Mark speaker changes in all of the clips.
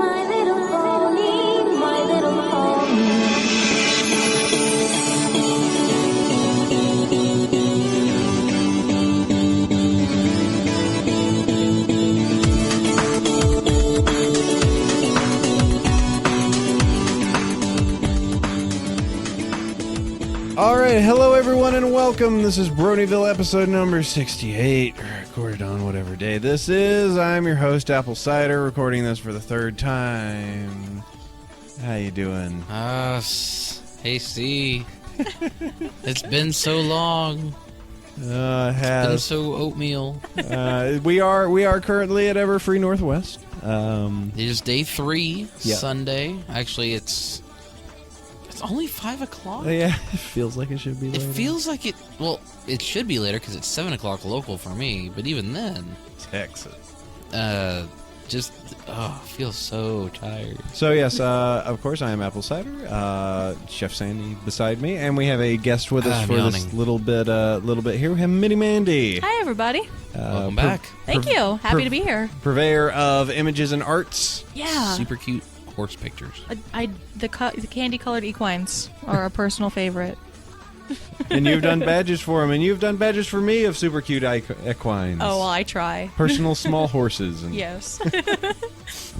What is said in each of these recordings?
Speaker 1: My little pony, my little pony.
Speaker 2: All right, hello everyone and welcome. This is Bronyville episode number 68, recorded on whatever day this is. I'm your host, Apple Cider, recording this for the third time. How you doing?
Speaker 3: Hey, C. It's been so long.
Speaker 2: It
Speaker 3: It's
Speaker 2: has.
Speaker 3: been so oatmeal.
Speaker 2: We are currently at Everfree Northwest.
Speaker 3: It is day 3,
Speaker 2: Yeah.
Speaker 3: Sunday. Actually, it's only 5 o'clock.
Speaker 2: Yeah, it feels like it should be
Speaker 3: It
Speaker 2: later.
Speaker 3: feels like it. Well, it should be later because it's 7 o'clock local for me. But even then,
Speaker 2: Texas.
Speaker 3: I feel so tired.
Speaker 2: So yes, of course I am Apple Cider. Chef Sandy beside me, and we have a guest with us
Speaker 3: I'm
Speaker 2: for this
Speaker 3: yawning.
Speaker 2: little bit here. We have MittyMandi.
Speaker 4: Hi, everybody.
Speaker 3: Welcome back.
Speaker 4: Thank you. Happy to be here.
Speaker 2: Purveyor of images and arts.
Speaker 4: Yeah.
Speaker 3: Super cute horse pictures.
Speaker 4: The candy-colored equines are a personal favorite.
Speaker 2: And you've done badges for him, and you've done badges for me of super cute equines.
Speaker 4: Oh, well, I try.
Speaker 2: Personal small horses. And,
Speaker 4: Yes.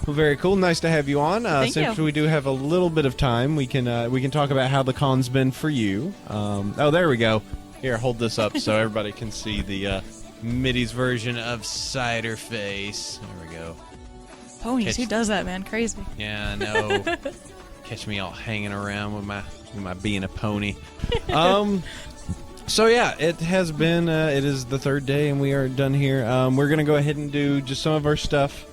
Speaker 2: well, very cool. Nice to have you on.
Speaker 4: Thank
Speaker 2: Since
Speaker 4: you.
Speaker 2: we do have a little bit of time, we can talk about how the con's been for you. Oh, there we go. Here, hold this up so everybody can see the Mitty's version of Cider face. There we go.
Speaker 4: Ponies, who does that, man? Crazy.
Speaker 2: Yeah, I know. Catch me all hanging around with my being a pony. So yeah, it has been. It is the third day, and we are done here. We're gonna go ahead and do just some of our stuff.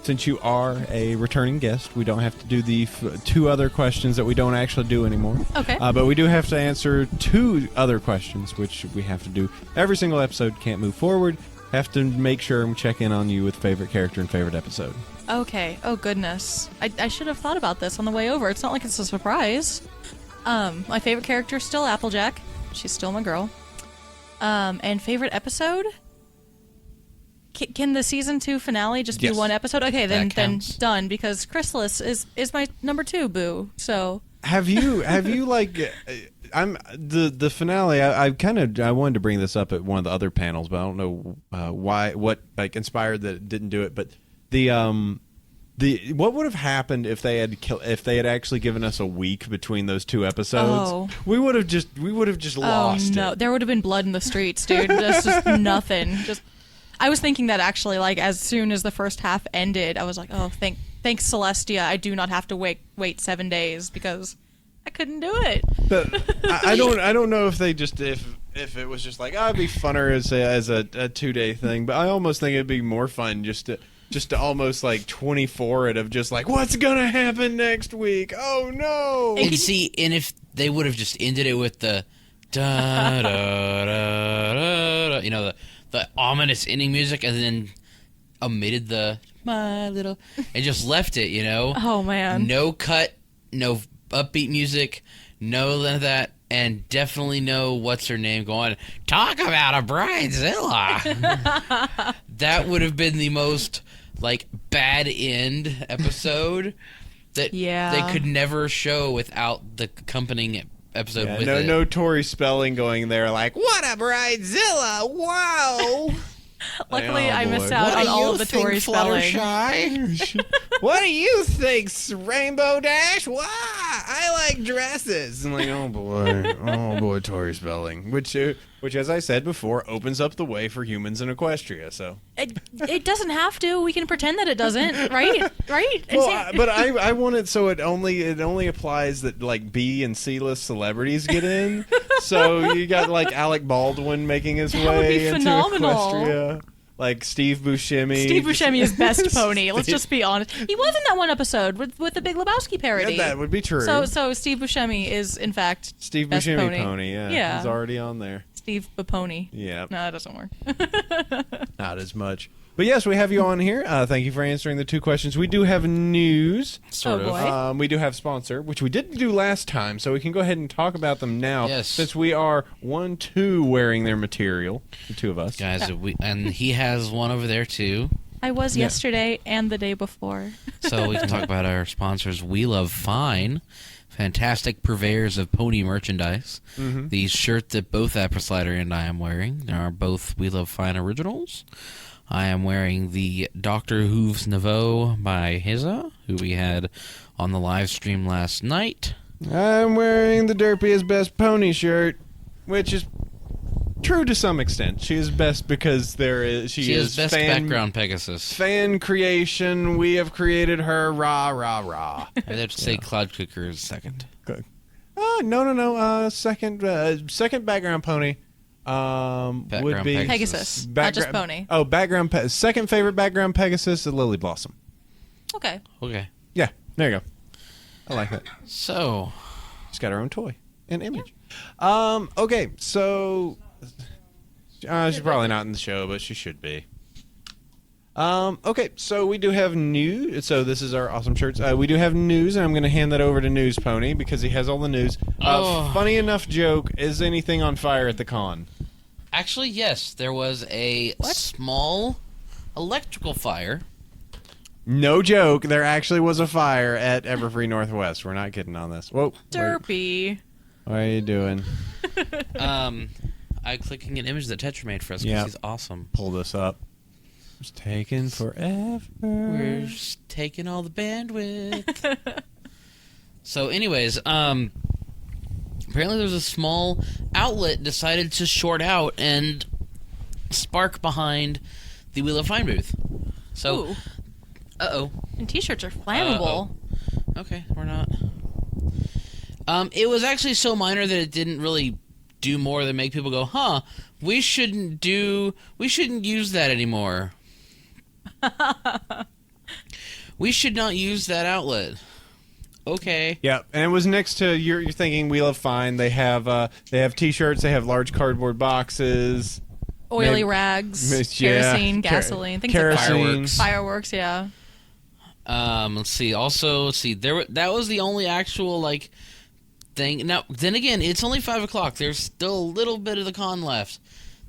Speaker 2: Since you are a returning guest, we don't have to do the 2 other questions that we don't actually do anymore.
Speaker 4: Okay.
Speaker 2: But we do have to answer 2 other questions, which we have to do every single episode. Can't move forward. Have to make sure and check in on you with favorite character and favorite episode.
Speaker 4: Okay. Oh, goodness. I should have thought about this on the way over. It's not like it's a surprise. My favorite character is still Applejack. She's still my girl. And favorite episode? Can the season 2 finale just be
Speaker 2: Yes.
Speaker 4: 1 episode? Okay, then
Speaker 3: counts.
Speaker 4: done, because Chrysalis is my number 2 boo. So
Speaker 2: Have you like I'm the finale? I wanted to bring this up at one of the other panels, but I don't know what inspired that it didn't do it. But the what would have happened if they had actually given us a week between those 2 episodes?
Speaker 4: Oh.
Speaker 2: We would have just lost
Speaker 4: no,
Speaker 2: it.
Speaker 4: there would have been blood in the streets, dude. That's just nothing. I was thinking that actually, like, as soon as the first half ended, I was like, oh, thanks Celestia, I do not have to wait 7 days, because I couldn't do it.
Speaker 2: But I don't know if they just if it was just like, it'd be funner as a 2-day thing, but I almost think it'd be more fun just to almost like 24 it of just like, what's gonna happen next week? Oh no!
Speaker 3: And if they would have just ended it with the da da da da, the ominous ending music, and then omitted the my little, and just left it,
Speaker 4: Oh, man.
Speaker 3: no cut, no upbeat music, no none of that, and definitely no what's her name going, talk about a bridezilla. That would have been the most like bad end episode that they could never show without the accompanying episode with it.
Speaker 2: No Tori Spelling going there like, what a bridezilla! Wow!
Speaker 4: Luckily,
Speaker 2: Like, oh,
Speaker 4: I missed
Speaker 2: boy.
Speaker 4: out
Speaker 3: What
Speaker 4: on
Speaker 3: do
Speaker 4: all
Speaker 3: you
Speaker 4: of the
Speaker 3: think,
Speaker 4: Tory spelling.
Speaker 3: Fluttershy?
Speaker 2: What do you think, Rainbow Dash? Why? I like dresses. I'm like, oh boy, Tori Spelling, which as I said before, opens up the way for humans in Equestria. So
Speaker 4: It doesn't have to. We can pretend that it doesn't, right? Right?
Speaker 2: well, but I want it so it only applies that like B and C-list celebrities get in. So you got like Alec Baldwin making his
Speaker 4: That would
Speaker 2: way
Speaker 4: be
Speaker 2: into
Speaker 4: phenomenal.
Speaker 2: Equestria. Like Steve Buscemi.
Speaker 4: Steve Buscemi is best pony. Let's just be honest. He was in that one episode with the Big Lebowski parody.
Speaker 2: Yeah, that would be true.
Speaker 4: So Steve Buscemi is in fact
Speaker 2: Steve
Speaker 4: best
Speaker 2: Buscemi pony. Yeah,
Speaker 4: Yeah.
Speaker 2: he's already on there.
Speaker 4: Steve Bapony.
Speaker 2: Yeah,
Speaker 4: No, that doesn't work.
Speaker 2: not as much. But yes, we have you on here. Thank you for answering the 2 questions. We do have news.
Speaker 3: Sort
Speaker 4: Oh, boy.
Speaker 3: of.
Speaker 2: We do have sponsor, which we didn't do last time, so we can go ahead and talk about them now.
Speaker 3: Yes.
Speaker 2: Since we are 1-2 wearing their material, the 2 of us.
Speaker 3: Guys, and he has one over there too.
Speaker 4: I was
Speaker 2: Yeah.
Speaker 4: yesterday and the day before.
Speaker 3: So we can talk about our sponsors. We Love Fine, fantastic purveyors of pony merchandise.
Speaker 2: Mm-hmm.
Speaker 3: The shirt that both Apple Slider and I am wearing are both We Love Fine originals. I am wearing the Dr. Hooves Nouveau by Hiza, who we had on the live stream last night.
Speaker 2: I'm wearing the Derpy is Best Pony shirt, which is true to some extent. She is best because she is
Speaker 3: best background Pegasus.
Speaker 2: fan creation. We have created her. Rah rah rah.
Speaker 3: I'd have to say Cloud Cooker is second.
Speaker 2: Good. No. Second background pony. Would be
Speaker 4: Pegasus, not just pony.
Speaker 2: Oh, second favorite background Pegasus is Lily Blossom.
Speaker 4: Okay.
Speaker 3: Okay.
Speaker 2: Yeah, there you go. I like that.
Speaker 3: So,
Speaker 2: She's got her own toy and image. Okay, so she's probably not in the show, but she should be. Okay, so we do have news. So this is our awesome shirts. We do have news, and I'm going to hand that over to News Pony because he has all the news. Funny enough joke, is anything on fire at the con?
Speaker 3: actually, yes, there was a small electrical fire.
Speaker 2: No joke, there actually was a fire at Everfree Northwest. We're not kidding on this. Whoa.
Speaker 4: Derpy.
Speaker 2: What are you doing?
Speaker 3: I'm clicking an image that Tetra made for us because
Speaker 2: Yeah.
Speaker 3: he's awesome.
Speaker 2: Pull this up. It's taking forever.
Speaker 3: We're just taking all the bandwidth. So, anyways, apparently there's a small outlet decided to short out and spark behind the Wheel of Fine booth. So,
Speaker 4: Ooh.
Speaker 3: uh-oh.
Speaker 4: And t-shirts are flammable.
Speaker 3: Okay, we're not. It was actually so minor that it didn't really do more than make people go, huh, we shouldn't use that anymore. We should not use that outlet. Okay.
Speaker 2: Yeah, and it was next to you're thinking Wheel of Fine. They have t-shirts. They have large cardboard boxes,
Speaker 4: Oily
Speaker 2: maybe-
Speaker 4: rags,
Speaker 2: yeah,
Speaker 4: kerosene, gasoline, things
Speaker 2: kerosene.
Speaker 4: like that. Fireworks, yeah.
Speaker 3: Let's see. Also, that was the only actual thing. Now, then again, it's only 5 o'clock. There's still a little bit of the con left.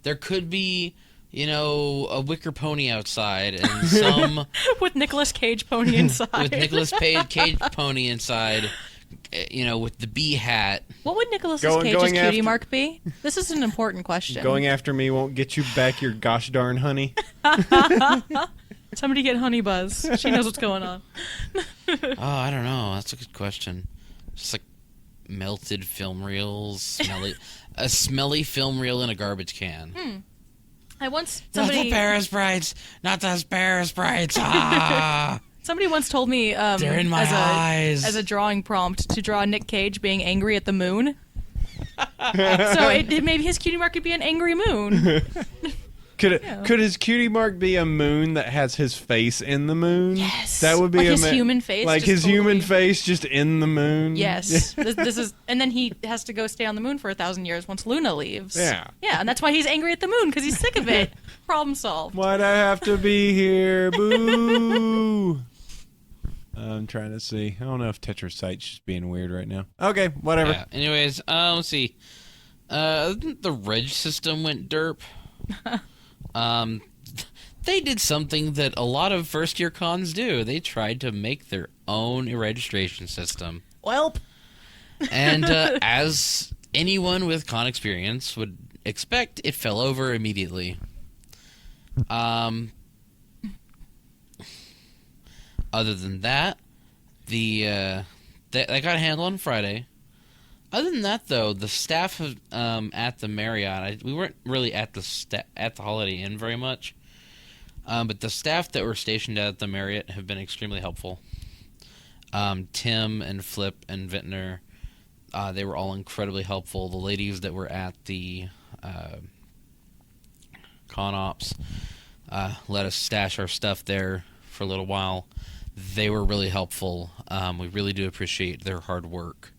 Speaker 3: There could be, a wicker pony outside and some
Speaker 4: With Nicolas Cage pony inside.
Speaker 3: with Nicolas Cage pony inside. With the bee hat.
Speaker 4: What would Nicolas
Speaker 2: Going
Speaker 4: Cage's cutie
Speaker 2: after-
Speaker 4: mark be? This is an important question.
Speaker 2: Going after me won't get you back your gosh darn honey.
Speaker 4: Somebody get Honey Buzz. She knows what's going on.
Speaker 3: Oh, I don't know. That's a good question. Just like melted film reels, a smelly film reel in a garbage can.
Speaker 4: I once
Speaker 3: Not the
Speaker 4: somebody
Speaker 3: Paris Brides. Not those Paris Brides. Ah,
Speaker 4: somebody once told me
Speaker 3: they're in my eyes.
Speaker 4: as a drawing prompt to draw Nick Cage being angry at the moon. So maybe his cutie mark could be an angry moon.
Speaker 2: Could his cutie mark be a moon that has his face in the moon?
Speaker 4: Yes.
Speaker 2: That would be
Speaker 4: Like his human face,
Speaker 2: Like
Speaker 4: just
Speaker 2: his human
Speaker 4: totally-
Speaker 2: face just in the moon.
Speaker 4: Yes. this is, and then he has to go stay on the moon for 1,000 years once Luna leaves.
Speaker 2: Yeah.
Speaker 4: Yeah, and that's why he's angry at the moon because he's sick of it. Problem solved.
Speaker 2: Why'd I have to be here? Boo. I'm trying to see. I don't know if Tetra's site's just being weird right now. Okay, whatever.
Speaker 3: Yeah. Anyways, let's see. The reg system went derp. They did something that a lot of first-year cons do. They tried to make their own registration system.
Speaker 4: Welp.
Speaker 3: And as anyone with con experience would expect, it fell over immediately. Other than that, they got handled on Friday. Other than that, though, the staff at the Marriott, we weren't really at the Holiday Inn very much, but the staff that were stationed at the Marriott have been extremely helpful. Tim and Flip and Vintner, they were all incredibly helpful. The ladies that were at the con ops let us stash our stuff there for a little while. They were really helpful. We really do appreciate their hard work.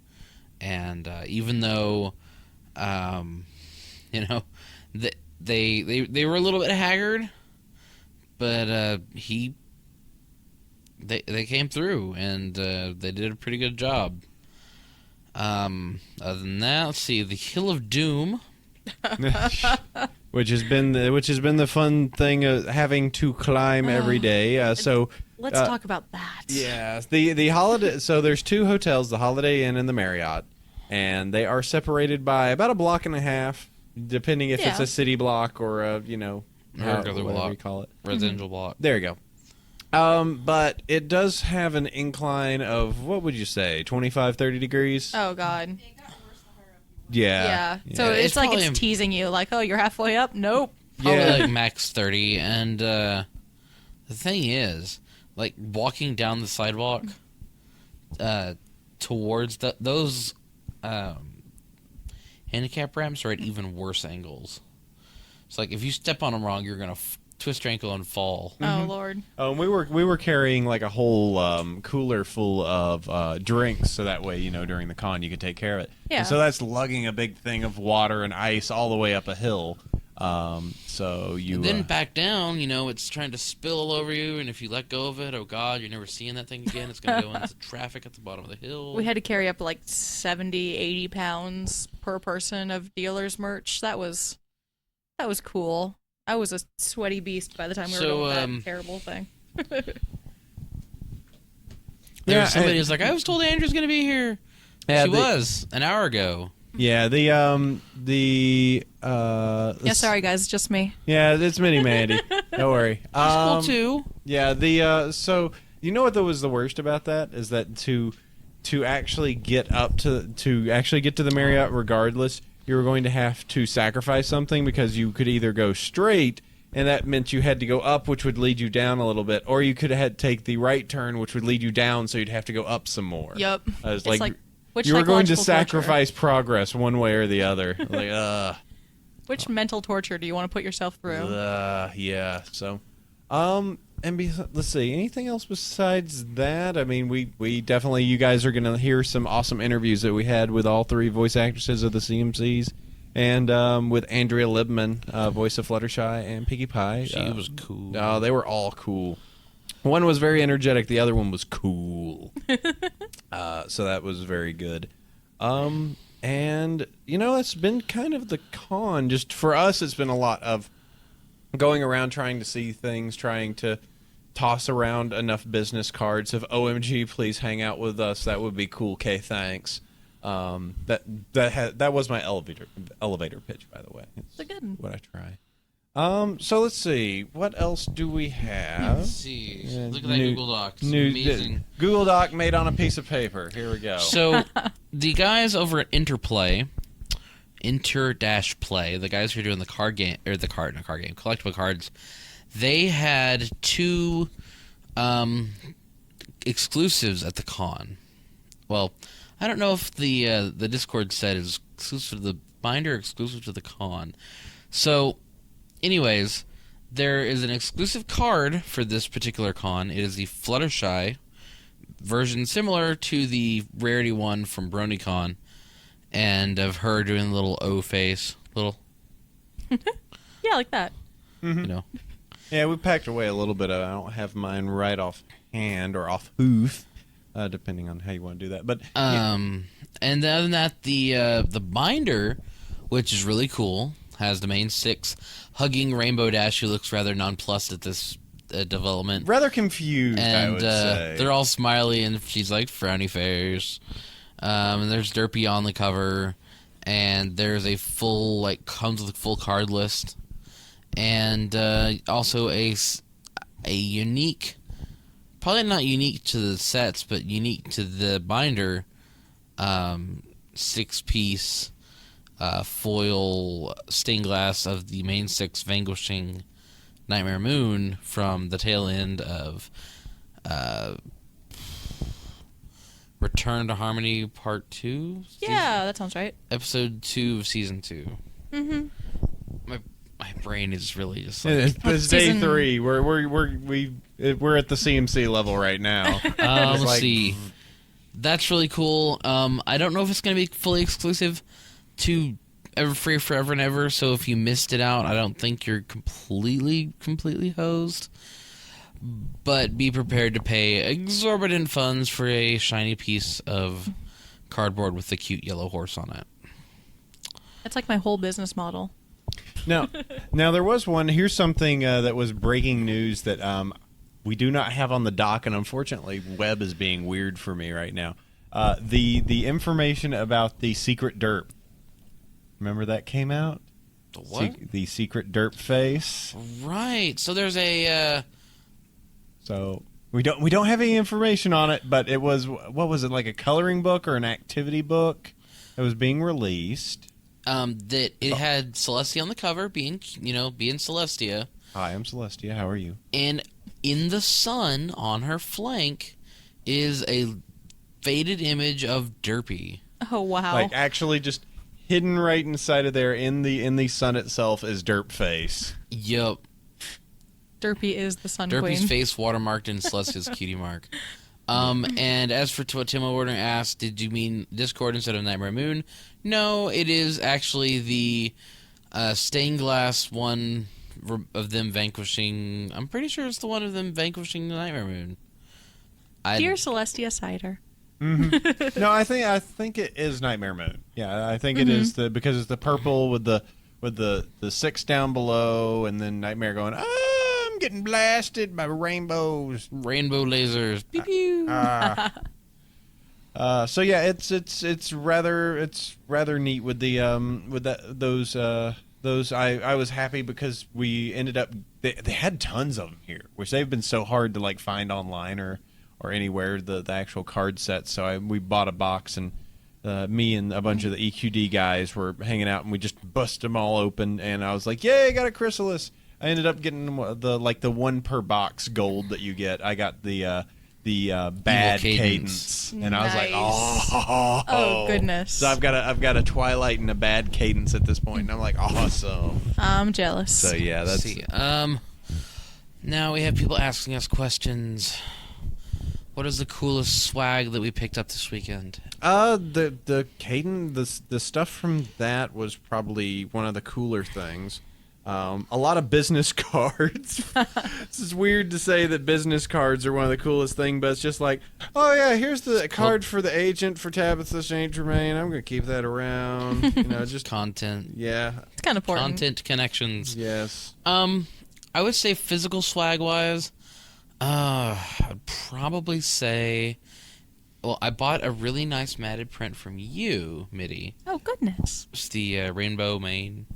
Speaker 3: And even though, they were a little bit haggard, but they came through and they did a pretty good job. Other than that, let's see, the Hill of Doom.
Speaker 2: which has been the fun thing of having to climb every day. So
Speaker 4: let's talk about that.
Speaker 2: Yeah, the holiday. So there's two hotels, the Holiday Inn and the Marriott, and they are separated by about a block and a half, depending if it's a city block or a
Speaker 3: regular
Speaker 2: whatever
Speaker 3: block,
Speaker 2: you call it,
Speaker 3: residential block.
Speaker 2: There you go. But it does have an incline of, what would you say, 25, 30 degrees?
Speaker 4: Oh, God.
Speaker 2: Yeah.
Speaker 4: So it's like
Speaker 3: probably
Speaker 4: it's teasing you, like, oh, you're halfway up? Nope.
Speaker 3: Probably like max 30. And the thing is, like, walking down the sidewalk towards those handicap ramps are at even worse angles. It's like, if you step on them wrong, you're going to twist your ankle and fall.
Speaker 4: Oh, Lord.
Speaker 2: Oh, and we were carrying like a whole cooler full of drinks, so that way, during the con you could take care of it.
Speaker 4: Yeah.
Speaker 2: And so that's lugging a big thing of water and ice all the way up a hill. So you
Speaker 3: And then back down, it's trying to spill all over you, and if you let go of it, oh God, you're never seeing that thing again. It's going to go into traffic at the bottom of the hill.
Speaker 4: We had to carry up like 70, 80 pounds per person of dealer's merch. That was cool. I was a sweaty beast by the time we were doing that terrible thing.
Speaker 3: Somebody was like, I was told Andrew's going to be here.
Speaker 2: Yeah,
Speaker 3: she was an hour ago.
Speaker 2: Yeah,
Speaker 4: Sorry guys, it's just me.
Speaker 2: Yeah, it's MittyMandi. Don't worry.
Speaker 3: Cool too.
Speaker 2: Yeah, so you know what was the worst about that is that to actually get up to actually get to the Marriott regardless, you were going to have to sacrifice something, because you could either go straight, and that meant you had to go up, which would lead you down a little bit, or you could have take the right turn, which would lead you down, so you'd have to go up some more.
Speaker 4: Yep.
Speaker 2: It's
Speaker 4: like which
Speaker 2: you were going to
Speaker 4: psychological
Speaker 2: sacrifice progress one way or the other. Like,
Speaker 4: Which mental torture do you want to put yourself through?
Speaker 2: Yeah. So, let's see. Anything else besides that? I mean, we definitely, you guys are going to hear some awesome interviews that we had with all three voice actresses of the CMCs, and with Andrea Libman, voice of Fluttershy and Pinkie Pie.
Speaker 3: She was cool.
Speaker 2: Oh, they were all cool. One was very energetic. The other one was cool. So that was very good. And, it's been kind of the con. Just for us, it's been a lot of going around trying to see things, trying to toss around enough business cards of OMG, please hang out with us. That would be cool. Okay, thanks. That was my elevator pitch, by the way.
Speaker 4: It's a good one.
Speaker 2: What I try. So let's see. What else do we have?
Speaker 3: Let's see. Look at that Google Doc. It's amazing.
Speaker 2: Google Doc made on a piece of paper. Here we go.
Speaker 3: So, the guys over at Inter-Play, the guys who are doing the collectible cards, they had two exclusives at the con. Well, I don't know if the Discord said is exclusive to the binder or exclusive to the con. So, anyways, there is an exclusive card for this particular con. It is the Fluttershy version, similar to the rarity one from BronyCon, and of her doing the little O face,
Speaker 4: Yeah, like that.
Speaker 2: Mm-hmm. Yeah, we packed away a little bit of it. I don't have mine right off hand or off hoof, depending on how you want to do that. But
Speaker 3: and other than that, the binder, which is really cool, has the main six hugging Rainbow Dash, who looks rather nonplussed at this development.
Speaker 2: Rather confused, I would say.
Speaker 3: They're all smiley, and she's like frowny face. And there's Derpy on the cover, and there's a comes with a full card list, and also a unique, probably not unique to the sets, but unique to the binder, 6-piece foil stained glass of the main six Vanquishing Nightmare Moon from the tail end of Return to Harmony Part 2?
Speaker 4: Yeah, that sounds right.
Speaker 3: Episode 2 of Season 2.
Speaker 4: Mm-hmm.
Speaker 3: My brain is really just like...
Speaker 2: It's day 3. We're at the CMC level right now.
Speaker 3: Let's see. That's really cool. I don't know if it's going to be fully exclusive to Everfree Forever and Ever, so if you missed it out, I don't think you're completely hosed. But be prepared to pay exorbitant funds for a shiny piece of cardboard with a cute yellow horse on it.
Speaker 4: That's like my whole business model.
Speaker 2: Now there was one. Here's something that was breaking news that we do not have on the dock, and unfortunately, web is being weird for me right now. The information about the secret derp. Remember that came out?
Speaker 3: The what?
Speaker 2: The secret derp face.
Speaker 3: Right. So there's a.
Speaker 2: So we don't have any information on it, but it was, what was it, like a coloring book or an activity book that was being released.
Speaker 3: That it had Celestia on the cover, being Celestia.
Speaker 2: Hi, I'm Celestia. How are you?
Speaker 3: And in the sun on her flank is a faded image of Derpy.
Speaker 4: Oh wow!
Speaker 2: Like actually just hidden right inside of there in the sun itself is Derp face.
Speaker 3: Yup.
Speaker 4: Derpy is the Sun
Speaker 3: Derpy's
Speaker 4: Queen.
Speaker 3: face watermarked in Celestia's cutie mark. And as for what Tim O'Warner asked, did you mean Discord instead of Nightmare Moon? No, it is actually the stained glass one of them vanquishing. I'm pretty sure it's the one of them vanquishing the Nightmare Moon.
Speaker 4: Dear Celestia Cider.
Speaker 2: Mm-hmm. No, I think it is Nightmare Moon. Yeah, I think it is because it's the purple with the 6 down below, and then Nightmare going, I'm getting blasted by rainbows,
Speaker 3: rainbow lasers. Pew pew.
Speaker 2: So yeah, it's rather neat with the those. I was happy because we ended up they had tons of them here, which they've been so hard to like find online or anywhere, the actual card sets. So we bought a box, and me and a bunch of the EQD guys were hanging out, and we just bust them all open. And I was like, "Yay, I got a Chrysalis!" I ended up getting the 1 per box gold that you get. I got the bad cadence, and I was like,
Speaker 4: oh goodness.
Speaker 2: So I've got a Twilight and a bad cadence at this point, and I'm like, awesome.
Speaker 4: I'm jealous.
Speaker 2: So yeah, that's.
Speaker 3: See, now we have people asking us questions. What is the coolest swag that we picked up this weekend?
Speaker 2: The cadence, the stuff from that was probably one of the cooler things. A lot of business cards. This is weird to say that business cards are one of the coolest things, but it's just like, oh yeah, here's the card for the agent for Tabitha St. Germain. I'm gonna keep that around. Just
Speaker 3: content.
Speaker 2: Yeah,
Speaker 4: it's kind of important.
Speaker 3: Content connections.
Speaker 2: Yes.
Speaker 3: I would say physical swag wise, I'd probably say, well, I bought a really nice matted print from you, Mitty.
Speaker 4: Oh goodness.
Speaker 3: It's the rainbow mane.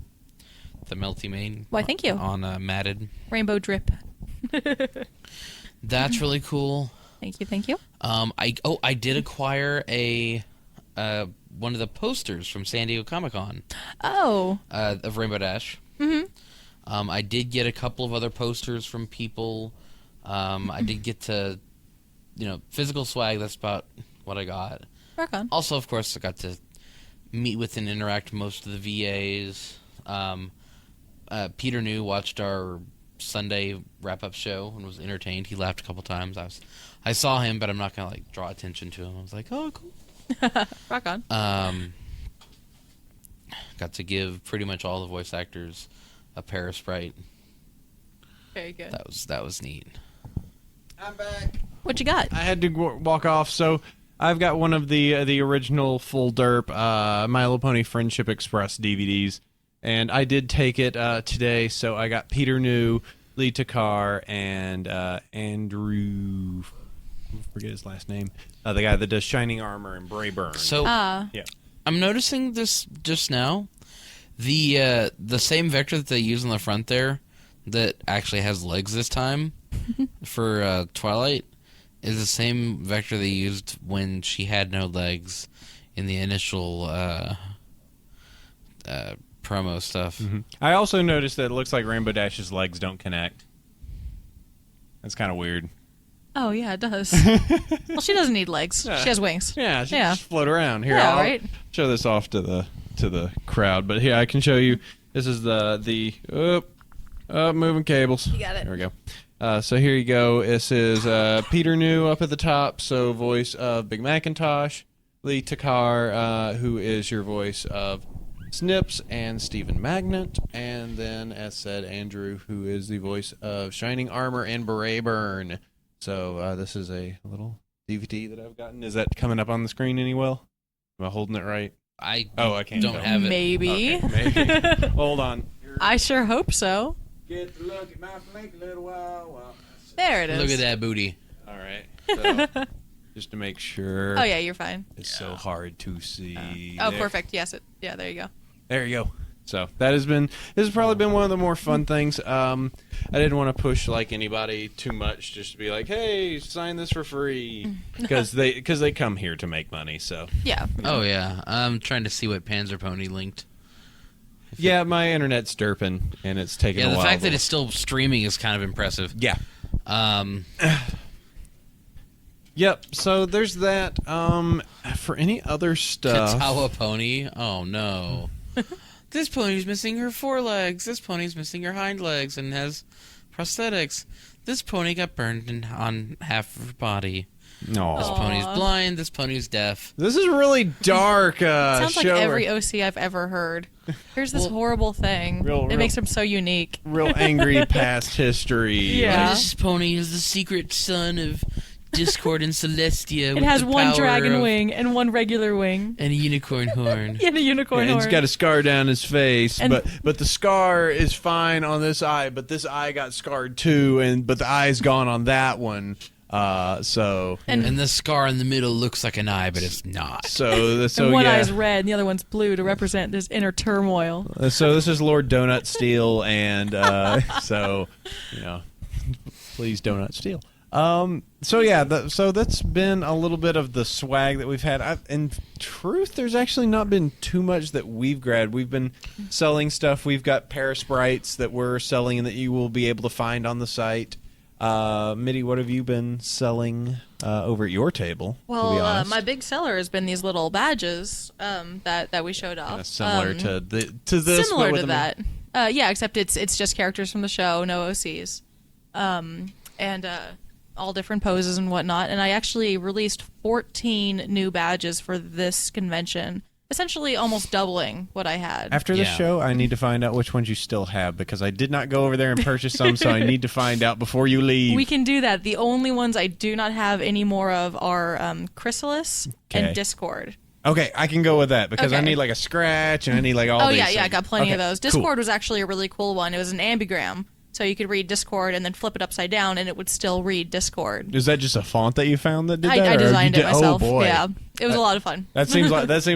Speaker 3: The melty mane.
Speaker 4: Why, thank you.
Speaker 3: On matted.
Speaker 4: Rainbow drip.
Speaker 3: That's really cool.
Speaker 4: Thank you.
Speaker 3: I did acquire one of the posters from San Diego Comic-Con.
Speaker 4: Oh.
Speaker 3: Of Rainbow Dash. Mm-hmm. I did get a couple of other posters from people. I did get to, physical swag. That's about what I got.
Speaker 4: Rock on.
Speaker 3: Also, of course, I got to meet with and interact with most of the VAs. Peter New watched our Sunday wrap-up show and was entertained. He laughed a couple times. I saw him, but I'm not gonna draw attention to him. I was like, oh, cool.
Speaker 4: Rock on.
Speaker 3: Got to give pretty much all the voice actors a pair of Sprite.
Speaker 4: Very good.
Speaker 3: That was neat.
Speaker 2: I'm back.
Speaker 4: What you got?
Speaker 2: I had to walk off, so I've got one of the original full derp My Little Pony Friendship Express DVDs. And I did take it today, so I got Peter New, Lee Takar, and Andrew. I forget his last name. The guy that does Shining Armor and Brayburn.
Speaker 3: So
Speaker 2: yeah,
Speaker 3: I'm noticing this just now. The same vector that they use on the front there, that actually has legs this time for Twilight, is the same vector they used when she had no legs in the initial promo stuff.
Speaker 2: Mm-hmm. I also noticed that it looks like Rainbow Dash's legs don't connect. That's kind of weird.
Speaker 4: Oh yeah, it does. Well, she doesn't need legs.
Speaker 2: Yeah.
Speaker 4: She has wings.
Speaker 2: Yeah, she just float around. Here,
Speaker 4: Yeah,
Speaker 2: I'll
Speaker 4: right.
Speaker 2: show this off to the crowd. But here, I can show you. This is the moving cables.
Speaker 4: You got it.
Speaker 2: There we go. So here you go. This is Peter New up at the top, so voice of Big Macintosh. Lee Takar, who is your voice of Snips and Stephen Magnet, and then, as said, Andrew, who is the voice of Shining Armor and Brayburn. So this is a little DVD that I've gotten. Is that coming up on the screen any well? Am I holding it right?
Speaker 3: I
Speaker 2: can't
Speaker 3: don't
Speaker 2: tell.
Speaker 3: have it.
Speaker 4: Maybe.
Speaker 2: Okay, maybe. Hold on. Here,
Speaker 4: I sure hope so.
Speaker 2: Get to look at my flank a little while.
Speaker 4: There it is.
Speaker 3: Look at that booty.
Speaker 2: All right. So, just to make sure.
Speaker 4: Oh yeah, you're fine.
Speaker 2: It's so hard to see.
Speaker 4: Oh,
Speaker 2: There.
Speaker 4: perfect. Yes. There you go.
Speaker 2: There you go. So this has probably been one of the more fun things. I didn't want to push like anybody too much, just to be like, hey, sign this for free, because they come here to make money. So
Speaker 4: Yeah.
Speaker 3: Oh yeah, I'm trying to see what Panzer Pony linked.
Speaker 2: yeah, my internet's derping and it's taking a
Speaker 3: Yeah, the
Speaker 2: while.
Speaker 3: fact that it's still streaming is kind of impressive.
Speaker 2: Yeah.
Speaker 3: Um,
Speaker 2: Yep. So there's that. For any other stuff.
Speaker 3: Katawa Pony. Oh no. This pony's missing her forelegs. This pony's missing her hind legs and has prosthetics. This pony got burned on half of her body.
Speaker 2: No.
Speaker 3: This pony's blind. This pony's deaf.
Speaker 2: This is really dark.
Speaker 4: Sounds like
Speaker 2: show
Speaker 4: every OC I've ever heard. Here's this horrible thing.
Speaker 2: Real-
Speaker 4: It makes him so unique.
Speaker 2: real angry past history.
Speaker 4: Yeah.
Speaker 3: This pony is the secret son of Discord and Celestia.
Speaker 4: It has one dragon wing and one regular wing.
Speaker 3: and a unicorn horn.
Speaker 4: And a unicorn
Speaker 2: And
Speaker 4: horn.
Speaker 2: he's got a scar down his face,
Speaker 4: And-
Speaker 2: but the scar is fine on this eye, but this eye got scarred too, but the eye's gone on that one. So
Speaker 3: And the scar in the middle looks like an eye, but it's not.
Speaker 4: and one
Speaker 2: yeah.
Speaker 4: eye's red and the other one's blue to represent this inner turmoil.
Speaker 2: So this is Lord Donut Steele, and so please Donut Steele. So yeah, so that's been a little bit of the swag that we've had. In truth, there's actually not been too much that we've grabbed. We've been selling stuff. We've got Parasprites that we're selling and that you will be able to find on the site. Mitty, what have you been selling over at your table? to be
Speaker 4: Well,
Speaker 2: honest?
Speaker 4: my big seller has been these little badges that we showed off.
Speaker 2: Similar to this,
Speaker 4: Similar
Speaker 2: but with
Speaker 4: to that. Yeah, except it's just characters from the show, no OCs. And all different poses and whatnot. And I actually released 14 new badges for this convention, essentially almost doubling what I had.
Speaker 2: After the
Speaker 3: Yeah.
Speaker 2: show, I need to find out which ones you still have, because I did not go over there and purchase some, so I need to find out before you leave.
Speaker 4: We can do that. The only ones I do not have any more of are Chrysalis
Speaker 2: Okay.
Speaker 4: and Discord.
Speaker 2: Okay, I can go with that, because I
Speaker 4: Okay.
Speaker 2: need like a scratch and I need like all
Speaker 4: Oh,
Speaker 2: these
Speaker 4: yeah,
Speaker 2: things.
Speaker 4: I got plenty of
Speaker 2: Okay,
Speaker 4: those.
Speaker 2: cool.
Speaker 4: Discord was actually a really cool one. It was an ambigram. So you could read Discord and then flip it upside down, and it would still read Discord.
Speaker 2: Is that just a font that you found that did that?
Speaker 4: I
Speaker 2: or you
Speaker 4: designed it
Speaker 2: did-
Speaker 4: myself.
Speaker 2: Oh boy,
Speaker 4: Yeah, it was a lot of fun.
Speaker 2: that seems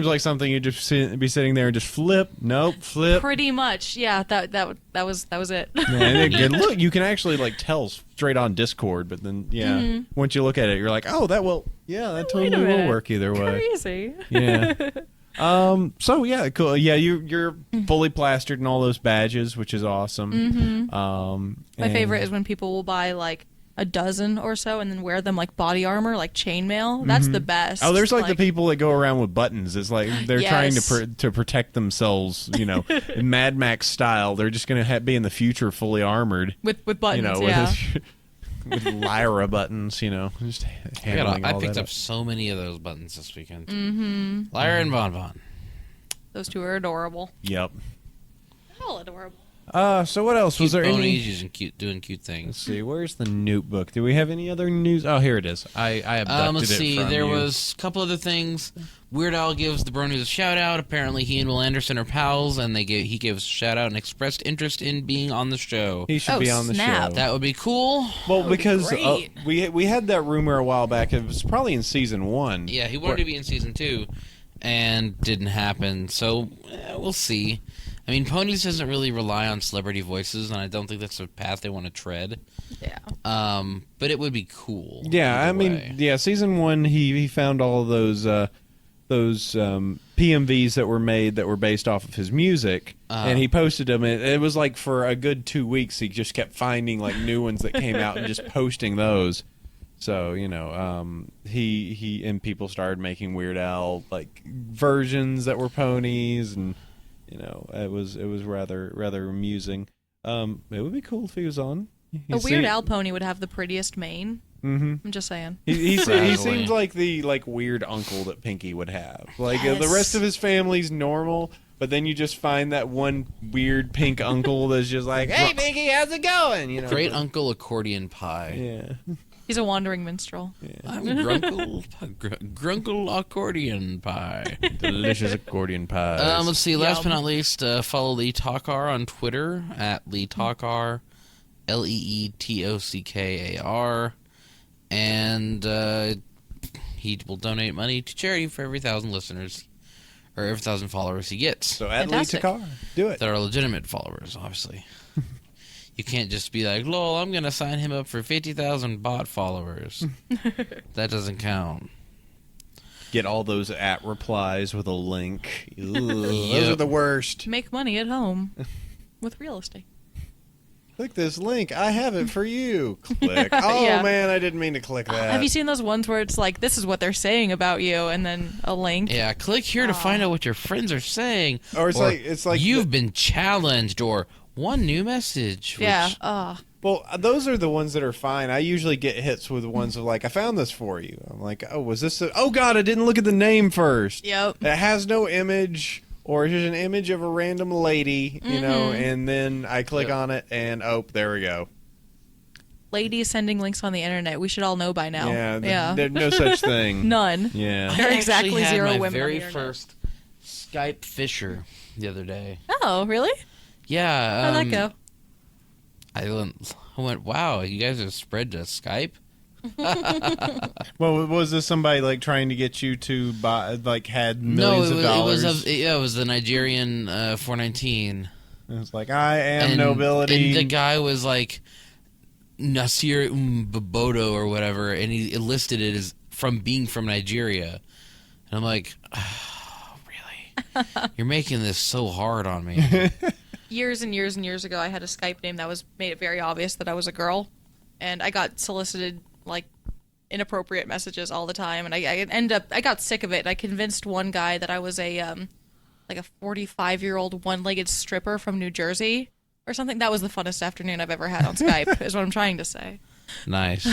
Speaker 2: like something you just be sitting there and just flip. Nope, flip.
Speaker 4: Pretty much, yeah. That was it.
Speaker 2: Man, and look, you can actually like tell straight on Discord, but then once you look at it, you're like, oh, that totally
Speaker 4: Wait a
Speaker 2: will
Speaker 4: minute.
Speaker 2: work either way.
Speaker 4: Crazy.
Speaker 2: Yeah. So yeah, cool. Yeah, you're fully plastered in all those badges, which is awesome.
Speaker 4: My favorite is when people will buy like a dozen or so and then wear them like body armor, like chainmail. That's the best.
Speaker 2: Oh, there's like the people that go around with buttons. It's like they're trying
Speaker 4: Yes.
Speaker 2: to protect themselves, in Mad Max style. They're just going to be in the future fully armored,
Speaker 4: with buttons.
Speaker 2: with,
Speaker 4: Yeah.
Speaker 2: with Lyra buttons, just handling
Speaker 3: I
Speaker 2: all
Speaker 3: picked
Speaker 2: that
Speaker 3: up so many of those buttons this weekend. Mm-hmm. Lyra and Bon Bon.
Speaker 4: Those two are adorable.
Speaker 2: Yep.
Speaker 4: All adorable.
Speaker 2: So what else? Was
Speaker 3: Cute
Speaker 2: there
Speaker 3: ponies
Speaker 2: any?
Speaker 3: doing cute
Speaker 2: Let's
Speaker 3: things.
Speaker 2: see. Where's the notebook? Do we have any other news? Oh, here it is. I abducted
Speaker 3: Let's
Speaker 2: it
Speaker 3: see.
Speaker 2: from
Speaker 3: There
Speaker 2: you.
Speaker 3: was a couple other things. Weird Al gives the Bronies a shout out. Apparently, he and Will Anderson are pals, and he gives a shout out and expressed interest in being on the show.
Speaker 2: He should
Speaker 4: Oh,
Speaker 2: be on the
Speaker 4: snap.
Speaker 2: show.
Speaker 3: That would be cool.
Speaker 2: Well,
Speaker 4: would be
Speaker 2: because
Speaker 4: great.
Speaker 2: we had that rumor a while back. It was probably in season 1.
Speaker 3: Yeah, he wanted to be in season 2, and didn't happen. So we'll see. I mean, Ponies doesn't really rely on celebrity voices, and I don't think that's a path they want to tread.
Speaker 4: Yeah.
Speaker 3: But it would be cool.
Speaker 2: Yeah,
Speaker 3: either
Speaker 2: I mean,
Speaker 3: way.
Speaker 2: yeah, season 1 he found all of those PMVs that were made that were based off of his music, and he posted them. It was like for a good 2 weeks he just kept finding like new ones that came out and just posting those. So he and people started making Weird Al like versions that were ponies, and it was rather amusing. It would be cool if he was on.
Speaker 4: A Weird Al pony would have the prettiest mane.
Speaker 2: Mm-hmm.
Speaker 4: I'm just saying.
Speaker 2: He
Speaker 3: Probably.
Speaker 2: seems like the weird uncle that Pinkie would have. Like the
Speaker 4: Yes.
Speaker 2: rest of his family's normal, but then you just find that one weird pink uncle that's just like, "Hey, Pinkie, how's it going?"
Speaker 3: Great Uncle Accordion Pie.
Speaker 2: Yeah.
Speaker 4: He's a wandering minstrel.
Speaker 3: I'm Grunkle Accordion Pie.
Speaker 2: Delicious accordion pies.
Speaker 3: Let's see. Last but
Speaker 4: Yum.
Speaker 3: not least, follow Lee Talkar on Twitter at Lee Talkar, LeeTockar, and he will donate money to charity for every 1,000 listeners or every 1,000 followers he gets.
Speaker 2: So at Lee
Speaker 4: Fantastic.
Speaker 2: Takar, do it.
Speaker 3: That are legitimate followers, obviously. You can't just be like, lol, I'm going to sign him up for 50,000 bot followers. That doesn't count.
Speaker 2: Get all those at replies with a link. Ooh, those are the worst.
Speaker 4: Make money at home with real estate.
Speaker 2: Click this link. I have it for you. Click. Oh,
Speaker 4: Yeah.
Speaker 2: man, I didn't mean to click that.
Speaker 4: Have you seen those ones where it's like, this is what they're saying about you, and then a link?
Speaker 3: Yeah, click here to find out what your friends are saying.
Speaker 2: Or it's like
Speaker 3: you've been challenged, or one new message.
Speaker 4: Yeah.
Speaker 3: which-
Speaker 2: Well, those are the ones that are fine. I usually get hits with the ones of like, I found this for you. I'm like, oh, was this? Oh God, I didn't look at the name first.
Speaker 4: Yep.
Speaker 2: It has no image, or it's just an image of a random lady, you know, and then I click on it, and oh, there we go.
Speaker 4: Ladies sending links on the internet. We should all know by now.
Speaker 2: Yeah, there's no such thing.
Speaker 4: None.
Speaker 2: Yeah.
Speaker 4: There are
Speaker 3: I
Speaker 4: exactly
Speaker 3: actually had
Speaker 4: zero
Speaker 3: my
Speaker 4: women on
Speaker 3: very
Speaker 4: the internet.
Speaker 3: first Skype Fisher the other day.
Speaker 4: Oh, really?
Speaker 3: Yeah.
Speaker 4: How'd that go?
Speaker 3: I went, wow, you guys are spread to Skype?
Speaker 2: Well, was this somebody like trying to get you to buy, like, had millions of dollars?
Speaker 3: It was the Nigerian 419.
Speaker 2: It was like, I am
Speaker 3: And
Speaker 2: nobility.
Speaker 3: the guy was like Nasir Mbobodo or whatever, and he listed it as from being from Nigeria. And I'm like, oh, really? You're making this so hard on me.
Speaker 4: Years and years and years ago, I had a Skype name that made it very obvious that I was a girl, and I got solicited like inappropriate messages all the time, and I got sick of it. I convinced one guy that I was a 45-year-old one-legged stripper from New Jersey or something. That was the funnest afternoon I've ever had on Skype, is what I'm trying to say.
Speaker 3: Nice.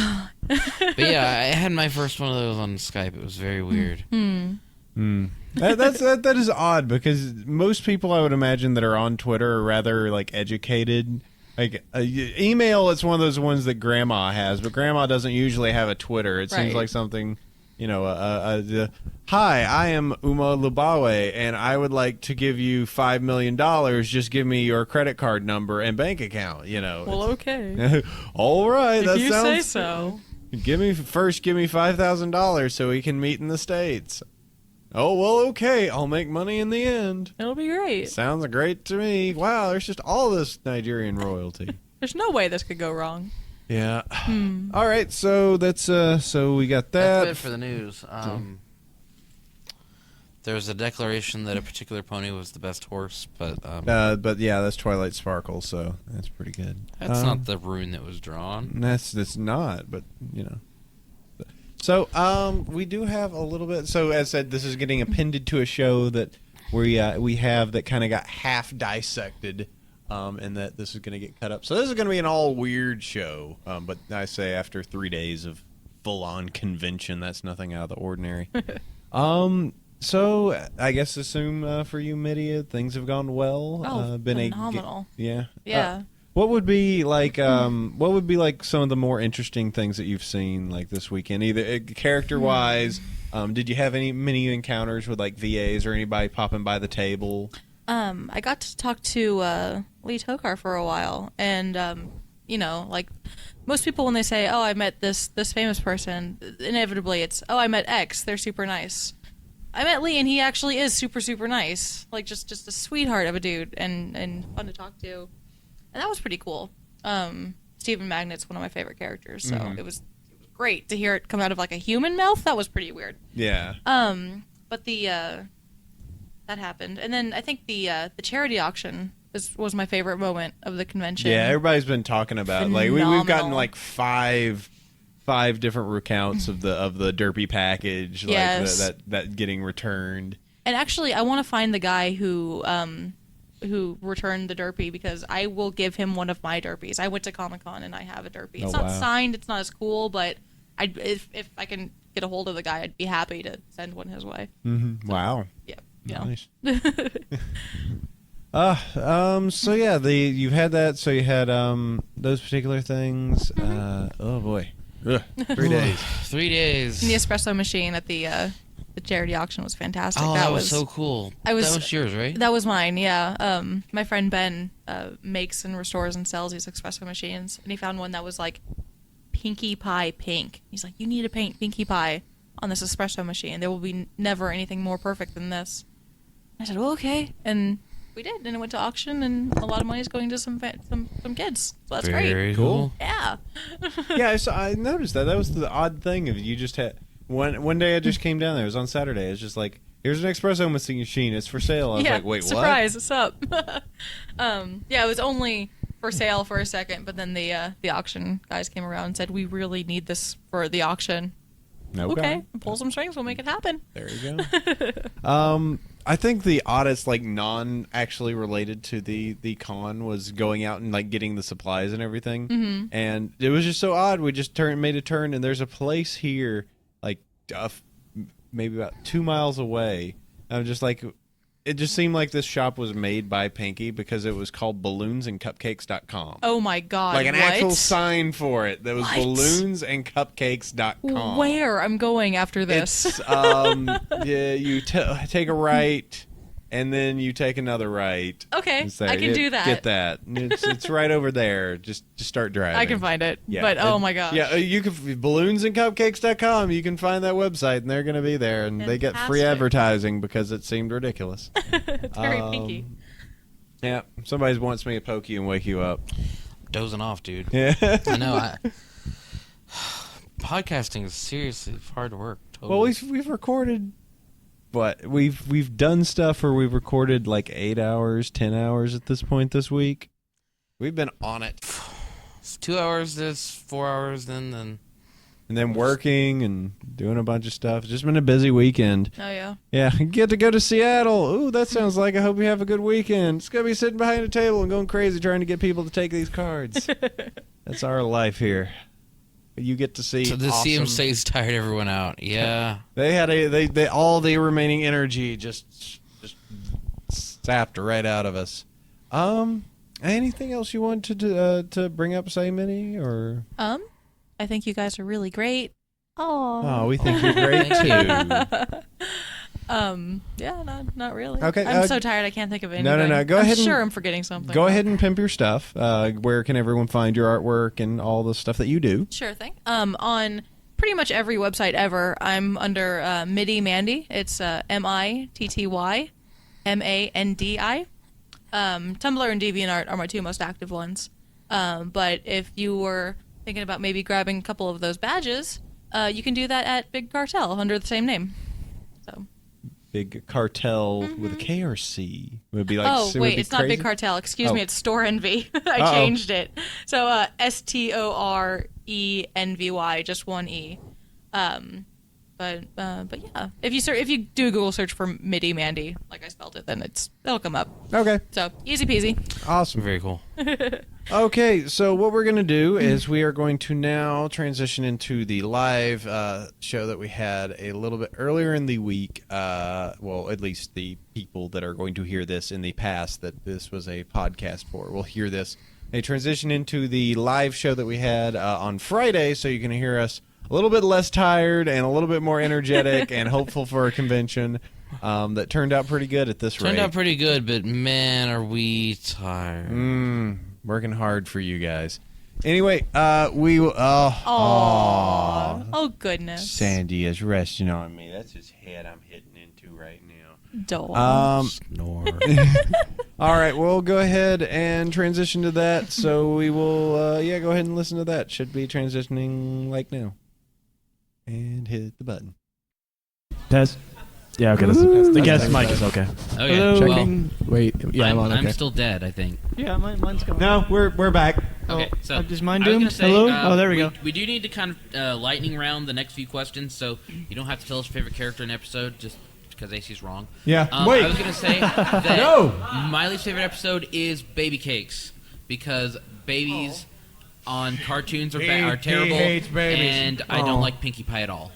Speaker 3: But yeah, I had my first one of those on Skype. It was very weird.
Speaker 2: That is odd, because most people I would imagine that are on Twitter are rather like educated. Like email, it's one of those ones that Grandma has, but Grandma doesn't usually have a Twitter. It seems
Speaker 4: Right.
Speaker 2: like something, you know. Hi, I am Uma Lubawe, and I would like to give you $5 million. Just give me your credit card number and bank account. You know.
Speaker 4: Well, okay.
Speaker 2: All right, that
Speaker 4: If you
Speaker 2: sounds.
Speaker 4: say so.
Speaker 2: Give me $5,000 so we can meet in the States. Oh, well, okay. I'll make money in the end.
Speaker 4: It'll be great.
Speaker 2: Sounds great to me. Wow, there's just all this Nigerian royalty.
Speaker 4: There's no way this could go wrong.
Speaker 2: Yeah. All right, so that's so we got that.
Speaker 3: That's it for the news. There was a declaration that a particular pony was the best horse, but
Speaker 2: but yeah, that's Twilight Sparkle, so that's pretty good.
Speaker 3: that's not the rune that was drawn.
Speaker 2: That's not, but you know. So we do have a little bit. So as said, this is getting appended to a show that we have that kind of got half dissected, and that this is going to get cut up. So this is going to be an all weird show. But I say after 3 days of full on convention, that's nothing out of the ordinary. So I guess assume for you, Mitty, things have gone well.
Speaker 4: Oh,
Speaker 2: been
Speaker 4: phenomenal.
Speaker 2: Yeah.
Speaker 4: Yeah.
Speaker 2: What would be like? What would be like some of the more interesting things that you've seen like this weekend, either character wise? Did you have many encounters with like VAs or anybody popping by the table?
Speaker 4: I got to talk to Lee Tokar for a while, and you know, like most people when they say, "Oh, I met this famous person," inevitably it's, "Oh, I met X. They're super nice." I met Lee, and he actually is super nice, like just a sweetheart of a dude, and fun to talk to. And that was pretty cool. Stephen Magnet's one of my favorite characters, so it was great to hear it come out of like a human mouth. That was pretty weird.
Speaker 2: Yeah.
Speaker 4: But that happened, and then I think the charity auction was my favorite moment of the convention.
Speaker 2: Yeah, everybody's been talking about like we've gotten
Speaker 4: Phenomenal.
Speaker 2: like five different recounts of the derpy package, like
Speaker 4: Yes.
Speaker 2: that getting returned.
Speaker 4: And actually, I want to find the guy who returned the derpy, because I will give him one of my derpies. I went to Comic-Con and I have a derpy. It's
Speaker 2: Oh,
Speaker 4: not
Speaker 2: wow.
Speaker 4: signed, it's not as cool, but if I can get a hold of the guy, I'd be happy to send one his way.
Speaker 2: Wow.
Speaker 4: Yeah. You know.
Speaker 2: Nice. So yeah, you've had that. So you had those particular things. Oh boy. Ugh, 3 days.
Speaker 3: 3 days.
Speaker 4: And the espresso machine at the charity auction was fantastic.
Speaker 3: Oh, that was so cool. That was yours, right?
Speaker 4: That was mine, yeah. My friend Ben makes and restores and sells these espresso machines, and he found one that was like Pinkie Pie pink. He's like, you need to paint Pinkie Pie on this espresso machine. There will be never anything more perfect than this. I said, well, okay. And we did, and it went to auction, and a lot of money is going to some kids. So that's great.
Speaker 3: Very cool.
Speaker 4: Yeah.
Speaker 2: Yeah, I noticed that. That was the odd thing of you just had one day I just came down there. It was on Saturday. It was just like, here's an espresso machine. It's for sale. I was like, wait,
Speaker 4: surprise, what's up? Yeah, it was only for sale for a second, but then the auction guys came around and said, we really need this for the auction. Okay. Pull some strings, we'll make it happen.
Speaker 2: There you go. I think the oddest, like, non-actually related to the con was going out and, like, getting the supplies and everything. Mm-hmm. And it was just so odd. We just made a turn, and there's a place here, like, maybe about 2 miles away. I'm just like, it just seemed like this shop was made by Pinkie because it was called balloonsandcupcakes.com.
Speaker 4: Oh, my God.
Speaker 2: Like an actual sign for it. That was balloonsandcupcakes.com.
Speaker 4: Where? I'm going after this.
Speaker 2: It's, yeah, you take a right, and then you take another right.
Speaker 4: Okay, I can do that.
Speaker 2: Get that. It's right over there. Just start driving.
Speaker 4: I can find it.
Speaker 2: Yeah.
Speaker 4: But, oh, my gosh.
Speaker 2: Yeah, you can balloonsandcupcakes.com. You can find that website, and they're going to be there. And they get free advertising because it seemed ridiculous.
Speaker 4: It's very Pinkie.
Speaker 2: Yeah, somebody wants me to poke you and wake you up.
Speaker 3: Dozing off, dude.
Speaker 2: Yeah.
Speaker 3: I know. Podcasting is seriously hard work. Totally.
Speaker 2: Well, we've recorded... But we've done stuff where we've recorded like 8 hours, 10 hours at this point this week. We've been on it.
Speaker 3: It's 2 hours this, 4 hours then. And
Speaker 2: then working and doing a bunch of stuff. It's just been a busy weekend.
Speaker 4: Oh, yeah.
Speaker 2: Yeah, get to go to Seattle. Ooh, that sounds like I hope you have a good weekend. It's going to be sitting behind a table and going crazy trying to get people to take these cards. That's our life here. You get to see.
Speaker 3: So the
Speaker 2: awesome.
Speaker 3: CMCs tired everyone out. Yeah.
Speaker 2: They had they all the remaining energy just sapped right out of us. Anything else you want to bring up, say, Minnie, or?
Speaker 4: I think you guys are really great.
Speaker 2: Oh, we think you're great too.
Speaker 4: Yeah, not really.
Speaker 2: Okay,
Speaker 4: I'm so tired I can't think of anything.
Speaker 2: No. Go ahead.
Speaker 4: I'm forgetting something.
Speaker 2: Go ahead and pimp your stuff. Where can everyone find your artwork and all the stuff that you do?
Speaker 4: Sure thing. On pretty much every website ever, I'm under MittyMandi. It's MittyMandi. Tumblr and DeviantArt are my two most active ones. But if you were thinking about maybe grabbing a couple of those badges, you can do that at Big Cartel under the same name. So.
Speaker 2: Big Cartel with a K or C? Would it be like?
Speaker 4: It's not Big Cartel. Excuse me, it's Store Envy. I changed it. So STORENVY, just one E. But yeah, if you do a Google search for MittyMandi, like I spelled it, then it'll come up.
Speaker 2: Okay.
Speaker 4: So easy peasy.
Speaker 2: Awesome.
Speaker 3: Very cool.
Speaker 2: Okay, so what we're going to do is we are going to now transition into the live show that we had a little bit earlier in the week. Well, at least the people that are going to hear this in the past that this was a podcast for will hear this. They transition into the live show that we had on Friday, so you can hear us a little bit less tired and a little bit more energetic and hopeful for a convention that turned out pretty good at this rate.
Speaker 3: Turned out pretty good, but man, are we tired.
Speaker 2: Working hard for you guys. Anyway, we will...
Speaker 4: Oh, goodness.
Speaker 2: Sandy is resting on me. That's his head I'm hitting into right now.
Speaker 4: Dog.
Speaker 3: Snore.
Speaker 2: All right, we'll go ahead and transition to that. So we will, go ahead and listen to that. Should be transitioning like now. And hit the button.
Speaker 5: Test. Yeah, okay. The guest mic is okay.
Speaker 3: Okay.
Speaker 5: Hello.
Speaker 3: Well,
Speaker 5: Wait. Yeah, I'm on. Okay.
Speaker 3: I'm still dead, I think.
Speaker 5: Yeah, mine's going.
Speaker 2: No, we're back.
Speaker 3: Okay, so
Speaker 5: is mine
Speaker 3: I was
Speaker 5: doomed?
Speaker 3: gonna say,
Speaker 5: Hello? There we go.
Speaker 3: We do need to kind of lightning round the next few questions, so you don't have to tell us your favorite character in the episode, just because AC's wrong.
Speaker 2: Yeah.
Speaker 3: Wait. I was gonna say that
Speaker 2: No!
Speaker 3: my least favorite episode is Baby Cakes because babies on cartoons are terrible,
Speaker 2: hates babies.
Speaker 3: and I don't like Pinkie Pie at all.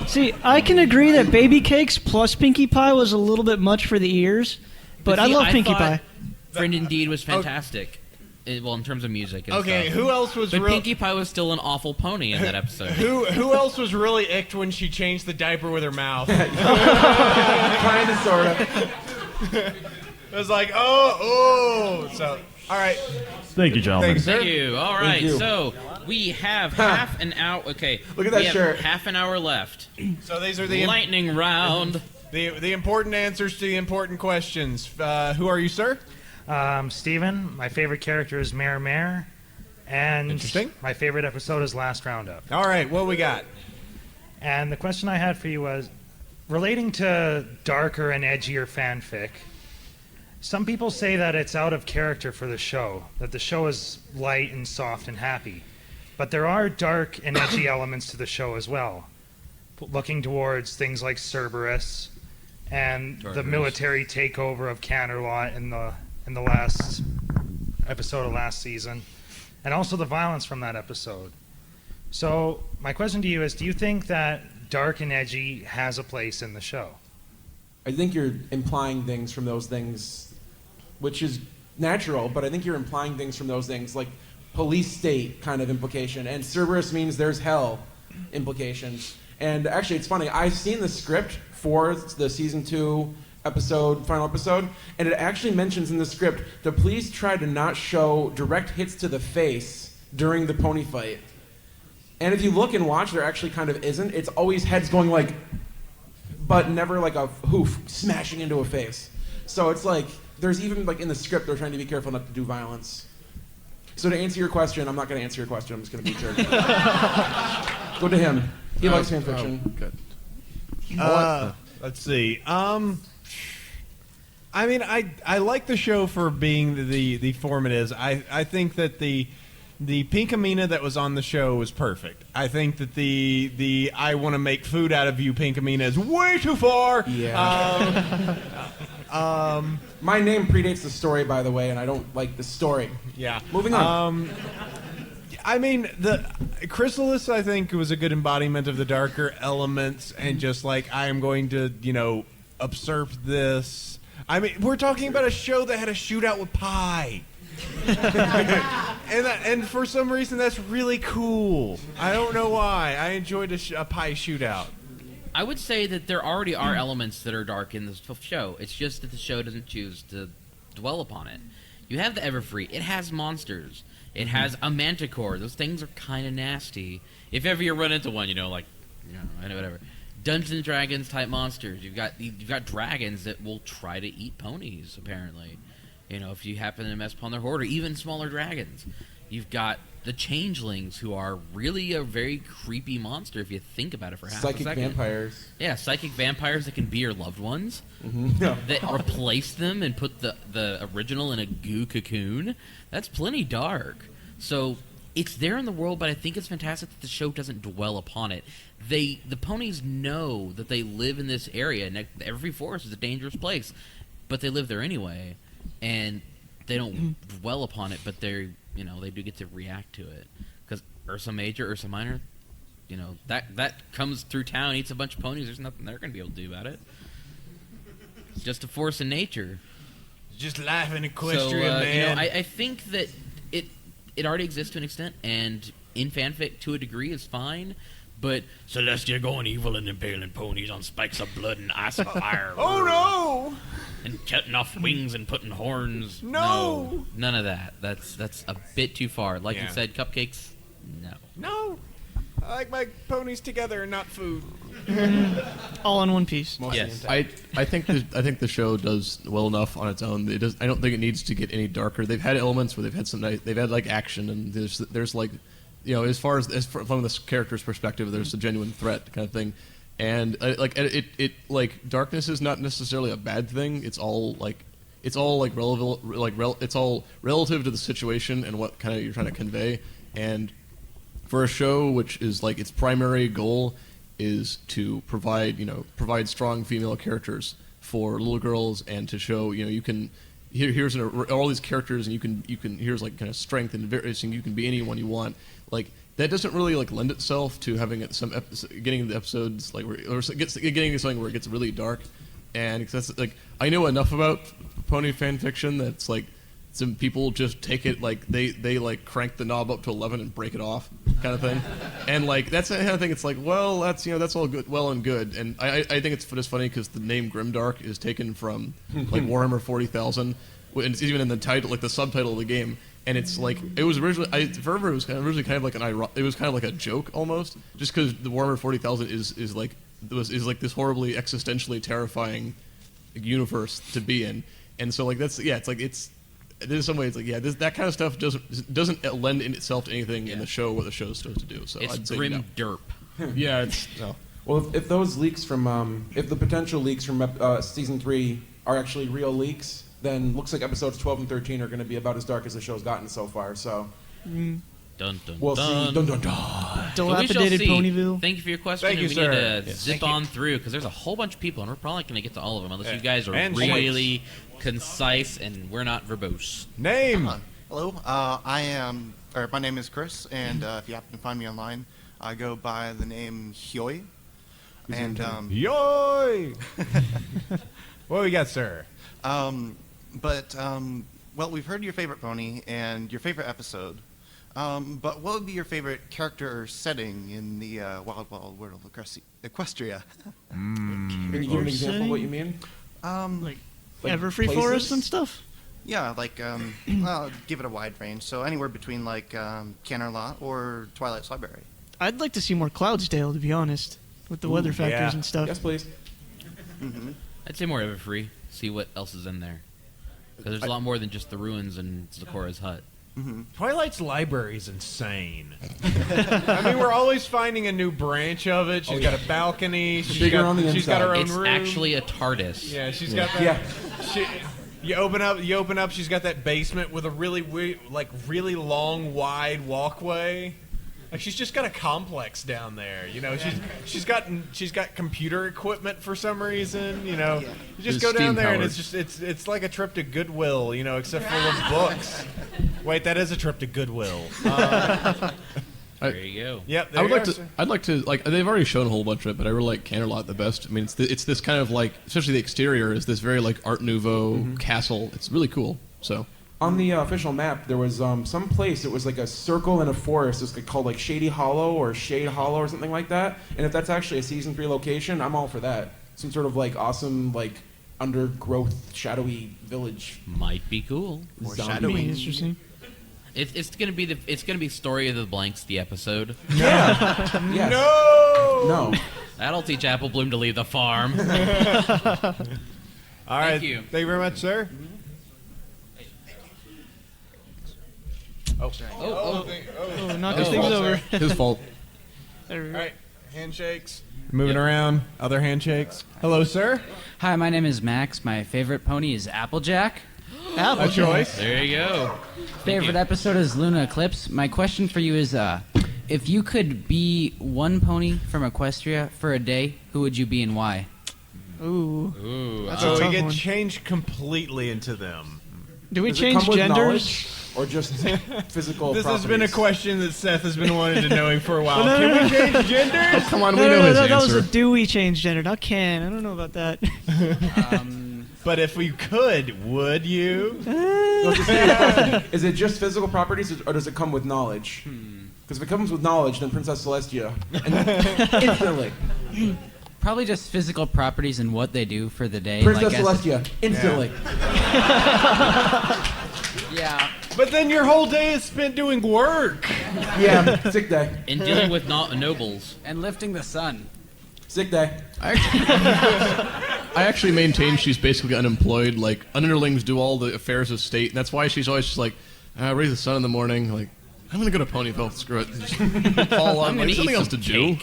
Speaker 6: See, I can agree that Baby Cakes plus Pinkie Pie was a little bit much for the ears, but I love Pinkie Pie.
Speaker 3: Friend Indeed was fantastic. in terms of music. And
Speaker 7: Okay,
Speaker 3: stuff.
Speaker 7: who else was
Speaker 3: But
Speaker 7: real?
Speaker 3: Pinkie Pie was still an awful pony in that episode.
Speaker 7: Who else was really icked when she changed the diaper with her mouth?
Speaker 8: Kind of, sort of.
Speaker 7: It was like, oh. So, all right.
Speaker 5: Thank you, gentlemen.
Speaker 7: Thanks, sir.
Speaker 3: Thank you. All right,
Speaker 8: you.
Speaker 3: so we have half an hour. Okay,
Speaker 8: Look at that
Speaker 3: we have
Speaker 8: shirt.
Speaker 3: half an hour left.
Speaker 7: So these are the
Speaker 3: Lightning round.
Speaker 7: the important answers to the important questions. Who are you, sir?
Speaker 9: Steven, my favorite character is Mayor, and
Speaker 7: Interesting.
Speaker 9: my favorite episode is Last Roundup.
Speaker 7: All right, what we got?
Speaker 9: And the question I had for you was, relating to darker and edgier fanfic, some people say that it's out of character for the show, that the show is light and soft and happy. But there are dark and edgy elements to the show as well, looking towards things like Cerberus and the military takeover of Canterlot in the last episode of last season, and also the violence from that episode. So my question to you is, do you think that dark and edgy has a place in the show?
Speaker 8: I think you're implying things from those things, which is natural, but I think you're implying things from those things, like police state kind of implication, and Cerberus means there's hell implications. And actually, it's funny, I've seen the script for the season 2 final episode, and it actually mentions in the script the police tried to not show direct hits to the face during the pony fight. And if you look and watch, there actually kind of isn't. It's always heads going like, but never like a hoof smashing into a face. So it's like, there's even like in the script, they're trying to be careful not to do violence. So to answer your question, I'm not going to answer your question. I'm just going to be a jerk. Go to him. He likes fan fiction.
Speaker 10: Good.
Speaker 7: Let's see. I mean, I like the show for being the form it is. I think that the Pinkamena that was on the show was perfect. I think that the I want to make food out of you Pinkamena is way too far.
Speaker 8: Yeah. My name predates the story, by the way, and I don't like the story.
Speaker 7: Yeah.
Speaker 8: Moving on.
Speaker 7: I mean, the Chrysalis, I think, was a good embodiment of the darker elements, and just like, I am going to, usurp this. I mean, we're talking about a show that had a shootout with pie. and for some reason, that's really cool. I don't know why. I enjoyed a pie shootout.
Speaker 3: I would say that there already are elements that are dark in this show. It's just that the show doesn't choose to dwell upon it. You have the Everfree. It has monsters. It has a manticore. Those things are kind of nasty. If ever you run into one, whatever. Dungeons and Dragons type monsters. You've got dragons that will try to eat ponies, apparently. If you happen to mess upon their horde, or even smaller dragons. You've got the changelings, who are really a very creepy monster if you think about it for half a second.
Speaker 8: Psychic vampires.
Speaker 3: Yeah, psychic vampires that can be your loved ones.
Speaker 8: Yeah.
Speaker 3: That replace them and put the original in a goo cocoon. That's plenty dark. So it's there in the world, but I think it's fantastic that the show doesn't dwell upon it. The ponies know that they live in this area, and every forest is a dangerous place, but they live there anyway, and they don't dwell upon it, but they do get to react to it. Because Ursa Major, Ursa Minor, that comes through town, eats a bunch of ponies. There's nothing they're going to be able to do about it. It's just a force in nature.
Speaker 7: Just laughing equestrian,
Speaker 3: so,
Speaker 7: man.
Speaker 3: I think that it already exists to an extent, and in fanfic to a degree is fine. But Celestia going evil and impaling ponies on spikes of blood and ice and fire.
Speaker 7: Oh no!
Speaker 3: And cutting off wings and putting horns.
Speaker 7: No!
Speaker 3: None of that. That's a bit too far. Like you said, cupcakes.
Speaker 7: No. I like my ponies together and not food.
Speaker 6: All in one piece.
Speaker 3: Yes.
Speaker 10: I think the show does well enough on its own. I don't think it needs to get any darker. They've had elements where they've had like action, and there's like, as far as from this character's perspective, there's a genuine threat kind of thing, and like darkness is not necessarily a bad thing. It's all relative to the situation and what kind of you're trying to convey. And for a show which is like its primary goal is to provide strong female characters for little girls, and to show you can here's all these characters, and you can here's like kind of strength and various, and you can be anyone you want. Like that doesn't really like lend itself to having getting the episodes like getting to something where it gets really dark. And that's like, I know enough about pony fan fiction that's like some people just take it like they like crank the knob up to 11 and break it off, kind of thing. And like that's the kind of thing. It's like, well, that's that's all good, well and good. And I think it's just funny because the name Grimdark is taken from like Warhammer 40,000, and it's even in the title, like the subtitle of the game. And it's like it was originally, forever it was originally kind of like it was kind of like a joke almost, just because the Warhammer 40,000 is like this horribly existentially terrifying universe to be in. And so like that's in some ways, like that kind of stuff doesn't lend in itself to anything in the show what the show is supposed to do. So
Speaker 3: It's
Speaker 10: I'd say
Speaker 3: grim derp.
Speaker 10: Yeah, it's no.
Speaker 8: Well, if those leaks from if the potential leaks from season 3 are actually real leaks, then looks like episodes 12 and 13 are going to be about as dark as the show's gotten so far. So
Speaker 3: Dun dun
Speaker 8: we'll
Speaker 3: dun.
Speaker 8: see. Dun dun dun.
Speaker 3: But we shall
Speaker 6: Dilapidated
Speaker 3: see.
Speaker 6: Bronyville.
Speaker 3: Thank you for your question.
Speaker 7: Thank you,
Speaker 3: we
Speaker 7: sir.
Speaker 3: need to
Speaker 7: Yes.
Speaker 3: zip on through because there's a whole bunch of people, and we're probably not going to get to all of them unless you guys are
Speaker 7: And
Speaker 3: really concise and we're not verbose.
Speaker 7: Name.
Speaker 11: Hello, my name is Chris, and if you happen to find me online, I go by the name Hyoi. And
Speaker 7: Yoy. What we got, sir?
Speaker 11: Well, we've heard your favorite pony and your favorite episode. But what would be your favorite character or setting in the Wild Wild World of Equestria?
Speaker 8: Can you give an example of what you mean?
Speaker 6: Like
Speaker 8: Like
Speaker 6: Everfree
Speaker 8: places?
Speaker 6: Forest and stuff.
Speaker 11: Yeah, like I'll give it a wide range. So anywhere between like Canterlot or Twilight's Library.
Speaker 6: I'd like to see more Cloudsdale, to be honest, with the weather factors
Speaker 7: yeah.
Speaker 6: and stuff.
Speaker 8: Yes, please.
Speaker 3: I'd say more Everfree. See what else is in there. Because there's a lot more than just the ruins and Zikora's hut.
Speaker 7: Twilight's library is insane. I mean, we're always finding a new branch of it. She's got a balcony. She's got her own
Speaker 3: It's
Speaker 7: room.
Speaker 3: actually a TARDIS.
Speaker 7: Yeah, she's got that.
Speaker 8: Yeah.
Speaker 7: You open up. She's got that basement with a really long, wide walkway. Like she's just got a complex down there. You know, she's got computer equipment for some reason. You know, you just
Speaker 10: It's
Speaker 7: go down there and
Speaker 10: steam-powered.
Speaker 7: it's like a trip to Goodwill. You know, except full of books. Wait, that is a trip to Goodwill.
Speaker 3: There you go.
Speaker 7: Yep.
Speaker 10: I'd like to they've already shown a whole bunch of it, but I really like Canterlot the best. I mean, it's this kind of like, especially the exterior is this very like Art Nouveau castle. It's really cool. So
Speaker 8: On the official map, there was some place. It was like a circle in a forest. It's called like Shady Hollow or Shade Hollow or something like that. And if that's actually a season 3 location, I'm all for that. Some sort of like awesome like undergrowth shadowy village.
Speaker 3: Might be cool.
Speaker 11: Or
Speaker 8: Zombie.
Speaker 11: Shadowing.
Speaker 6: Interesting.
Speaker 3: It's gonna be Story of the Blanks, the episode.
Speaker 8: Yes. No.
Speaker 3: That'll teach Apple Bloom to leave the farm.
Speaker 7: All right.
Speaker 3: you.
Speaker 7: Thank you very much, sir.
Speaker 6: Oh, knocking things over.
Speaker 10: his fault.
Speaker 7: All right. Handshakes. Moving around. Other handshakes. Hello, sir.
Speaker 12: Hi, my name is Max. My favorite pony is Applejack.
Speaker 7: A choice.
Speaker 3: There you go.
Speaker 12: Favorite episode is Luna Eclipse. My question for you is, if you could be one pony from Equestria for a day, who would you be and why?
Speaker 6: Ooh.
Speaker 3: Ooh.
Speaker 6: That's
Speaker 7: So
Speaker 6: a
Speaker 7: we
Speaker 6: tough
Speaker 7: get
Speaker 6: one.
Speaker 7: changed completely into them.
Speaker 6: Do we
Speaker 8: Does it
Speaker 6: change
Speaker 8: come with
Speaker 6: genders?
Speaker 8: knowledge or just physical
Speaker 7: This has been a
Speaker 8: properties?
Speaker 7: question that Seth has been wanting to know for a while.
Speaker 6: No, no,
Speaker 7: Can we
Speaker 6: no.
Speaker 7: change genders?
Speaker 10: Come on, we
Speaker 6: No,
Speaker 10: know
Speaker 6: no,
Speaker 10: his
Speaker 6: no, that was
Speaker 10: answer.
Speaker 6: a do we change gender, not can. I don't know about that.
Speaker 7: But if we could, would you?
Speaker 8: Is it just physical properties or does it come with knowledge? Because if it comes with knowledge, then Princess Celestia. And instantly.
Speaker 12: Probably just physical properties and what they do for the day.
Speaker 8: Princess
Speaker 12: like as-
Speaker 8: Celestia. Instantly.
Speaker 12: Yeah.
Speaker 7: But then your whole day is spent doing work.
Speaker 8: Yeah, sick day.
Speaker 3: And dealing with nobles.
Speaker 12: And lifting the sun.
Speaker 8: Sick day.
Speaker 10: I actually maintain she's basically unemployed. Like underlings do all the affairs of state, and that's why she's always just like, raise the sun in the morning. Like, I'm gonna go to Ponyville. Screw it. Just fall on. Like, something else to do.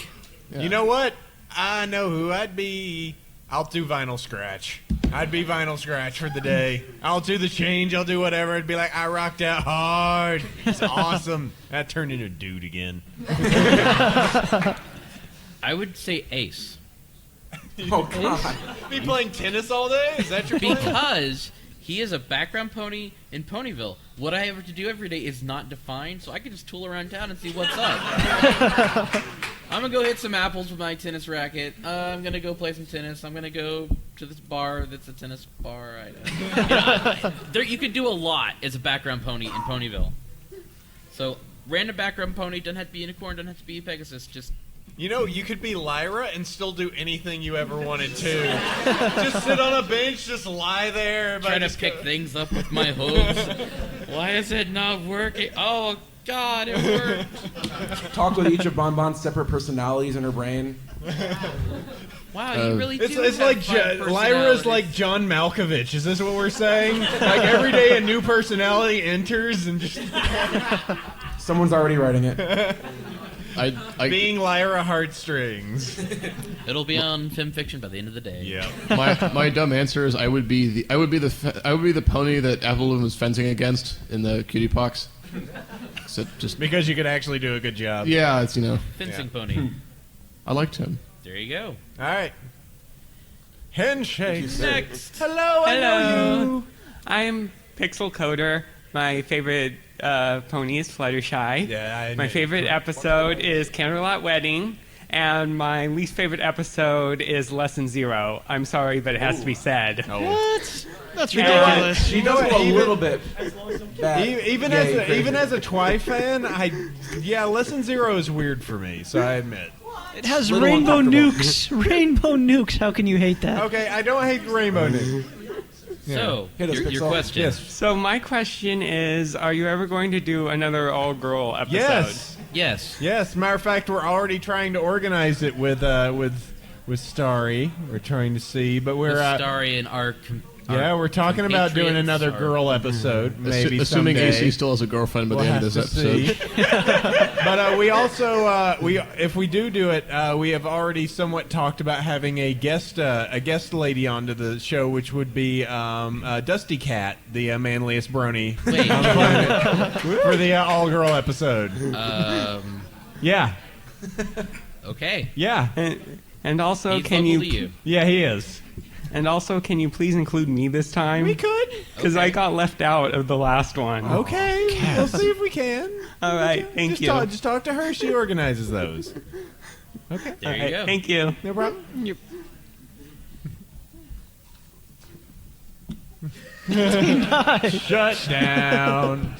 Speaker 7: You know what? I know who I'd be. I'll do Vinyl Scratch. I'd be Vinyl Scratch for the day. I'll do the change. I'll do whatever. It'd be like, I rocked out hard. It's awesome. That turned into a dude again.
Speaker 3: I would say Ace.
Speaker 8: Oh, God.
Speaker 7: Be playing tennis all day? Is that your plan?
Speaker 3: Because he is a background pony in Ponyville. What I have to do every day is not defined, so I can just tool around town and see what's up. I'm going to go hit some apples with my tennis racket. I'm going to go play some tennis. I'm going to go
Speaker 13: to this bar that's a tennis bar. You could do a lot as a background pony in Ponyville. So, random background pony, doesn't have to be unicorn, doesn't have to be Pegasus, just...
Speaker 7: You could be Lyra and still do anything you ever wanted to. Just sit on a bench, just lie there.
Speaker 13: Try to pick things up with my hooves. Why is it not working? Oh, God, it worked.
Speaker 8: Talk with each of Bonbon's separate personalities in her brain.
Speaker 13: Wow, you really do
Speaker 7: It's
Speaker 13: have
Speaker 7: like
Speaker 13: five
Speaker 7: Lyra's like John Malkovich. Is this what we're saying? Like every day a new personality enters and just...
Speaker 8: Someone's already writing it.
Speaker 7: Being Lyra Heartstrings.
Speaker 13: It'll be on Film Fiction by the end of the day.
Speaker 7: Yeah.
Speaker 10: My dumb answer is I would be the pony that Evelyn was fencing against in the Cutie Pox. So just
Speaker 7: because you could actually do a good job.
Speaker 10: Yeah, it's
Speaker 13: Fencing pony.
Speaker 10: I liked him.
Speaker 13: There you go.
Speaker 7: All right. Handshake.
Speaker 13: Next.
Speaker 7: Hello, I know you.
Speaker 14: I'm Pixel Coder. My favorite pony is Fluttershy.
Speaker 7: Yeah,
Speaker 14: my favorite episode is Candlelight Wedding, and my least favorite episode is Lesson Zero. I'm sorry, but it has to be said.
Speaker 6: What? That's ridiculous.
Speaker 8: She does a little bit.
Speaker 7: Even as a Twi fan, Lesson Zero is weird for me, so I admit.
Speaker 6: It has rainbow nukes. Rainbow nukes. How can you hate that?
Speaker 7: Okay, I don't hate rainbow nukes.
Speaker 13: So, your question.
Speaker 7: Yes.
Speaker 14: So my question is, are you ever going to do another all-girl episode?
Speaker 7: Yes. Matter of fact, we're already trying to organize it with Starry. We're trying to see, but we're
Speaker 13: Starry and our
Speaker 7: we're talking about doing another girl episode, maybe
Speaker 10: assuming
Speaker 7: someday.
Speaker 10: AC still has a girlfriend by the end of this episode.
Speaker 7: But we also if we do it, we have already somewhat talked about having a guest lady onto the show, which would be Dusty Cat, the manliest Brony on the planet, for the all girl episode. Yeah.
Speaker 13: Okay.
Speaker 7: Yeah.
Speaker 14: And also,
Speaker 13: He's
Speaker 14: can
Speaker 13: local
Speaker 14: you?
Speaker 13: to you.
Speaker 7: Yeah, he is.
Speaker 14: And also, can you please include me this time?
Speaker 7: We could.
Speaker 14: Because I got left out of the last one.
Speaker 7: Okay. We'll see if we can.
Speaker 14: All right. Thank you.
Speaker 7: Just talk to her. She organizes those. Okay.
Speaker 13: There you go.
Speaker 14: Thank you.
Speaker 7: No problem. Yep. Shut down.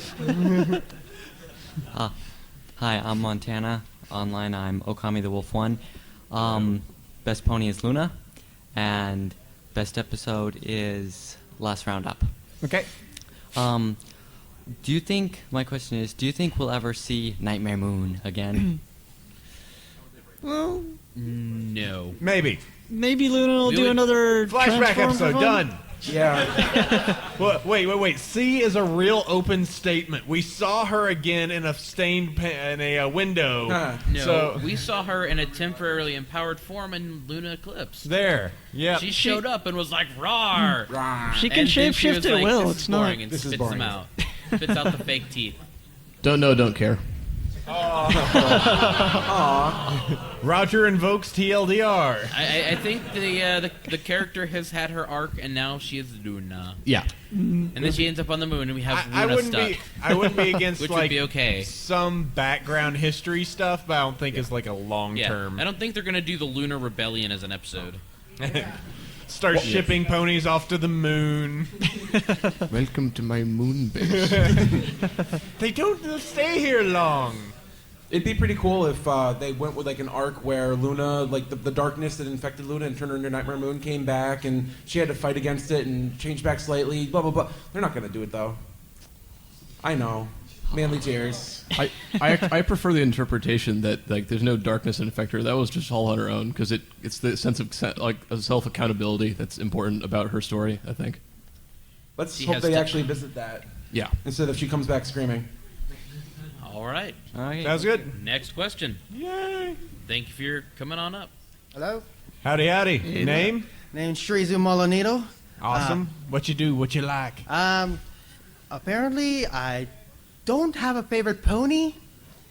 Speaker 15: Hi, I'm Montana. Online, I'm Okami the Wolf 1. Best pony is Luna. And best episode is Last Roundup.
Speaker 7: Okay.
Speaker 15: My question is, do you think we'll ever see Nightmare Moon again?
Speaker 6: Well,
Speaker 13: no.
Speaker 7: Maybe
Speaker 6: Luna will do another
Speaker 7: flashback
Speaker 6: transform
Speaker 7: episode.
Speaker 6: one?
Speaker 7: Done. Yeah. Well, wait. C is a real open statement. We saw her again in a window.
Speaker 13: No,
Speaker 7: So
Speaker 13: we saw her in a temporarily empowered form in Luna Eclipse.
Speaker 7: there. Yeah.
Speaker 13: She showed up and was like, "Rawr!"
Speaker 6: She can
Speaker 13: And then she
Speaker 6: shapeshift
Speaker 13: was
Speaker 6: at
Speaker 13: like,
Speaker 6: will.
Speaker 13: "This
Speaker 6: It's
Speaker 13: is
Speaker 6: not.
Speaker 13: boring," and
Speaker 8: This is
Speaker 13: spits them
Speaker 8: boring.
Speaker 13: out. Spits out the fake teeth.
Speaker 10: Don't know, don't care.
Speaker 7: Rodger invokes TLDR.
Speaker 13: I think the character has had her arc, and now she is Luna.
Speaker 10: Yeah.
Speaker 13: And then she ends up on the moon, and we have
Speaker 7: I
Speaker 13: Luna
Speaker 7: wouldn't
Speaker 13: stuck.
Speaker 7: I wouldn't be against
Speaker 13: which
Speaker 7: like
Speaker 13: would be okay.
Speaker 7: some background history stuff, but I don't think it's like a long
Speaker 13: Yeah,
Speaker 7: term.
Speaker 13: I don't think they're gonna do the Lunar Rebellion as an episode.
Speaker 7: Start shipping ponies off to the moon.
Speaker 10: Welcome to my moon base.
Speaker 7: They don't stay here long.
Speaker 8: It'd be pretty cool if they went with like an arc where Luna, like the darkness that infected Luna and turned her into Nightmare Moon, came back and she had to fight against it and change back slightly. Blah blah blah. They're not gonna do it though. I know. Manly tears.
Speaker 10: I prefer the interpretation that like there's no darkness in affect her. That was just all on her own because it's the sense of like self accountability that's important about her story. I think.
Speaker 8: Let's hope they actually visit that.
Speaker 10: Yeah.
Speaker 8: Instead of she comes back screaming.
Speaker 13: All right.
Speaker 7: Sounds good.
Speaker 13: Next question.
Speaker 7: Yay.
Speaker 13: Thank you for coming on up.
Speaker 16: Hello?
Speaker 7: Howdy. Name?
Speaker 16: Name's Shrizu Molinito.
Speaker 7: Awesome. What you do? What you like?
Speaker 16: Apparently, I don't have a favorite pony.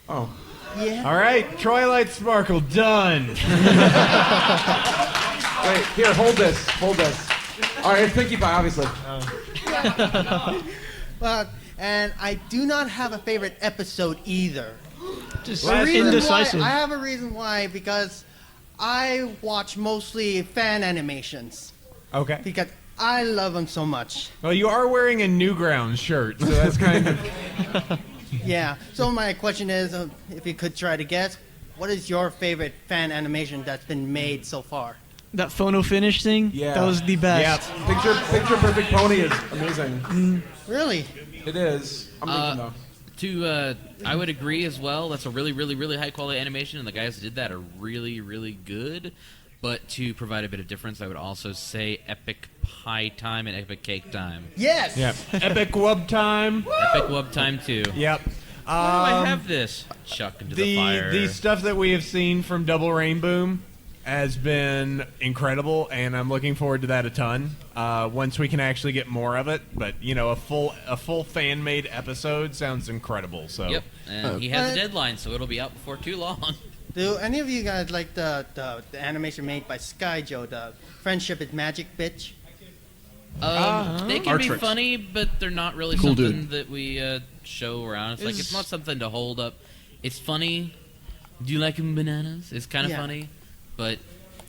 Speaker 8: Oh.
Speaker 16: Yeah.
Speaker 7: All right. Twilight Sparkle. Done.
Speaker 8: Wait, here, hold this. All right, it's Pinkie Pie, obviously.
Speaker 16: And I do not have a favorite episode either.
Speaker 6: Just
Speaker 16: The reason
Speaker 6: indecisive.
Speaker 16: why- I have a reason why, because I watch mostly fan animations.
Speaker 7: Okay.
Speaker 16: Because I love them so much.
Speaker 7: Well, you are wearing a Newgrounds shirt, so that's kind of...
Speaker 16: Yeah. So my question is, if you could try to guess, what is your favorite fan animation that's been made so far?
Speaker 6: That phono finish thing?
Speaker 8: Yeah.
Speaker 6: That was the best.
Speaker 8: Yeah. Picture Perfect Pony is amazing.
Speaker 16: Really?
Speaker 8: It is. I'm thinking though.
Speaker 13: I would agree as well. That's a really, really, really high quality animation, and the guys that did that are really, really good. But to provide a bit of difference, I would also say Epic Pie Time and Epic Cake Time.
Speaker 16: Yes.
Speaker 7: Yep. Epic Wub Time.
Speaker 13: Epic Wub Time too.
Speaker 7: Yep.
Speaker 13: Why do I have this? Chuck into the fire.
Speaker 7: The stuff that we have seen from Double Rain Boom has been incredible, and I'm looking forward to that a ton. Once we can actually get more of it, but a full fan made episode sounds incredible. So
Speaker 13: yep, and he has a deadline, so it'll be out before too long.
Speaker 16: Do any of you guys like the animation made by Skyjo, the Friendship is Magic bitch?
Speaker 13: They can be funny, but they're not really
Speaker 10: Cool
Speaker 13: something
Speaker 10: dude.
Speaker 13: that we show around. It's like it's not something to hold up. It's funny. Do you like bananas? It's kind of funny, but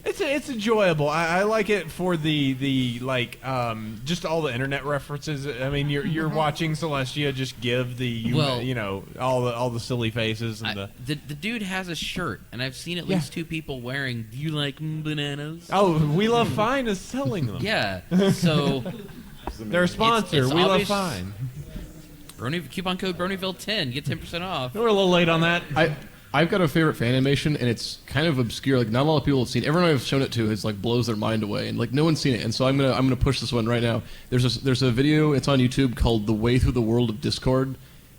Speaker 7: it's enjoyable. I like it for the just all the internet references. I mean, you're watching Celestia just give all the silly faces and
Speaker 13: the dude has a shirt, and I've seen at least 2 people wearing. Do you like bananas?
Speaker 7: Oh, We Love Fine is selling them.
Speaker 13: Yeah, so
Speaker 7: they're a sponsor.
Speaker 13: It's
Speaker 7: We Love
Speaker 13: obvious.
Speaker 7: Fine.
Speaker 13: Coupon code Bronyville 10, get 10% off.
Speaker 7: We're a little late on that.
Speaker 10: I've got a favorite fan animation, and it's kind of obscure. Like, not a lot of people have seen it. Everyone I've shown it to has blows their mind away, and no one's seen it. And so I'm gonna push this one right now. There's a video. It's on YouTube called "The Way Through the World of Discord,"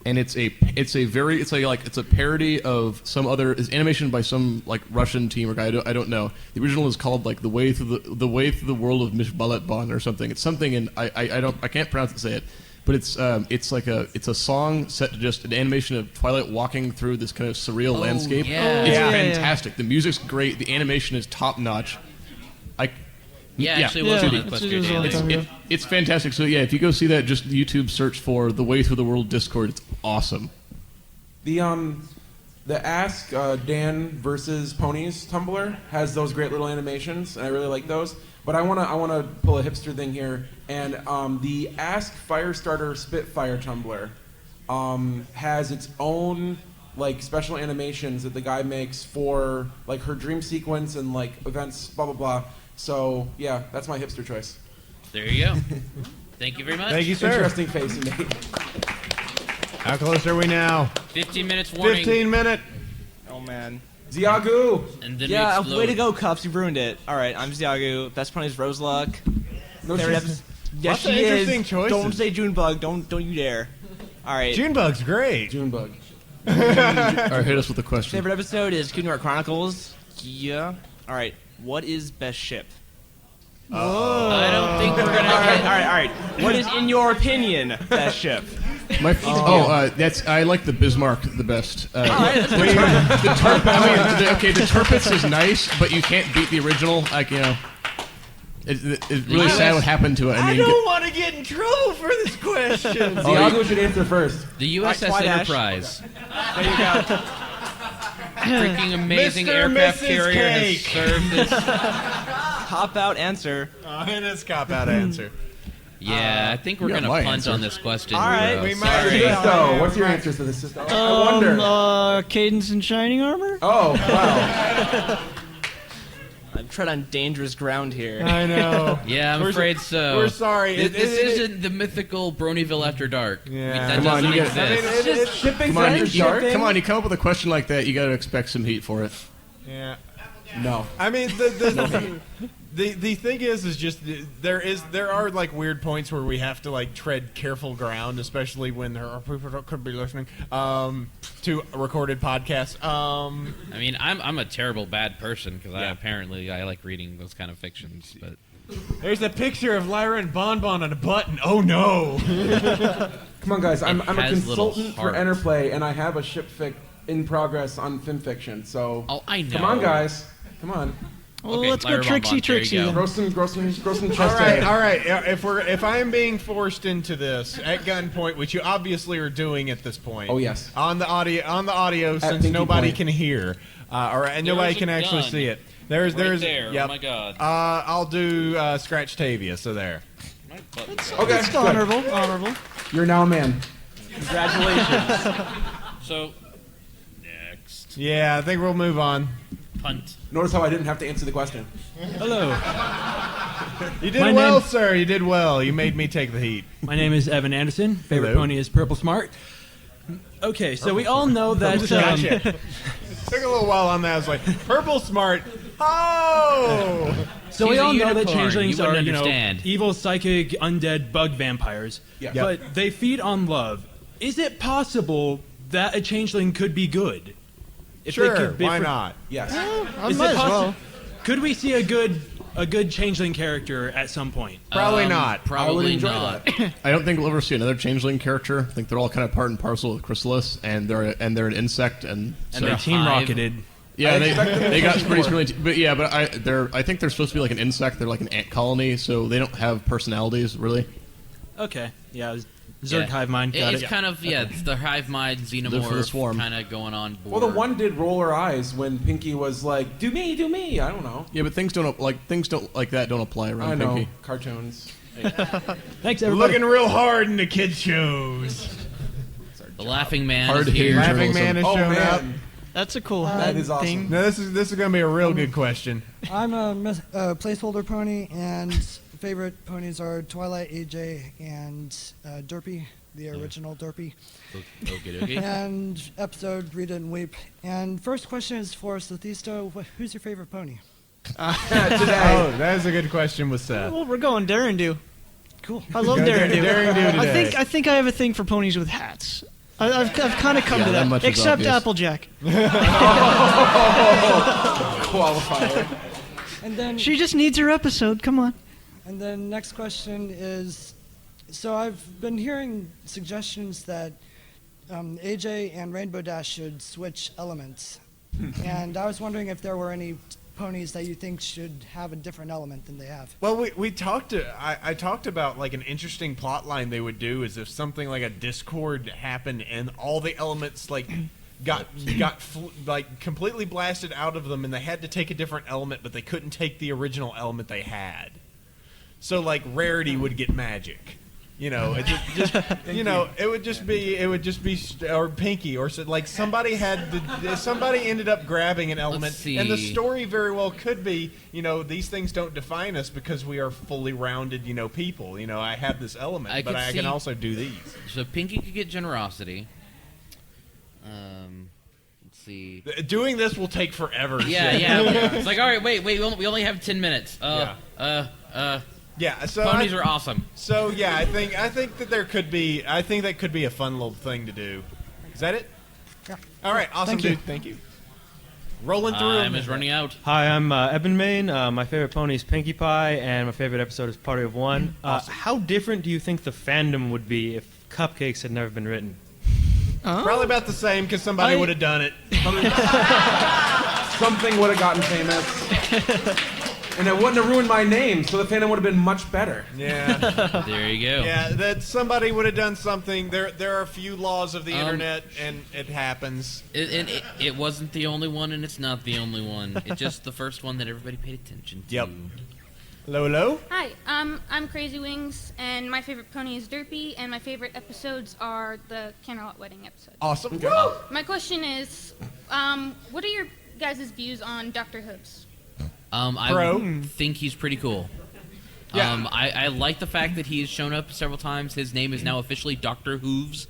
Speaker 10: and it's a parody of some other animation by some Russian team or guy. I don't know. The original is called "The Way Through the World of Mishbalet or something. It's something, and I can't pronounce it. Say it. But it's a song set to just an animation of Twilight walking through this kind of surreal landscape.
Speaker 13: Yeah.
Speaker 10: It's fantastic. The music's great. The animation is top notch.
Speaker 13: Actually, it was on Equestria Daily.
Speaker 10: It's fantastic. So yeah, if you go see that, just YouTube search for "The Way Through the World Discord." It's awesome.
Speaker 8: The Ask Dan versus Ponies Tumblr has those great little animations, and I really like those. But I wanna pull a hipster thing here, and the Ask Firestarter Spitfire Tumblr has its own special animations that the guy makes for her dream sequence and events, blah blah blah. So yeah, that's my hipster choice.
Speaker 13: There you go. Thank you very much.
Speaker 7: Thank you, sir.
Speaker 8: Interesting face you made.
Speaker 7: How close are we now?
Speaker 13: 15 minutes warning.
Speaker 7: 15 minute.
Speaker 17: Oh man.
Speaker 8: Ziagu!
Speaker 13: And then
Speaker 17: Yeah,
Speaker 13: we
Speaker 17: way to go, Cups. You ruined it. Alright, I'm Ziagu. Best pony's Rose Luck.
Speaker 8: No,
Speaker 17: Yes,
Speaker 7: Lots of
Speaker 17: she
Speaker 7: interesting
Speaker 17: is.
Speaker 7: choices.
Speaker 17: Don't say Junebug. Don't you dare. Alright.
Speaker 7: Junebug's great.
Speaker 8: Junebug.
Speaker 10: All right, hit us with the question.
Speaker 17: Favorite episode is Kingdom Hearts Chronicles. Yeah. Alright, what is best ship?
Speaker 13: I don't think we're gonna
Speaker 17: Alright. What is, in your opinion, best ship?
Speaker 10: I like the Bismarck the best. The Turpitz is nice, but you can't beat the original. It's really sad what happened to it.
Speaker 6: I don't want to get in trouble for this question.
Speaker 8: Ziagu should answer first.
Speaker 13: The USS Enterprise.
Speaker 17: There you go.
Speaker 13: Freaking amazing
Speaker 7: Mr.
Speaker 13: aircraft
Speaker 7: Mrs.
Speaker 13: carrier has
Speaker 7: Cake.
Speaker 13: served this.
Speaker 17: Cop out answer.
Speaker 7: And it's cop-out answer.
Speaker 13: Yeah, I think we're
Speaker 10: you got
Speaker 13: gonna
Speaker 10: my
Speaker 13: punt
Speaker 10: answer.
Speaker 13: on this question.
Speaker 17: All right,
Speaker 13: bro.
Speaker 17: we
Speaker 7: might-
Speaker 13: Sorry.
Speaker 8: Sisto, what's your answer to this, Sisto? I wonder.
Speaker 6: Cadence and Shining Armor?
Speaker 8: Oh, wow.
Speaker 17: I tread on dangerous ground here.
Speaker 7: I know.
Speaker 13: Yeah, I'm afraid so.
Speaker 7: We're sorry.
Speaker 13: This isn't the mythical Bronyville After Dark.
Speaker 7: Yeah.
Speaker 13: That
Speaker 10: Come on,
Speaker 13: doesn't
Speaker 10: you
Speaker 13: exist.
Speaker 10: get-
Speaker 8: It's just shipping
Speaker 10: Come on,
Speaker 8: after dark.
Speaker 10: come on! You come up with a question like that, you got to expect some heat for it.
Speaker 7: Yeah.
Speaker 8: No.
Speaker 7: I mean, the thing is just there are weird points where we have to tread careful ground, especially when there are people that could be listening to a recorded podcast.
Speaker 13: I mean, I'm a terrible bad person because I like reading those kind of fictions, but.
Speaker 7: There's a picture of Lyra and Bonbon on a button. Oh no!
Speaker 8: Come on, guys. I'm a
Speaker 13: has little
Speaker 8: consultant for
Speaker 13: heart.
Speaker 8: Interplay, and I have a ship fic in progress on FimFiction. So,
Speaker 13: Oh, I know.
Speaker 8: come on, guys. Come on.
Speaker 6: Well,
Speaker 13: Okay,
Speaker 6: let's go
Speaker 13: Lyra
Speaker 6: Trixie,
Speaker 13: Bonbon, there you
Speaker 6: Trixie.
Speaker 13: go.
Speaker 6: then.
Speaker 8: Grow some chest
Speaker 7: All right,
Speaker 8: hair.
Speaker 7: all right. If I am being forced into this at gunpoint, which you obviously are doing at this point.
Speaker 8: Oh, yes.
Speaker 7: On the audio, since
Speaker 8: Pinkie
Speaker 7: nobody
Speaker 8: Point.
Speaker 7: can hear, and nobody
Speaker 13: There's a
Speaker 7: can actually
Speaker 13: gun.
Speaker 7: see it. There's
Speaker 13: there.
Speaker 7: Yep.
Speaker 13: Oh my God.
Speaker 7: I'll do Scratch Tavia. So there.
Speaker 8: Okay,
Speaker 6: It's
Speaker 8: good.
Speaker 6: honorable.
Speaker 8: You're now a man.
Speaker 17: Congratulations.
Speaker 13: So, next.
Speaker 7: Yeah, I think we'll move on.
Speaker 13: Punt.
Speaker 8: Notice how I didn't have to answer the question.
Speaker 5: Hello.
Speaker 7: You did
Speaker 5: My
Speaker 7: well,
Speaker 5: name-
Speaker 7: sir. You did well. You made me take the heat.
Speaker 5: My name is Evan Anderson. Favorite
Speaker 7: Hello.
Speaker 5: pony is Purple Smart. Okay, so we all know that.
Speaker 7: Gotcha. Took a little while on that. I was like, Purple Smart. Oh!
Speaker 5: So
Speaker 3: She's
Speaker 5: we
Speaker 3: a
Speaker 5: all know that
Speaker 3: unicorn.
Speaker 5: changelings
Speaker 3: You
Speaker 5: are,
Speaker 3: wouldn't
Speaker 5: you know,
Speaker 3: understand.
Speaker 5: evil, psychic, undead bug vampires.
Speaker 8: Yeah.
Speaker 7: Yep.
Speaker 5: But they feed on love. Is it possible that a changeling could be good? If they
Speaker 7: Sure,
Speaker 5: could be
Speaker 7: why
Speaker 5: for-
Speaker 7: not?
Speaker 8: Yes.
Speaker 6: I
Speaker 5: Is
Speaker 6: might
Speaker 5: it
Speaker 6: as well.
Speaker 5: Could we see a good changeling character at some point?
Speaker 7: Probably not.
Speaker 3: Probably
Speaker 8: enjoy
Speaker 3: not.
Speaker 10: I don't think we'll ever see another changeling character. I think they're all kind of part and parcel with Chrysalis, and they're an insect, and so
Speaker 5: They team
Speaker 3: hive.
Speaker 5: rocketed.
Speaker 10: yeah,
Speaker 8: I
Speaker 10: they
Speaker 8: expect them to
Speaker 10: got
Speaker 8: change
Speaker 10: pretty
Speaker 8: more.
Speaker 10: screwy. But yeah, but I think they're supposed to be like an insect. They're like an ant colony, so they don't have personalities really.
Speaker 5: Okay, yeah, Zerg
Speaker 3: Yeah.
Speaker 5: hive mind got
Speaker 3: It's
Speaker 5: it.
Speaker 3: kind of it's the hive mind
Speaker 10: Live for the
Speaker 3: xenomorph
Speaker 10: swarm.
Speaker 3: kind of going on board.
Speaker 8: Well, the one did roll her eyes when Pinkie was like, "Do me, do me." I don't know.
Speaker 10: Yeah, but things don't like that don't apply around
Speaker 8: I know
Speaker 10: Pinkie.
Speaker 8: cartoons.
Speaker 5: Thanks,
Speaker 7: We're
Speaker 5: everybody.
Speaker 7: looking real hard in the kids shows.
Speaker 3: The laughing man
Speaker 10: Hard
Speaker 3: is
Speaker 10: hitting
Speaker 3: here.
Speaker 7: Laughing Man is
Speaker 8: Oh
Speaker 7: showing up.
Speaker 8: man,
Speaker 6: That's a cool
Speaker 8: that
Speaker 6: head
Speaker 8: is awesome.
Speaker 6: thing.
Speaker 7: No, this is going to be a real good question.
Speaker 18: I'm a placeholder pony, and favorite ponies are Twilight, AJ, and Derpy, the original Derpy.
Speaker 3: Okay.
Speaker 18: And episode Read It and Weep. And first question is for Sethisto. Who's your favorite pony?
Speaker 8: Today.
Speaker 7: Oh, that is a good question with Seth.
Speaker 6: Well, we're going Daring Do.
Speaker 18: Cool.
Speaker 6: I love
Speaker 7: Go
Speaker 6: Daring Do.
Speaker 7: Daring Do today.
Speaker 6: I think I have a thing for ponies with hats. I've kind of come
Speaker 10: Yeah,
Speaker 6: to
Speaker 10: that
Speaker 6: that.
Speaker 10: much is
Speaker 6: Except
Speaker 10: obvious.
Speaker 6: Applejack.
Speaker 8: Qualifier.
Speaker 18: And then
Speaker 6: She just needs her episode. Come on.
Speaker 18: And then next question is, so I've been hearing suggestions that AJ and Rainbow Dash should switch elements. And I was wondering if there were any ponies that you think should have a different element than they have.
Speaker 7: Well, we talked. I talked about like an interesting plot line they would do is if something like a discord happened and all the elements like got like completely blasted out of them and they had to take a different element, but they couldn't take the original element they had. So like Rarity would get magic. You know, it just you know, it would just be or Pinkie or so, like somebody somebody ended up grabbing an element,
Speaker 3: see.
Speaker 7: and the story very well could be, you know, these things don't define us because we are fully rounded, you know, people. You know, I have this element,
Speaker 3: I
Speaker 7: but
Speaker 3: could
Speaker 7: I can
Speaker 3: see-
Speaker 7: also do these.
Speaker 3: So Pinkie could get generosity. Let's see.
Speaker 7: Doing this will take forever.
Speaker 3: Yeah. It's like, all right, wait. We only have 10 minutes.
Speaker 7: Yeah, so
Speaker 3: ponies are awesome.
Speaker 7: So yeah, I think that there could be. I think that could be a fun little thing to do. Is that it?
Speaker 18: Yeah.
Speaker 7: All right, awesome,
Speaker 18: Thank you.
Speaker 7: dude. Thank you. Rolling through.
Speaker 3: Time is running out.
Speaker 5: Hi, I'm Evan Main. My favorite pony is Pinkie Pie, and my favorite episode is Party of One. How different do you think the fandom would be if Cupcakes had never been written?
Speaker 7: Probably about the same because somebody would have done it.
Speaker 8: Something would have gotten famous. And it wouldn't have ruined my name, so the fandom would have been much better.
Speaker 7: Yeah.
Speaker 3: There you go.
Speaker 7: Yeah, that somebody would have done something. There are a few laws of the internet, and it happens.
Speaker 3: It wasn't the only one, and it's not the only one. It's just the first one that everybody paid attention to.
Speaker 7: Yep. Lolo?
Speaker 19: Hi, I'm Crazy Wings, and my favorite pony is Derpy, and my favorite episodes are the Candlelight Wedding episodes.
Speaker 7: Awesome.
Speaker 19: My question is, what are your guys' views on Dr. Hooves?
Speaker 3: I think he's pretty cool.
Speaker 7: Yeah.
Speaker 3: I like the fact that he has shown up several times. His name is now officially Dr. Hooves,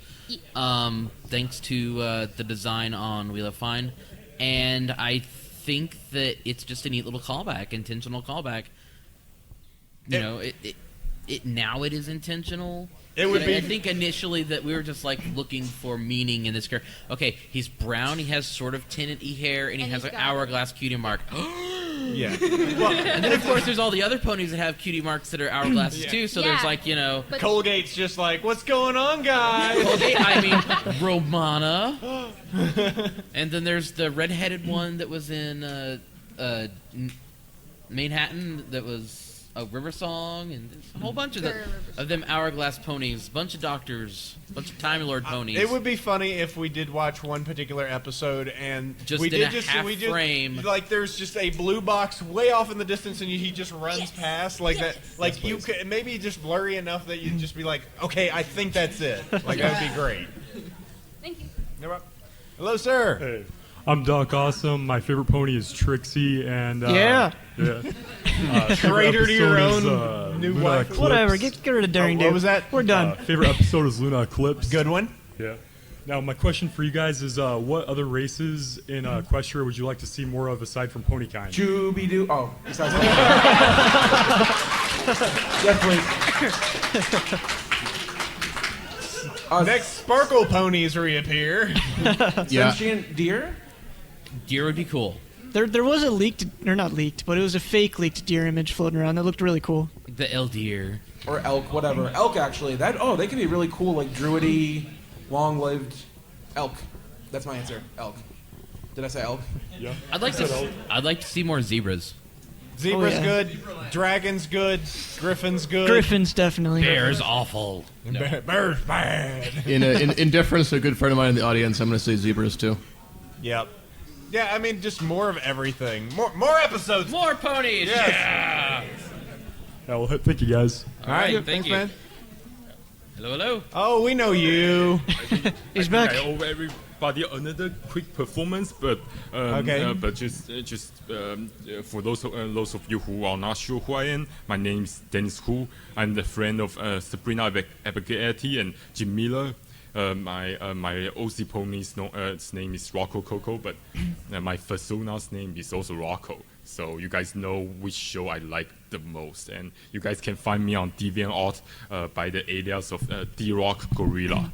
Speaker 3: thanks to the design on Wheel of Fine. And I think that it's just a neat little callback, intentional callback. You know, it now it is intentional.
Speaker 7: It would
Speaker 3: But
Speaker 7: be-
Speaker 3: I think initially that we were just like looking for meaning in this character. Okay, he's brown. He has sort of tinted-y hair, and he has an hourglass cutie mark.
Speaker 7: Yeah.
Speaker 3: Well, and then of course there's all the other ponies that have cutie marks that are hourglasses too. So there's like, you know,
Speaker 7: Colgate's just like, what's going on, guys?
Speaker 3: Colgate. I mean, Romana. And then there's the redheaded one that was in
Speaker 13: Manhattan that was a river song, and a whole bunch of them hourglass ponies, bunch of doctors, bunch of Time Lord ponies.
Speaker 7: It would be funny if we did watch one particular episode and
Speaker 13: Just
Speaker 7: we
Speaker 13: in
Speaker 7: did
Speaker 13: a
Speaker 7: just
Speaker 13: half
Speaker 7: we just
Speaker 13: frame.
Speaker 7: like there's just a blue box way off in the distance and he just runs past like that. Like you could maybe just blurry enough that you'd just be like, okay, I think that's it. Like that would be great.
Speaker 19: Thank you.
Speaker 7: No problem. Hello, sir.
Speaker 20: Hey, I'm Doc Awesome. My favorite pony is Trixie, and
Speaker 6: Yeah.
Speaker 7: Traitor to your
Speaker 20: episode
Speaker 7: own new
Speaker 20: Luna
Speaker 7: wife.
Speaker 20: Eclipse.
Speaker 6: Whatever. Get rid of Daring
Speaker 7: what
Speaker 6: Dude.
Speaker 7: was that?
Speaker 6: We're done.
Speaker 20: Favorite episode is Luna Eclipse.
Speaker 7: Good one.
Speaker 20: Yeah. Now, my question for you guys is, what other races in Equestria would you like to see more of aside from pony kind?
Speaker 8: Chooby-Doo. Oh, besides yes, please.
Speaker 7: Next, Sparkle ponies reappear.
Speaker 8: Sentient deer?
Speaker 13: Deer would be cool.
Speaker 6: There was a leaked, or not leaked, but it was a fake leaked deer image floating around that looked really cool.
Speaker 13: The El Deer.
Speaker 8: Or elk, whatever. Elk, actually. They can be really cool, like druidy, long-lived elk. That's my answer. Elk. Did I say elk?
Speaker 20: Yeah.
Speaker 13: I'd like to see more zebras.
Speaker 7: Zebra's
Speaker 6: Oh, yeah.
Speaker 7: good. Dragon's good. Griffin's good.
Speaker 6: Griffin's definitely.
Speaker 13: Bear's awful. No.
Speaker 7: Bear's bad.
Speaker 10: In deference to a good friend of mine in the audience, I'm going to say zebras too.
Speaker 7: Yep. Yeah, I mean, just more of everything. More episodes.
Speaker 13: More ponies.
Speaker 7: Yes.
Speaker 13: Yeah.
Speaker 20: Yeah, well, thank you guys.
Speaker 13: All right.
Speaker 7: Thanks,
Speaker 13: Thank you.
Speaker 7: man.
Speaker 13: Hello, hello.
Speaker 7: Oh, we know you.
Speaker 6: He's back.
Speaker 20: I owe everybody another quick performance, but
Speaker 7: Okay.
Speaker 20: but just for those of you who are not sure who I am, my name is Dennis Hu. I'm the friend of Sabrina Abigail and Jim Miller. My OC pony's its name is Rocco Coco, but my persona's name is also Rocco. So you guys know which show I like the most, and you guys can find me on DeviantArt by the alias of D-Rock Gorilla.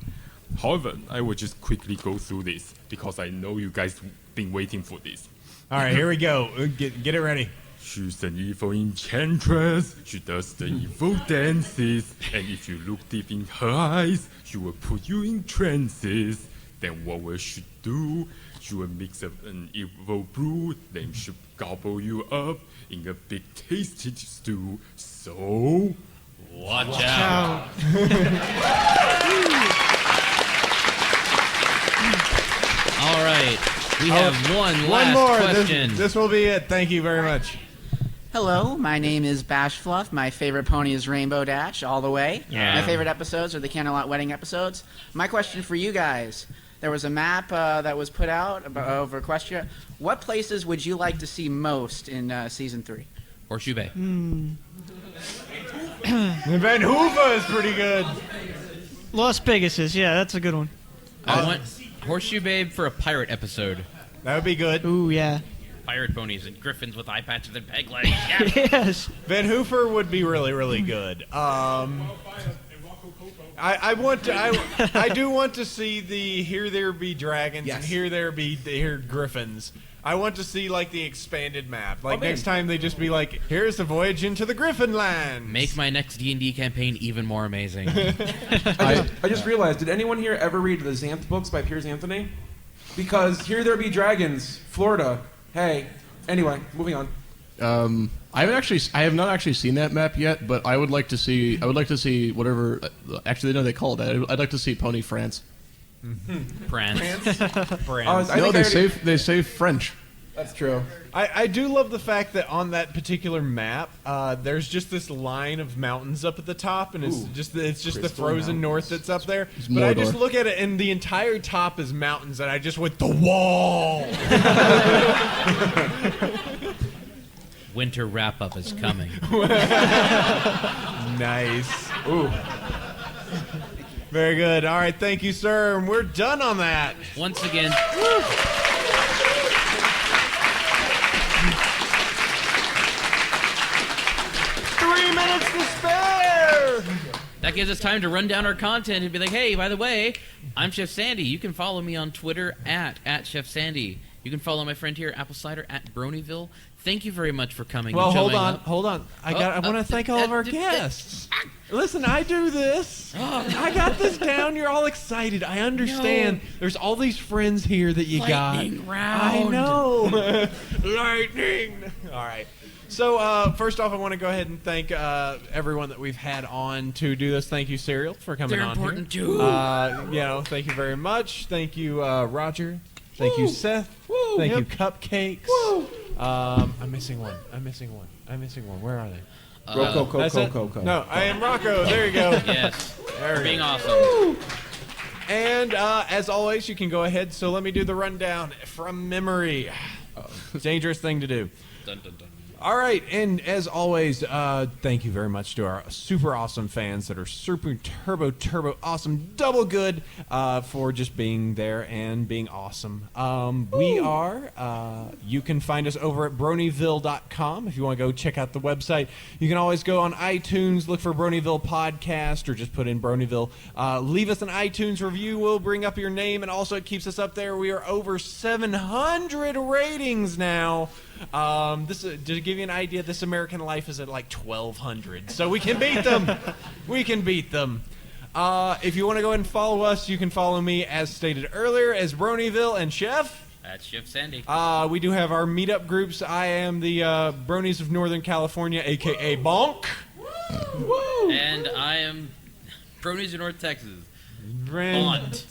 Speaker 20: However, I will just quickly go through this because I know you guys been waiting for this.
Speaker 7: All right, here we go. Get it ready.
Speaker 20: She's an evil enchantress. She does the evil dances, and if you look deep in her eyes, she will put you in trances. Then what will she do? She will mix up an evil brew, then she'll gobble you up in a big tasty stew. So,
Speaker 13: watch out. All right. We have one last
Speaker 7: more.
Speaker 13: question.
Speaker 7: This will be it. Thank you very much.
Speaker 21: Hello, my name is Bash Fluff. My favorite pony is Rainbow Dash, all the way.
Speaker 13: Yeah.
Speaker 21: My favorite episodes are the Candlelight Wedding episodes. My question for you guys, there was a map that was put out over Equestria. What places would you like to see most in Season 3?
Speaker 13: Horseshoe Bay.
Speaker 7: Vancouver is pretty good.
Speaker 6: Las Vegas, yeah, that's a good one.
Speaker 13: I want Horseshoe Babe for a pirate episode.
Speaker 7: That would be good.
Speaker 6: Ooh, yeah.
Speaker 13: Pirate ponies and griffins with eye patches and peg legs. Yeah.
Speaker 6: Yes.
Speaker 7: Van Hoofer would be really, really good. I do want to see the Here There Be Dragons and Here There Be Griffins. I want to see like the expanded map. Like next time they just be like, here's the voyage into the Griffin Land.
Speaker 13: Make my next D&D campaign even more amazing.
Speaker 8: I just realized, did anyone here ever read the Xanth books by Piers Anthony? Because Here There Be Dragons, Florida. Hey. Anyway, moving on.
Speaker 10: I have not actually seen that map yet, but I would like to see whatever. Actually, no, they call it that. I'd like to see Pony France.
Speaker 13: France.
Speaker 10: No, they say French.
Speaker 8: That's true.
Speaker 7: I do love the fact that on that particular map, there's just this line of mountains up at the top, and it's just the frozen north that's up there. But I just look at it, and the entire top is mountains, and I just went the wall.
Speaker 13: Winter wrap up is coming.
Speaker 7: Nice. Ooh. Very good. All right, thank you, sir. And we're done on that.
Speaker 13: Once again.
Speaker 7: 3 minutes to spare.
Speaker 13: That gives us time to run down our content and be like, hey, by the way, I'm Chef Sandy. You can follow me on Twitter at Chef Sandy. You can follow my friend here, Apple Cider, at Bronyville. Thank you very much for coming.
Speaker 7: Well,
Speaker 13: and
Speaker 7: hold
Speaker 13: showing
Speaker 7: on,
Speaker 13: up.
Speaker 7: hold on. I want to thank all of our guests. Listen, I do this. I got this down. You're all excited. I understand.
Speaker 13: No.
Speaker 7: There's all these friends here that you got.
Speaker 13: Lightning round.
Speaker 7: I know. no! Lightning! All right. So, first off, I want to go ahead and thank everyone that we've had on to do this. Thank you, Serial, for coming
Speaker 13: They're
Speaker 7: on
Speaker 13: important,
Speaker 7: here.
Speaker 13: too.
Speaker 7: Thank you very much. Thank you, Rodger. Thank you, Seth. Thank you, Cupcakes. I'm missing one. Where are they?
Speaker 8: Rocco.
Speaker 7: No, I am Rocco. There you go.
Speaker 13: Yes.
Speaker 7: There we
Speaker 13: Being
Speaker 7: go.
Speaker 13: awesome.
Speaker 7: And as always, you can go ahead. So let me do the rundown from memory. Dangerous thing to do.
Speaker 13: Dun, dun, dun.
Speaker 7: All right, and as always, thank you very much to our super awesome fans that are super turbo awesome, double good for just being there and being awesome. You can find us over at Bronyville.com if you want to go check out the website. You can always go on iTunes, look for Bronyville Podcast, or just put in Bronyville. Leave us an iTunes review. We'll bring up your name, and also it keeps us up there. We are over 700 ratings now. To give you an idea, This American Life is at like 1,200, so we can beat them. If you want to go ahead and follow us, you can follow me, as stated earlier, as Bronyville and Chef.
Speaker 13: That's Chef Sandy.
Speaker 7: We do have our meetup groups. I am the Bronies of Northern California, a.k.a. Bonk. Woo!
Speaker 13: And I am Bronies of North Texas.
Speaker 7: Bont.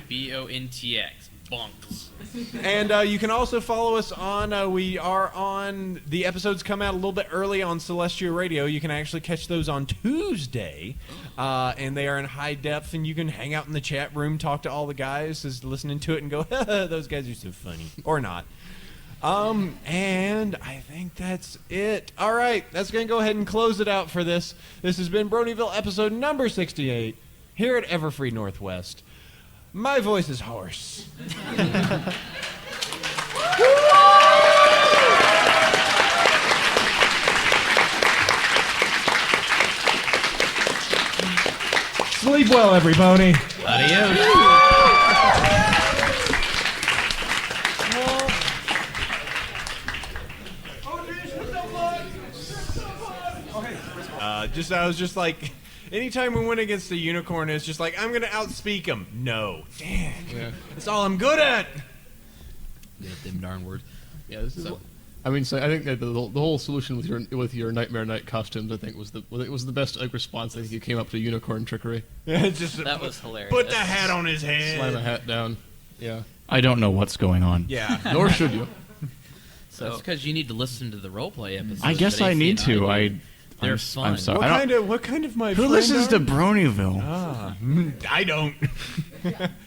Speaker 13: B-O-N-T-X. Bonks.
Speaker 7: And you can also follow us on, we are on, the episodes come out a little bit early on Celestia Radio. You can actually catch those on Tuesday, and they are in high depth, and you can hang out in the chat room, talk to all the guys as listening to it and go, those guys are so funny. Or not. And I think that's it. All right, that's going to go ahead and close it out for this. This has been Bronyville episode number 68 here at Everfree Northwest. My voice is hoarse. Sleep well, everybody. I was just like, anytime we went against a unicorn, it's just like, I'm going to outspeak him. No. Dang. Yeah. That's all I'm good at.
Speaker 13: Yeah, them darn words.
Speaker 10: Yeah, this is. I mean, so I think that the whole solution with your Nightmare Night costumes, I think, was the best response. I think you came up to unicorn trickery.
Speaker 7: Yeah, just
Speaker 21: that was hilarious.
Speaker 7: Put the hat on his head.
Speaker 10: Slam a hat down. Yeah.
Speaker 1: I don't know what's going on.
Speaker 7: Yeah.
Speaker 10: Nor should you.
Speaker 13: So that's because you need to listen to the roleplay episodes.
Speaker 1: I guess I need to.
Speaker 13: They're fun.
Speaker 1: I'm sorry.
Speaker 7: What kind of my
Speaker 1: Who
Speaker 7: friend
Speaker 1: listens
Speaker 7: are?
Speaker 1: to Bronyville?
Speaker 7: I don't.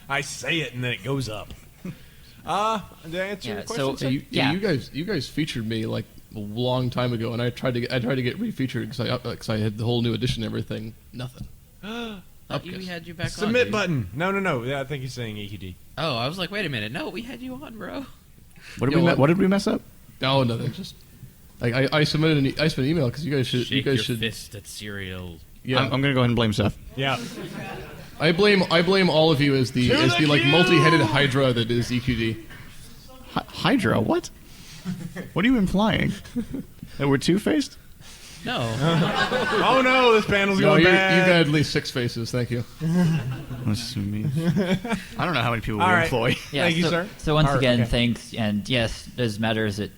Speaker 7: I say it and then it goes up. Did I answer your question?
Speaker 10: You guys featured me like a long time ago, and I tried to get refeatured because I had the whole new edition and everything. Nothing.
Speaker 13: We had you back on.
Speaker 7: Submit button. No. Yeah, I think he's saying EQD.
Speaker 13: Oh, I was like, wait a minute. No, we had you on, bro.
Speaker 1: What did we mess up?
Speaker 10: Oh, nothing. Just I submitted an email because you guys should.
Speaker 13: Shake your fist at cereal.
Speaker 10: Yeah,
Speaker 1: I'm gonna go ahead and blame Seth.
Speaker 7: Yeah.
Speaker 10: I blame all of you as the like multi-headed Hydra that is EQD.
Speaker 1: Hydra? What? What are you implying? That we're two-faced?
Speaker 13: No.
Speaker 7: Oh no, this panel's going bad.
Speaker 10: You've got at least 6 faces. Thank you.
Speaker 1: That's me. I don't know how many people we employ.
Speaker 22: Yeah,
Speaker 7: Thank you, sir.
Speaker 22: So once again,
Speaker 7: okay.
Speaker 22: thanks, and yes, does matter as it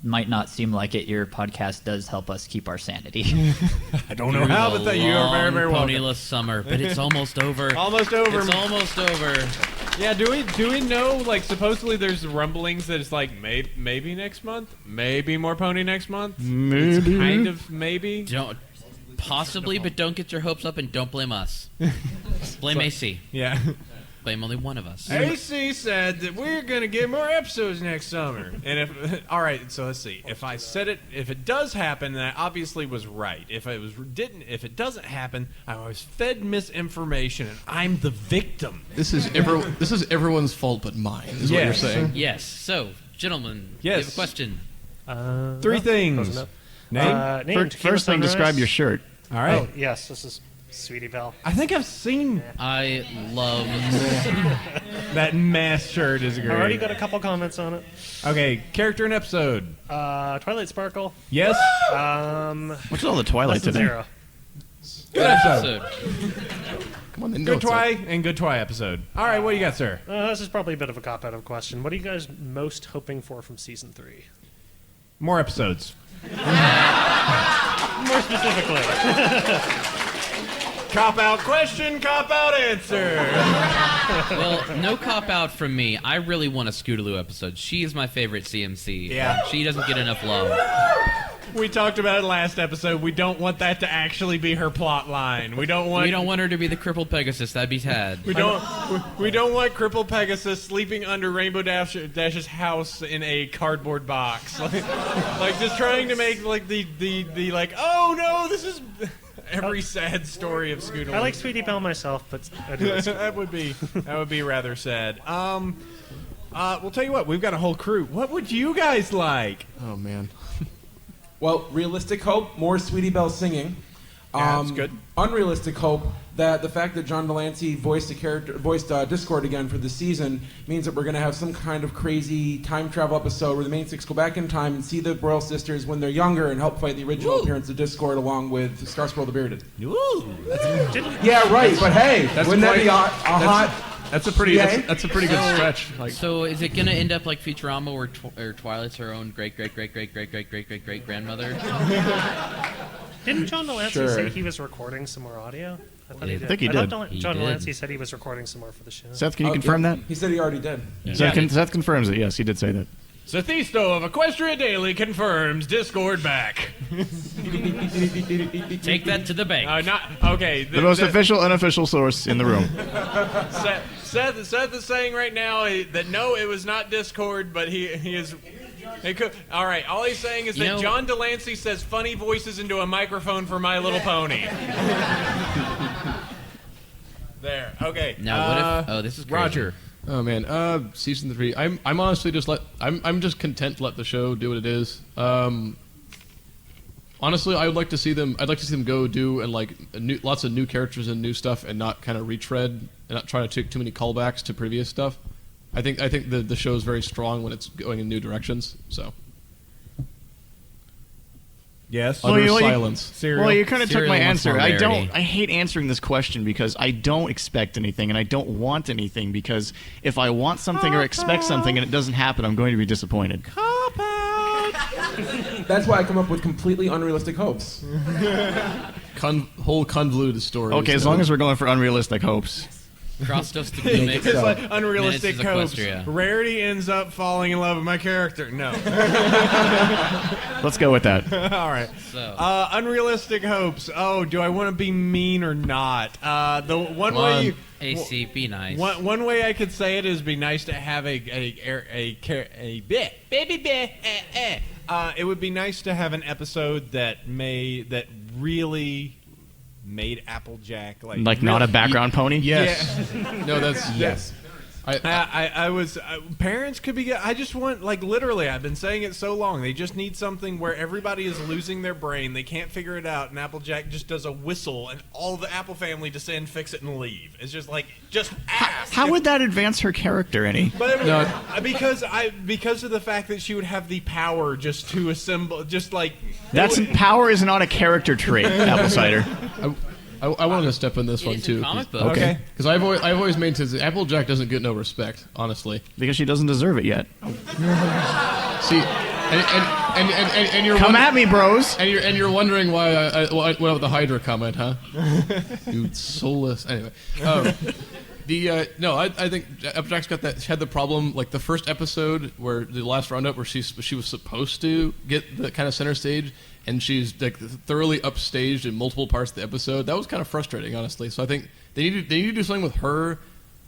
Speaker 22: might not seem like it. Your podcast does help us keep our sanity.
Speaker 7: I don't know how, but you are very, very welcome.
Speaker 13: Ponyless summer, but it's almost over.
Speaker 7: Almost over.
Speaker 13: It's almost over.
Speaker 7: Yeah, do we know, like, supposedly there's rumblings that it's like maybe next month? Maybe more pony next month?
Speaker 1: Maybe.
Speaker 7: It's kind of maybe?
Speaker 13: Possibly, but don't get your hopes up and don't blame us. Blame AC.
Speaker 7: Yeah.
Speaker 13: Blame only one of us.
Speaker 7: AC said that we're going to get more episodes next summer. And all right, so let's see. If I said it, if it does happen, then I obviously was right. If it doesn't happen, I was fed misinformation and I'm the victim.
Speaker 10: This is everyone's fault but mine, is what you're saying.
Speaker 13: Yes. So, gentlemen,
Speaker 7: yes.
Speaker 13: you have a question.
Speaker 7: 3 things.
Speaker 1: Name? First thing, describe your shirt.
Speaker 7: All right.
Speaker 23: Oh, yes, this is Sweetie Belle.
Speaker 7: I think I've seen.
Speaker 13: I love
Speaker 7: that mask shirt is great.
Speaker 23: I already got a couple comments on it.
Speaker 7: Okay, character and episode.
Speaker 23: Twilight Sparkle.
Speaker 7: Yes.
Speaker 23: What's
Speaker 1: all the Twilight today?
Speaker 23: Zero.
Speaker 7: Good episode.
Speaker 10: Come on, they know
Speaker 7: Good Twi episode. All right, what do you got, sir?
Speaker 23: This is probably a bit of a cop-out of a question. What are you guys most hoping for from season 3?
Speaker 7: More episodes.
Speaker 23: More specifically.
Speaker 7: Cop-out question, cop-out answer.
Speaker 13: Well, no cop-out from me. I really want a Scootaloo episode. She is my favorite CMC.
Speaker 7: Yeah.
Speaker 13: She doesn't get enough love.
Speaker 7: We talked about it last episode. We don't want that to actually be her plot line. We don't want
Speaker 13: her to be the crippled Pegasus. That'd be sad.
Speaker 7: We don't want crippled Pegasus sleeping under Rainbow Dash's house in a cardboard box. Like just trying to make like the like, oh no, this is every sad story of Scootaloo.
Speaker 23: I like Sweetie Belle myself, but I do like
Speaker 7: that would be rather sad. We'll tell you what, we've got a whole crew. What would you guys like?
Speaker 10: Oh man.
Speaker 8: Well, realistic hope, more Sweetie Belle singing.
Speaker 7: That's good.
Speaker 8: Unrealistic hope that the fact that John Delancey voiced Discord again for the season means that we're going to have some kind of crazy time travel episode where the main six go back in time and see the Royal Sisters when they're younger and help fight the original appearance of Discord along with Starscroll the Bearded.
Speaker 7: Ooh.
Speaker 8: Yeah, right. But hey, wouldn't that be a hot?
Speaker 10: That's a pretty good stretch. Like,
Speaker 13: so is it gonna end up like Futurama, where Twilight's her own great grandmother?
Speaker 23: Didn't John Delancey
Speaker 10: Sure.
Speaker 23: say he was recording some more audio? I
Speaker 1: think he did.
Speaker 23: John Delancey said he was recording some more for the show.
Speaker 1: Seth, can you confirm that?
Speaker 8: He said he already did.
Speaker 1: Seth confirms it. Yes, he did say that.
Speaker 7: Sethisto of Equestria Daily confirms Discord back.
Speaker 13: Take that to the bank.
Speaker 1: The most official, unofficial source in the room.
Speaker 7: Seth is saying right now that no, it was not Discord, but he is. It could, all right, all he's saying is that John Delancey says funny voices into a microphone for My Little Pony. There. Okay.
Speaker 13: Now what if? Oh, this is crazy.
Speaker 7: Rodger.
Speaker 10: Oh man, season 3. I'm honestly I'm just content to let the show do what it is. Honestly, I'd like to see them go do and like lots of new characters and new stuff, and not kind of retread and not try to take too many callbacks to previous stuff. I think the show is very strong when it's going in new directions. So.
Speaker 7: Yes.
Speaker 10: Silence.
Speaker 1: Well, you kind of took my answer.
Speaker 13: I
Speaker 1: I hate answering this question because I don't expect anything and I don't want anything, because if I want something or expect something and it doesn't happen, I'm going to be disappointed.
Speaker 8: That's why I come up with completely unrealistic hopes.
Speaker 10: Whole convoluted stories.
Speaker 1: Okay, as long as we're going for unrealistic hopes.
Speaker 13: Crossed us to the mix.
Speaker 7: It's like unrealistic hopes.
Speaker 13: Equestria.
Speaker 7: Rarity ends up falling in love with my character. No.
Speaker 1: Let's go with that.
Speaker 7: All right.
Speaker 13: So.
Speaker 7: Unrealistic hopes. Oh, do I want to be mean or not? The one way.
Speaker 13: AC, be nice.
Speaker 7: One way I could say it is be nice to have a bit. It would be nice to have an episode that really made Applejack like
Speaker 1: not a background pony.
Speaker 10: Yes.
Speaker 7: Yeah.
Speaker 10: No, that's
Speaker 7: yes. I was parents could be. I just want, like, literally, I've been saying it so long. They just need something where everybody is losing their brain. They can't figure it out, and Applejack just does a whistle, and all the Apple family descend, fix it, and leave. It's just like, just ask.
Speaker 1: How would that advance her character any?
Speaker 7: But because of the fact that she would have the power just to assemble, just like
Speaker 1: power is not a character trait. Apple Cider.
Speaker 10: I want to step in this one too.
Speaker 1: Okay.
Speaker 10: Because I've always maintained that Applejack doesn't get no respect, honestly.
Speaker 1: Because she doesn't deserve it yet.
Speaker 10: See, and you're
Speaker 1: come at me, bros.
Speaker 10: And you're wondering why I went with the Hydra comment, huh? You soulless. Anyway. I think Applejack's had the problem, like the first episode where the last roundup where she was supposed to get the kind of center stage, and she's like thoroughly upstaged in multiple parts of the episode. That was kind of frustrating, honestly. So I think they need to do something with her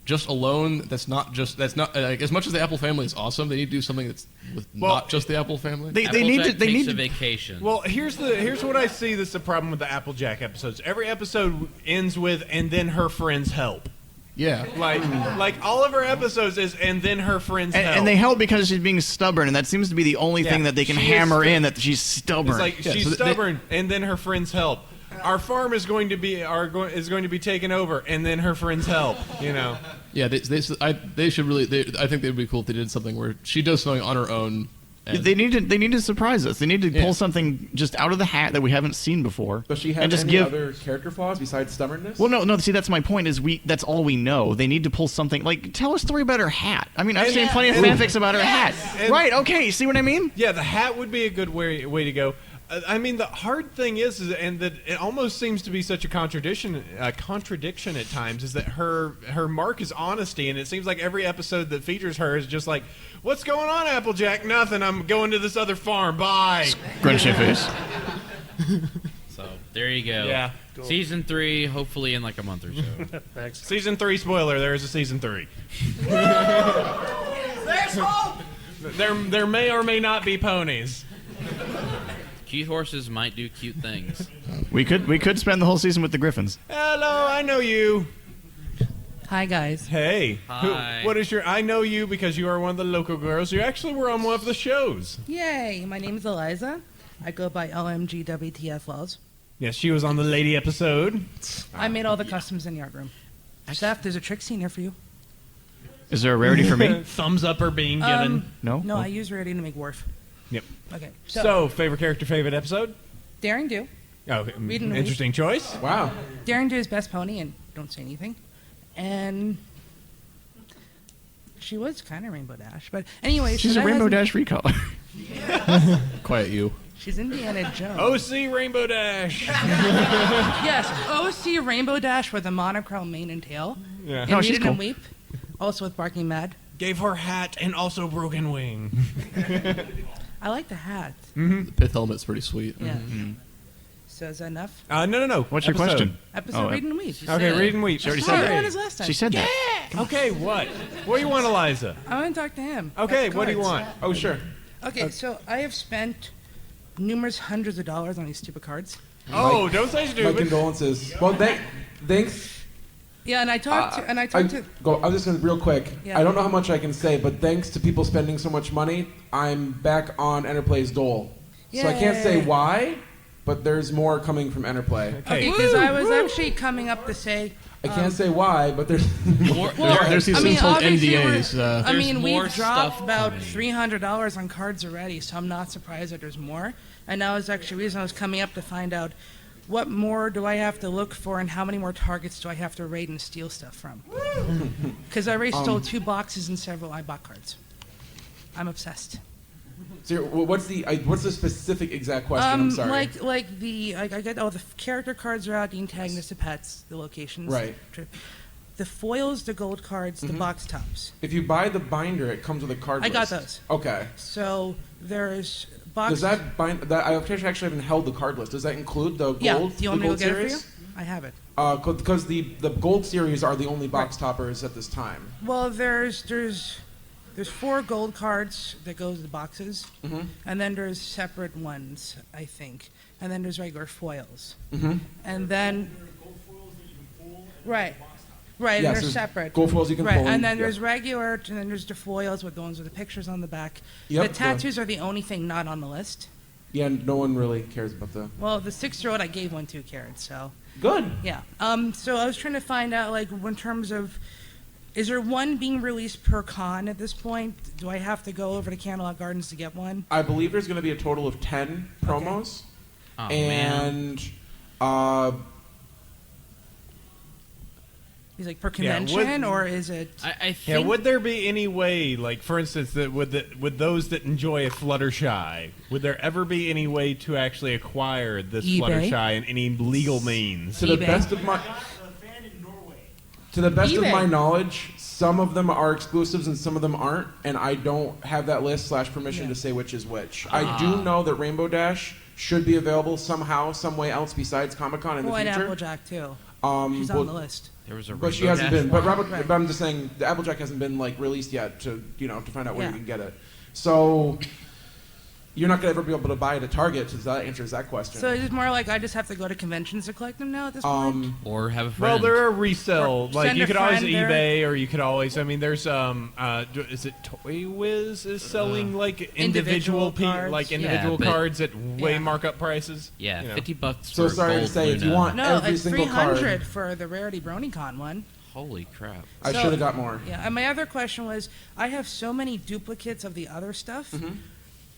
Speaker 10: just alone. That's not like, as much as the Apple family is awesome. They need to do something that's with not just the Apple family.
Speaker 13: They need a vacation.
Speaker 7: Well, here's what I see. That's the problem with the Applejack episodes. Every episode ends with "and then her friends help."
Speaker 10: Yeah.
Speaker 7: Like all of her episodes is "and then her friends help."
Speaker 1: And they help because she's being stubborn, and that seems to be the only thing that they can hammer in, that she's stubborn.
Speaker 7: It's like she's stubborn, and then her friends help. Our farm is going to be taken over, and then her friends help. You know.
Speaker 10: Yeah, they should really. I think they'd be cool if they did something where she does something on her own And
Speaker 1: They need to surprise us. They need to pull something just out of the hat that we haven't seen before.
Speaker 8: Does she have
Speaker 1: and just
Speaker 8: any
Speaker 1: give
Speaker 8: other character flaws besides stubbornness?
Speaker 1: Well, no. See, that's my point. That's all we know. They need to pull something. Like, tell us a story about her hat. I mean, I've seen plenty of fanfics about her hat. Right? Okay. See what I mean?
Speaker 7: Yeah, the hat would be a good way to go. I mean, the hard thing is, and that it almost seems to be such a contradiction at times, is that her mark is honesty, and it seems like every episode that features her is just like, "What's going on, Applejack? Nothing. I'm going to this other farm. Bye."
Speaker 1: Grunchy face.
Speaker 13: So there you go.
Speaker 7: Yeah.
Speaker 23: Cool.
Speaker 13: Season 3, hopefully in like a month or so.
Speaker 23: Thanks.
Speaker 7: Season 3 spoiler. There is a season 3.
Speaker 2: There's hope.
Speaker 7: There may or may not be ponies.
Speaker 13: Cute horses might do cute things.
Speaker 1: We could spend the whole season with the Griffins.
Speaker 7: Hello, I know you.
Speaker 4: Hi, guys.
Speaker 7: Hey.
Speaker 13: Hi.
Speaker 7: What is your... I know you because you are one of the local girls. You actually were on one of the shows.
Speaker 4: Yay. My name is Eliza. I go by LMGWTF Laws.
Speaker 7: Yes, she was on the lady episode.
Speaker 4: I made all the customs in the art room. Steph, there's a trick scene here for you.
Speaker 1: Is there a rarity for me?
Speaker 7: Thumbs up are being given.
Speaker 1: No?
Speaker 4: No,
Speaker 1: Oh.
Speaker 4: I use rarity to make Worf.
Speaker 7: Yep.
Speaker 4: Okay.
Speaker 7: So, favorite character, favorite episode?
Speaker 4: Daring Do.
Speaker 7: Oh,
Speaker 4: Read and
Speaker 7: interesting
Speaker 4: Weep.
Speaker 7: choice. Wow.
Speaker 4: Daring Do is best pony, and don't say anything. And she was kind of Rainbow Dash, but anyway,
Speaker 1: She's
Speaker 4: so
Speaker 1: a
Speaker 4: that
Speaker 1: Rainbow
Speaker 4: hasn't-
Speaker 1: Dash recolor.
Speaker 10: Quiet you.
Speaker 4: She's Indiana Jones.
Speaker 7: OC Rainbow Dash.
Speaker 4: Yes, OC Rainbow Dash with a monochrome mane and tail.
Speaker 7: Yeah.
Speaker 4: And
Speaker 7: No,
Speaker 4: Read
Speaker 7: she's
Speaker 4: It
Speaker 7: cool.
Speaker 4: and Weep, also with Barking Mad.
Speaker 7: Gave her hat and also broken wing.
Speaker 4: I like the hat.
Speaker 10: The pith helmet's pretty sweet.
Speaker 4: Yeah. So is that enough?
Speaker 7: No.
Speaker 1: What's your question?
Speaker 4: Episode Read and Weep.
Speaker 7: Okay, Read and Weep.
Speaker 1: She already
Speaker 4: I
Speaker 1: said
Speaker 4: thought
Speaker 1: that.
Speaker 4: I won his last time.
Speaker 1: She said that.
Speaker 7: Okay, what? What do you want, Eliza?
Speaker 4: I want to talk to him.
Speaker 7: Okay,
Speaker 4: about the
Speaker 7: what do you
Speaker 4: cards.
Speaker 7: want? Oh, sure.
Speaker 4: Okay, so I have spent numerous hundreds of dollars on these stupid cards.
Speaker 7: Oh, don't say
Speaker 8: My
Speaker 7: stupid.
Speaker 8: condolences. Well, thanks.
Speaker 4: Yeah, and I talked to,
Speaker 8: I was just going to real quick.
Speaker 4: Yeah.
Speaker 8: I don't know how much I can say, but thanks to people spending so much money, I'm back on Enterplay's dole. So I can't say
Speaker 4: Yay.
Speaker 8: why, but there's more coming from Enterplay.
Speaker 4: Okay, because I was actually coming up to say.
Speaker 8: I can't say why, but there's
Speaker 1: There's these things called
Speaker 4: obviously
Speaker 1: NDAs.
Speaker 4: I mean,
Speaker 13: There's more
Speaker 4: we've dropped
Speaker 13: stuff
Speaker 4: about
Speaker 13: coming.
Speaker 4: $300 on cards already, so I'm not surprised that there's more. And that was actually the reason I was coming up to find out what more do I have to look for and how many more targets do I have to raid and steal stuff from. Because I already stole 2 boxes and several iBot cards. I'm obsessed.
Speaker 8: So what's the specific exact question? I'm sorry.
Speaker 4: I get all the character cards are out, the antagonists, the pets, the locations.
Speaker 8: Right.
Speaker 4: The foils, the gold cards, the box tops.
Speaker 8: If you buy the binder, it comes with a card
Speaker 4: I
Speaker 8: list.
Speaker 4: got those.
Speaker 8: Okay.
Speaker 4: So there's box.
Speaker 8: Does that bind? That I actually haven't held the card list. Does that include the gold?
Speaker 4: Yeah. Do you want me to go
Speaker 8: gold
Speaker 4: get it for you?
Speaker 8: series?
Speaker 4: I have it.
Speaker 8: Because the gold series are the only box toppers at this time.
Speaker 4: Well, there's 4 gold cards that goes with the boxes, and then there's separate ones, I think, and then there's regular foils, and then right, and
Speaker 8: Yes,
Speaker 4: they're
Speaker 8: there's
Speaker 4: separate.
Speaker 8: gold foils you can
Speaker 4: right,
Speaker 8: pull,
Speaker 4: and then
Speaker 8: yeah.
Speaker 4: there's regular, and then there's the foils with the ones with the pictures on the back.
Speaker 8: Yep,
Speaker 4: the tattoos are the only thing not on the list.
Speaker 8: Yeah, no one really cares about the.
Speaker 4: Well, the 6-year-old I gave 1 2 carats, so.
Speaker 8: Good.
Speaker 4: Yeah. So I was trying to find out, like, in terms of, is there one being released per con at this point? Do I have to go over to Candlelight Gardens to get one?
Speaker 8: I believe there's going to be a total of 10 promos,
Speaker 13: Oh,
Speaker 8: and
Speaker 4: He's like per
Speaker 7: Yeah,
Speaker 4: convention, or is it?
Speaker 13: I think
Speaker 7: Yeah, would there be any way, like, for instance, that with those that enjoy a Fluttershy, would there ever be any way to actually acquire this
Speaker 4: eBay?
Speaker 7: Fluttershy in any legal means?
Speaker 8: to the best of my
Speaker 4: eBay.
Speaker 8: my knowledge, some of them are exclusives and some of them aren't, and I don't have that list / permission to say which is which. I do know that Rainbow Dash should be available somehow, some way else besides Comic-Con in the
Speaker 4: Oh, and
Speaker 8: future.
Speaker 4: Applejack too. She's
Speaker 8: well,
Speaker 4: on the list.
Speaker 13: there was a
Speaker 8: But she
Speaker 13: Rainbow
Speaker 8: hasn't
Speaker 13: Dash
Speaker 8: been. But
Speaker 13: one.
Speaker 8: Robert, but I'm just saying the Applejack hasn't been like released yet to find out where
Speaker 4: Yeah.
Speaker 8: you can get it. So you're not gonna ever be able to buy it at Target. So that answers that question.
Speaker 4: So it's more like I just have to go to conventions to collect them now at this point.
Speaker 13: Or have a
Speaker 7: Well,
Speaker 13: friend.
Speaker 7: there are resell. Like
Speaker 4: send
Speaker 7: you
Speaker 4: a
Speaker 7: could always
Speaker 4: friend there.
Speaker 7: eBay, or you could always. I mean, there's is it Toy Wiz is selling like
Speaker 4: Individual
Speaker 7: individual
Speaker 13: but-
Speaker 7: cards at way
Speaker 4: Yeah.
Speaker 7: markup prices.
Speaker 13: Yeah,
Speaker 7: you know.
Speaker 13: $50
Speaker 8: So
Speaker 13: for
Speaker 8: sorry to
Speaker 13: gold
Speaker 8: say, if you
Speaker 13: Luna.
Speaker 8: want
Speaker 4: No,
Speaker 8: every
Speaker 4: it's
Speaker 8: single
Speaker 4: $300
Speaker 8: card,
Speaker 4: for the Rarity BronyCon one.
Speaker 13: Holy crap!
Speaker 8: I
Speaker 4: So-
Speaker 8: should have got more.
Speaker 4: Yeah, and my other question was, I have so many duplicates of the other stuff.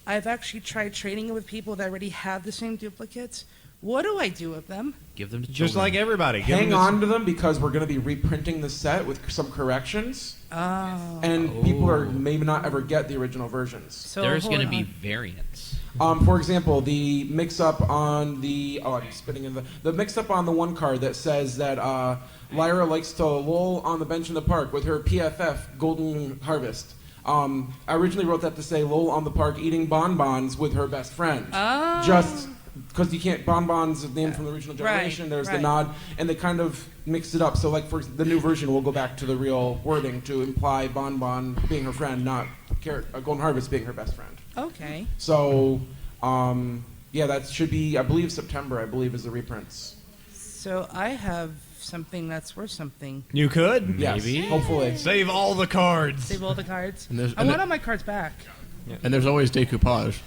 Speaker 4: I've actually tried trading it with people that already have the same duplicates. What do I do with them?
Speaker 13: Give them to
Speaker 7: Just
Speaker 13: children.
Speaker 7: like everybody.
Speaker 8: Hang on to them because we're going to be reprinting the set with some corrections.
Speaker 4: Oh.
Speaker 8: And people are maybe not ever get the original versions.
Speaker 4: So
Speaker 13: There's
Speaker 4: hold
Speaker 13: going to be
Speaker 4: on.
Speaker 13: variants.
Speaker 8: For example, the mix-up on the I'm spitting in the mix-up on the one card that says that Lyra likes to loll on the bench in the park with her PFF Golden Harvest. I originally wrote that to say loll on the park eating bonbons with her best friend.
Speaker 4: Oh.
Speaker 8: Just because you can't, bonbons is named from the original generation.
Speaker 4: Right,
Speaker 8: There's the
Speaker 4: right.
Speaker 8: nod, and they kind of mixed it up. So, like for the new version, we'll go back to the real wording to imply bonbon being her friend, not Golden Harvest being her best friend.
Speaker 4: Okay.
Speaker 8: So, yeah, that should be, I believe, September, I believe, is the reprints.
Speaker 4: So I have something that's worth something.
Speaker 7: You could?
Speaker 8: Yes, hopefully.
Speaker 7: Save all the cards.
Speaker 4: Save all the cards.
Speaker 10: And there's-
Speaker 4: I
Speaker 10: and
Speaker 4: want
Speaker 10: the-
Speaker 4: all my cards back.
Speaker 10: And there's always decoupage.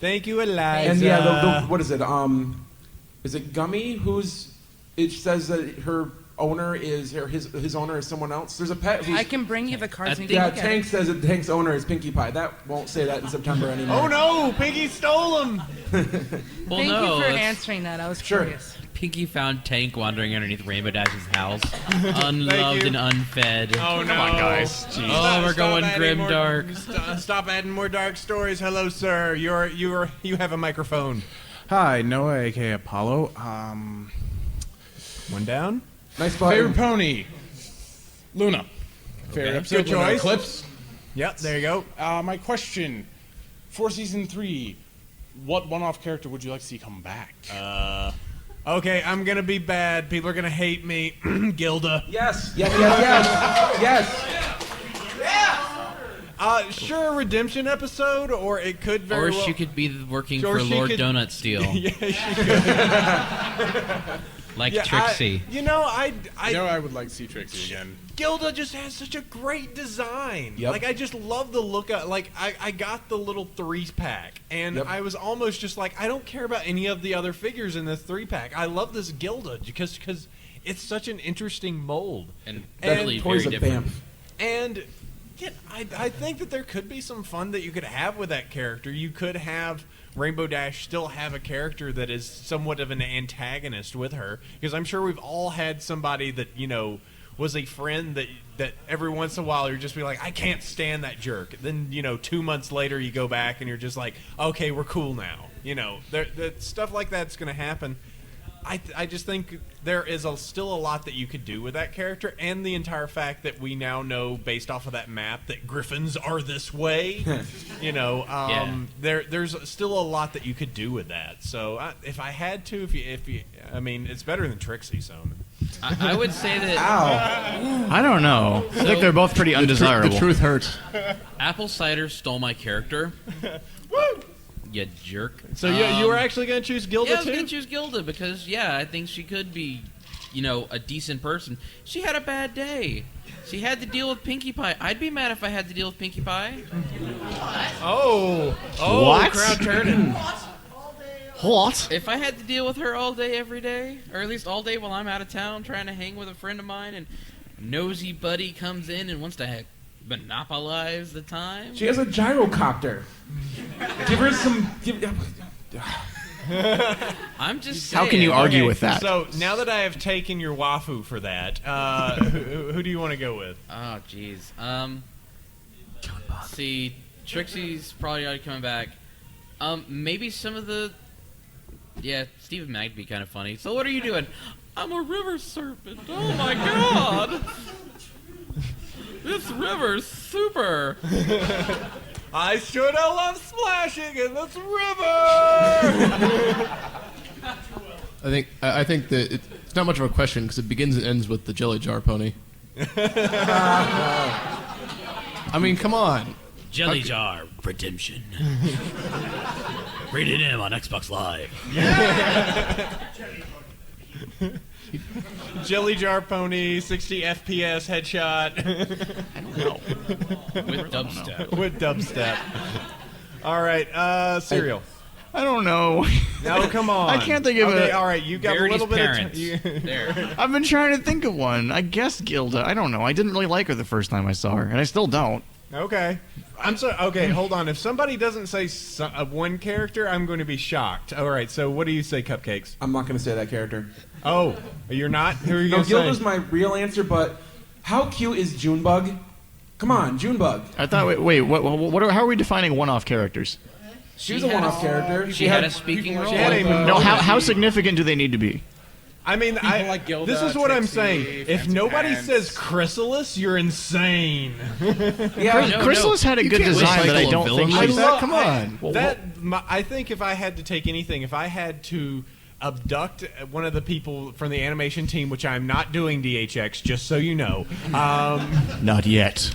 Speaker 7: Thank you, Eliza.
Speaker 8: And yeah, what is it Gummy? It says that her owner is, his owner is someone else. There's a pet who's...
Speaker 4: I can bring you the cards and you
Speaker 8: Yeah,
Speaker 4: can look at
Speaker 8: Tank
Speaker 4: it.
Speaker 8: says that Tank's owner is Pinkie Pie. That won't say that in September anymore.
Speaker 7: Oh no, Pinkie stole him.
Speaker 13: Well,
Speaker 4: Thank
Speaker 13: no,
Speaker 4: you for
Speaker 13: that's-
Speaker 4: answering that. I was curious.
Speaker 13: Pinkie found Tank wandering underneath Rainbow Dash's house, unloved
Speaker 7: you.
Speaker 13: and unfed.
Speaker 7: Oh no,
Speaker 13: Come on, guys.
Speaker 7: Jeez.
Speaker 13: Oh, we're going
Speaker 7: adding
Speaker 13: grim
Speaker 7: more-
Speaker 13: dark.
Speaker 7: Stop adding more dark stories. Hello, sir. You have a microphone.
Speaker 2: Hi, Noah, aka Apollo.
Speaker 7: One down.
Speaker 8: Nice button.
Speaker 2: Favorite pony, Luna. Favorite
Speaker 7: Okay.
Speaker 2: episode,
Speaker 7: Good
Speaker 2: Lunar
Speaker 7: choice.
Speaker 2: Eclipse.
Speaker 7: Yep, there you go.
Speaker 2: My question for season 3: what one-off character would you like to see come back?
Speaker 7: Okay, I'm gonna be bad. People are gonna hate me. Gilda.
Speaker 8: Yes.
Speaker 7: Sure, a redemption episode, or it could very
Speaker 13: Or
Speaker 7: well.
Speaker 13: she could be working
Speaker 7: Or
Speaker 13: for
Speaker 7: she
Speaker 13: Lord
Speaker 7: could-
Speaker 13: Donut Steel.
Speaker 7: Yeah, she could.
Speaker 13: Like
Speaker 7: Yeah,
Speaker 13: Trixie.
Speaker 2: I would like to see Trixie again.
Speaker 7: Gilda just has such a great design.
Speaker 2: Yep.
Speaker 7: Like, I just love the look of, like, I got the little 3-pack, and
Speaker 8: Yep.
Speaker 7: I was almost just like, I don't care about any of the other figures in this 3-pack. I love this Gilda because it's such an interesting mold.
Speaker 13: And
Speaker 8: That
Speaker 13: really
Speaker 8: toy's
Speaker 13: very
Speaker 8: a
Speaker 13: different.
Speaker 8: bamf.
Speaker 7: And yeah, I think that there could be some fun that you could have with that character. You could have Rainbow Dash still have a character that is somewhat of an antagonist with her, because I'm sure we've all had somebody that, you know, was a friend that every once in a while you're just be like, I can't stand that jerk. Then, you know, 2 months later you go back and you're just like, okay, we're cool now. You know, stuff like that's going to happen. I just think there is still a lot that you could do with that character, and the entire fact that we now know based off of that map that griffins are this way. You know, there's still a lot that you could do with that. So if I had to, if you, I mean, it's better than Trixie. So
Speaker 13: I would say that.
Speaker 1: I don't know. I think they're both pretty undesirable.
Speaker 10: The truth hurts.
Speaker 13: Apple Cider stole my character.
Speaker 7: Woo!
Speaker 13: You jerk.
Speaker 7: So you were actually going to choose Gilda
Speaker 13: yeah, I was
Speaker 7: too?
Speaker 13: going to choose Gilda because, yeah, I think she could be, you know, a decent person. She had a bad day. She had to deal with Pinkie Pie. I'd be mad if I had to deal with Pinkie Pie.
Speaker 7: Oh,
Speaker 1: What?
Speaker 7: crowd turning.
Speaker 1: What?
Speaker 13: If I had to deal with her all day, every day, or at least all day while I'm out of town trying to hang with a friend of mine, and nosy buddy comes in and wants to monopolize the time.
Speaker 8: She has a gyrocopter. Give her some...
Speaker 13: I'm just saying.
Speaker 1: How can you argue
Speaker 7: Okay,
Speaker 1: with that?
Speaker 7: So now that I have taken your wafu for that, who do you want to go with?
Speaker 13: Oh, jeez. See, Trixie's probably already coming back. Maybe some of the... Yeah, Stephen Magg'd be kind of funny. So what are you doing? I'm a river serpent. Oh, my God. This river's super.
Speaker 7: I should have loved splashing in this river.
Speaker 10: I think that it's not much of a question because it begins and ends with the jelly jar pony. I mean, come on.
Speaker 13: Jelly Jar Redemption. Rated M on Xbox Live.
Speaker 7: Jelly jar pony, 60 FPS headshot.
Speaker 1: I don't know.
Speaker 13: With dubstep.
Speaker 7: With dubstep. All right, cereal.
Speaker 1: I don't know.
Speaker 7: No, come on.
Speaker 1: I can't think of
Speaker 7: okay,
Speaker 1: it.
Speaker 7: all right, you got
Speaker 13: Verity's
Speaker 7: a little bit
Speaker 13: parents. There.
Speaker 1: I've been trying to think of one. I guess Gilda. I don't know. I didn't really like her the first time I saw her, and I still don't.
Speaker 7: Okay. I'm so okay. Hold on. If somebody doesn't say one character, I'm going to be shocked. All right. So what do you say, Cupcakes?
Speaker 8: I'm not going to say that character.
Speaker 7: Oh, you're not? Who are you
Speaker 8: No,
Speaker 7: going to say?
Speaker 8: Gilda's my real answer, but how cute is Junebug? Come on, Junebug.
Speaker 1: I thought. Wait. How are we defining one-off characters?
Speaker 8: She was a one-off character.
Speaker 13: She had a speaking role.
Speaker 1: No. How significant do they need to be?
Speaker 7: I mean,
Speaker 2: like Gilda,
Speaker 7: this is what I'm
Speaker 2: Trixie,
Speaker 7: saying. If
Speaker 2: Fancy
Speaker 7: nobody
Speaker 2: Pants.
Speaker 7: says Chrysalis, you're insane.
Speaker 1: Chrysalis had a good design, but I don't think
Speaker 7: Come on. I think if I had to take anything, if I had to abduct one of the people from the animation team, which I'm not doing, DHX, just so you know.
Speaker 1: Not yet.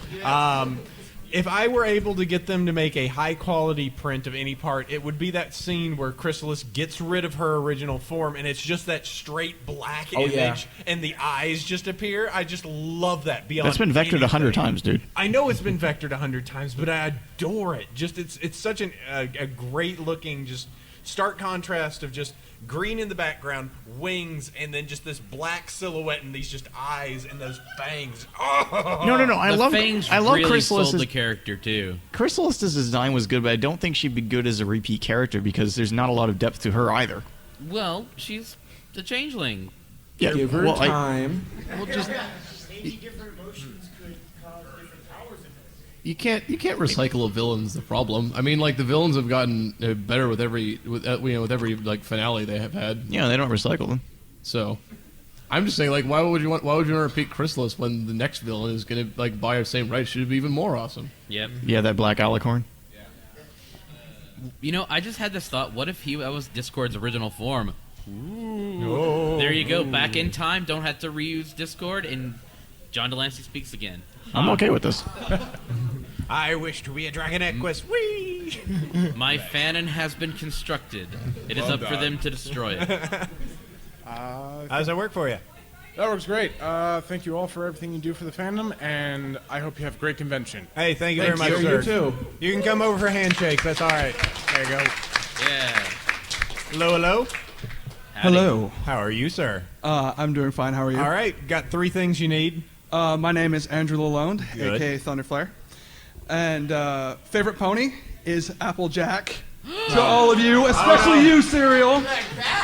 Speaker 7: If I were able to get them to make a high-quality print of any part, it would be that scene where Chrysalis gets rid of her original form, and it's just that straight black image, and the eyes just appear. I just love that beyond
Speaker 1: That's been vectored 100 times, dude.
Speaker 7: I know it's been vectored 100 times, but I adore it. Just it's such a great-looking, just stark contrast of just green in the background, wings, and then just this black silhouette and these just eyes and those fangs. Oh!
Speaker 1: No. I love
Speaker 13: really
Speaker 1: Chrysalis.
Speaker 13: sold the character too.
Speaker 1: Chrysalis's design was good, but I don't think she'd be good as a repeat character because there's not a lot of depth to her either.
Speaker 13: Well, she's the changeling.
Speaker 1: Yeah,
Speaker 8: Give her time.
Speaker 1: We'll just.
Speaker 9: Maybe different emotions could cause different powers in her.
Speaker 10: You can't recycle a villain's the problem. I mean, like the villains have gotten better with every like finale they have had.
Speaker 1: Yeah, they don't recycle them.
Speaker 10: So, I'm just saying, like, why would you want to repeat Chrysalis when the next villain is gonna like by the same right should be even more awesome?
Speaker 13: Yep.
Speaker 1: Yeah, that black alicorn.
Speaker 13: You know, I just had this thought. What if that was Discord's original form? Ooh.
Speaker 7: Oh.
Speaker 13: There you go. Back in time. Don't have to reuse Discord, and John Delancey speaks again.
Speaker 1: I'm okay with this.
Speaker 7: I wish to be a Dragon Equus. Whee!
Speaker 13: My fanon has been constructed. It is up for them to destroy it.
Speaker 7: How does that work for you?
Speaker 2: That works great. Thank you all for everything you do for the fandom, and I hope you have a great convention.
Speaker 7: Hey, thank you very much, sir.
Speaker 8: You too.
Speaker 7: You can come over for handshakes. That's all right. There you go.
Speaker 13: Yeah.
Speaker 7: Hello.
Speaker 13: Howdy.
Speaker 11: Hello.
Speaker 7: How are you, sir?
Speaker 11: I'm doing fine. How are you?
Speaker 7: All right. Got 3 things you need.
Speaker 11: My name is Andrew Lalonde,
Speaker 7: Good.
Speaker 11: a.k.a. Thunderflare. And favorite pony is Applejack. To all of you, especially you, Serial.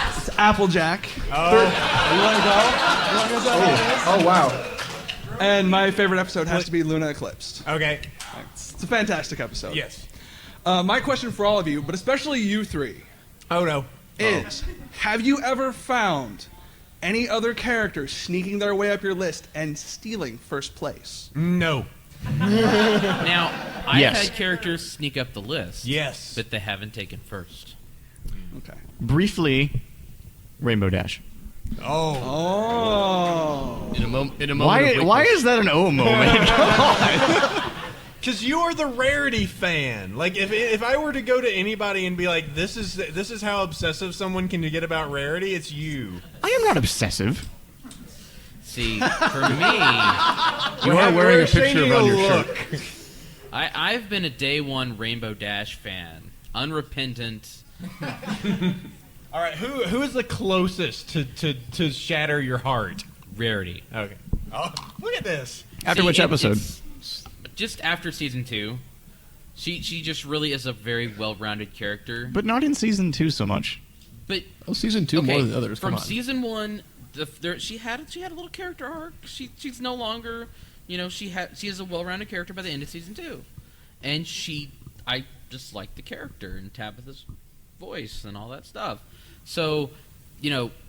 Speaker 11: It's Applejack.
Speaker 7: Oh.
Speaker 11: You want to go? You want to go?
Speaker 8: Oh, wow.
Speaker 11: And my favorite episode has to be Luna Eclipsed.
Speaker 7: Okay.
Speaker 11: It's a fantastic episode.
Speaker 7: Yes.
Speaker 11: My question for all of you, but especially you 3.
Speaker 7: Oh, no.
Speaker 11: Is, have you ever found any other characters sneaking their way up your list and stealing first place?
Speaker 7: No.
Speaker 13: Now, I've
Speaker 1: Yes.
Speaker 13: had characters sneak up the list.
Speaker 7: Yes.
Speaker 13: But they haven't taken first.
Speaker 11: Okay.
Speaker 1: Briefly, Rainbow Dash.
Speaker 11: Oh.
Speaker 10: In a moment.
Speaker 1: Why is that an oh moment? Come on.
Speaker 7: Because you are the Rarity fan. Like, if I were to go to anybody and be like, this is how obsessive someone can get about Rarity, it's you.
Speaker 1: I am not obsessive.
Speaker 13: See, for me,
Speaker 10: You are wearing a picture
Speaker 7: changing
Speaker 10: on
Speaker 7: a
Speaker 10: your
Speaker 7: look.
Speaker 10: shirt.
Speaker 13: I've been a day one Rainbow Dash fan. Unrepentant.
Speaker 7: All right, who is the closest to shatter your heart?
Speaker 13: Rarity.
Speaker 7: Okay. Oh, look at this.
Speaker 1: After which episode?
Speaker 13: Just after season 2. She just really is a very well-rounded character.
Speaker 1: But not in season 2 so much.
Speaker 13: But
Speaker 10: season 2 more than the others.
Speaker 13: From
Speaker 10: Come on.
Speaker 13: season 1, she had a little character arc. She's no longer, she is a well-rounded character by the end of season 2, and I just like the character and Tabitha's voice and all that stuff. So,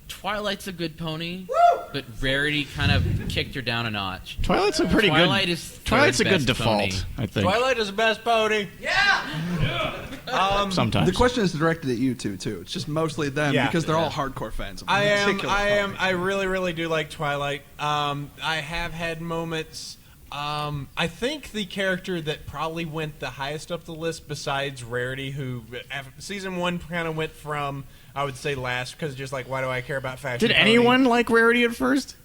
Speaker 13: Twilight's a good pony, but Rarity kind of kicked her down a notch.
Speaker 1: Twilight's a pretty
Speaker 13: Twilight
Speaker 1: good.
Speaker 13: is
Speaker 1: Twilight's a
Speaker 13: third
Speaker 1: good
Speaker 13: best pony.
Speaker 1: default, I think.
Speaker 7: Twilight is the best pony.
Speaker 1: Sometimes.
Speaker 11: The question is directed at you two too. It's just mostly them because they're all hardcore fans of
Speaker 7: I really, really do like Twilight. I have had moments. I think the character that probably went the highest up the list besides Rarity, who season 1 kind of went from, I would say, last because just like, why do I care about fashion?
Speaker 1: Did anyone like Rarity at first?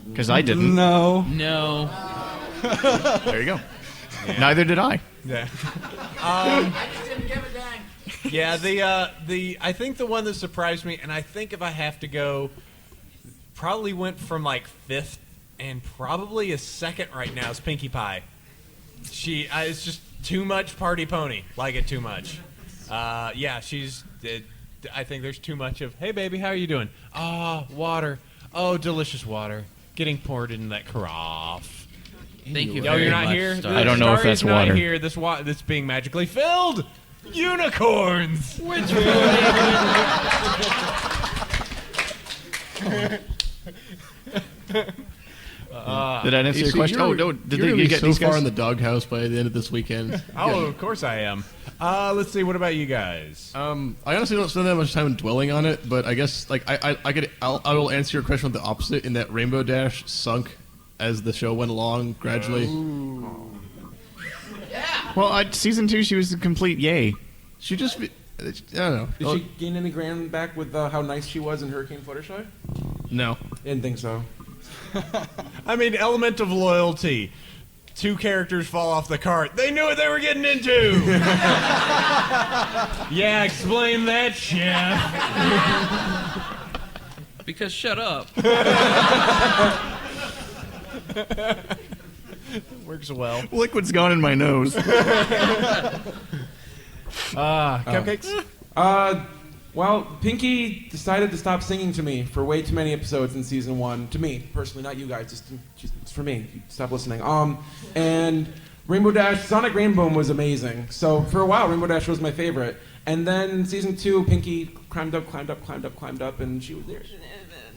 Speaker 1: Because I didn't.
Speaker 11: No.
Speaker 1: There you go. Neither did I.
Speaker 7: Yeah.
Speaker 9: I just didn't give a dang.
Speaker 7: Yeah, I think the one that surprised me, and I think if I have to go, probably went from like 5th and probably a 2nd right now is Pinkie Pie. It's just too much party pony. Like it too much. Yeah, she's. I think there's too much of. Hey, baby, how are you doing? Water. Oh, delicious water. Getting poured in that carafe.
Speaker 13: Thank you
Speaker 7: Yo,
Speaker 13: very
Speaker 7: you're not
Speaker 13: much,
Speaker 7: here.
Speaker 13: Star.
Speaker 1: I don't know if that's
Speaker 7: not
Speaker 1: water.
Speaker 7: Here. This being magically filled. Unicorns.
Speaker 13: Which
Speaker 1: Did I answer your question? Oh, no. Did
Speaker 10: you're
Speaker 1: you get
Speaker 10: so
Speaker 1: these
Speaker 10: far
Speaker 1: guys?
Speaker 10: in the doghouse by the end of this weekend?
Speaker 7: Oh, of course I am. Let's see. What about you guys?
Speaker 10: I honestly don't spend that much time dwelling on it, but I guess like I will answer your question with the opposite in that Rainbow Dash sunk as the show went along gradually.
Speaker 1: Well, season 2, she was a complete yay.
Speaker 10: She just, I don't know.
Speaker 8: Did she gain any ground back with how nice she was in Hurricane Fluttershy?
Speaker 10: No.
Speaker 8: Didn't think so.
Speaker 7: I mean, element of loyalty. 2 characters fall off the cart. They knew what they were getting into. Yeah, explain that, chef.
Speaker 13: Because shut up.
Speaker 7: Works well.
Speaker 1: Liquid's gone in my nose.
Speaker 7: Cupcakes?
Speaker 8: Well, Pinkie decided to stop singing to me for way too many episodes in season 1. To me, personally, not you guys. Just for me. Stop listening. And Rainbow Dash, Sonic Rainbow was amazing. So for a while, Rainbow Dash was my favorite. And then season 2, Pinkie climbed up, and she was there,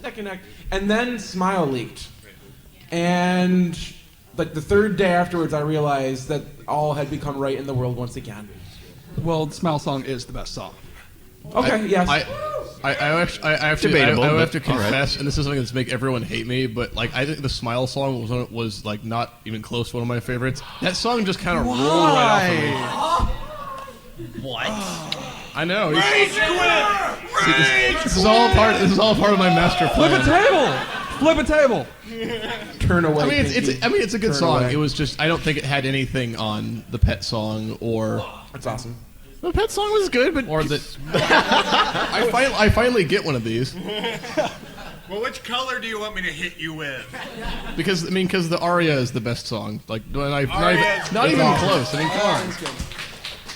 Speaker 8: neck and neck. And then Smile leaked. And like the 3rd day afterwards, I realized that all had become right in the world once again.
Speaker 11: Well, the Smile song is the best song.
Speaker 8: Okay, yes.
Speaker 10: I have to confess, and this is something that's make everyone hate me, but like I think the Smile song was like not even close to one of my favorites. That song just kind of rolled right off of me.
Speaker 22: What?
Speaker 10: I know.
Speaker 7: Rage quit!
Speaker 10: This is all part of my master plan.
Speaker 11: Flip a table.
Speaker 8: Turn away.
Speaker 10: I mean, it's a good
Speaker 8: Turn
Speaker 10: song.
Speaker 8: away.
Speaker 10: It was just I don't think it had anything on the Pet song or.
Speaker 8: That's awesome.
Speaker 1: The Pet song was good, but
Speaker 10: or the. I finally get one of these.
Speaker 7: Well, which color do you want me to hit you with?
Speaker 10: Because the aria is the best song. Like not even
Speaker 7: awesome.
Speaker 10: close. I mean, come on.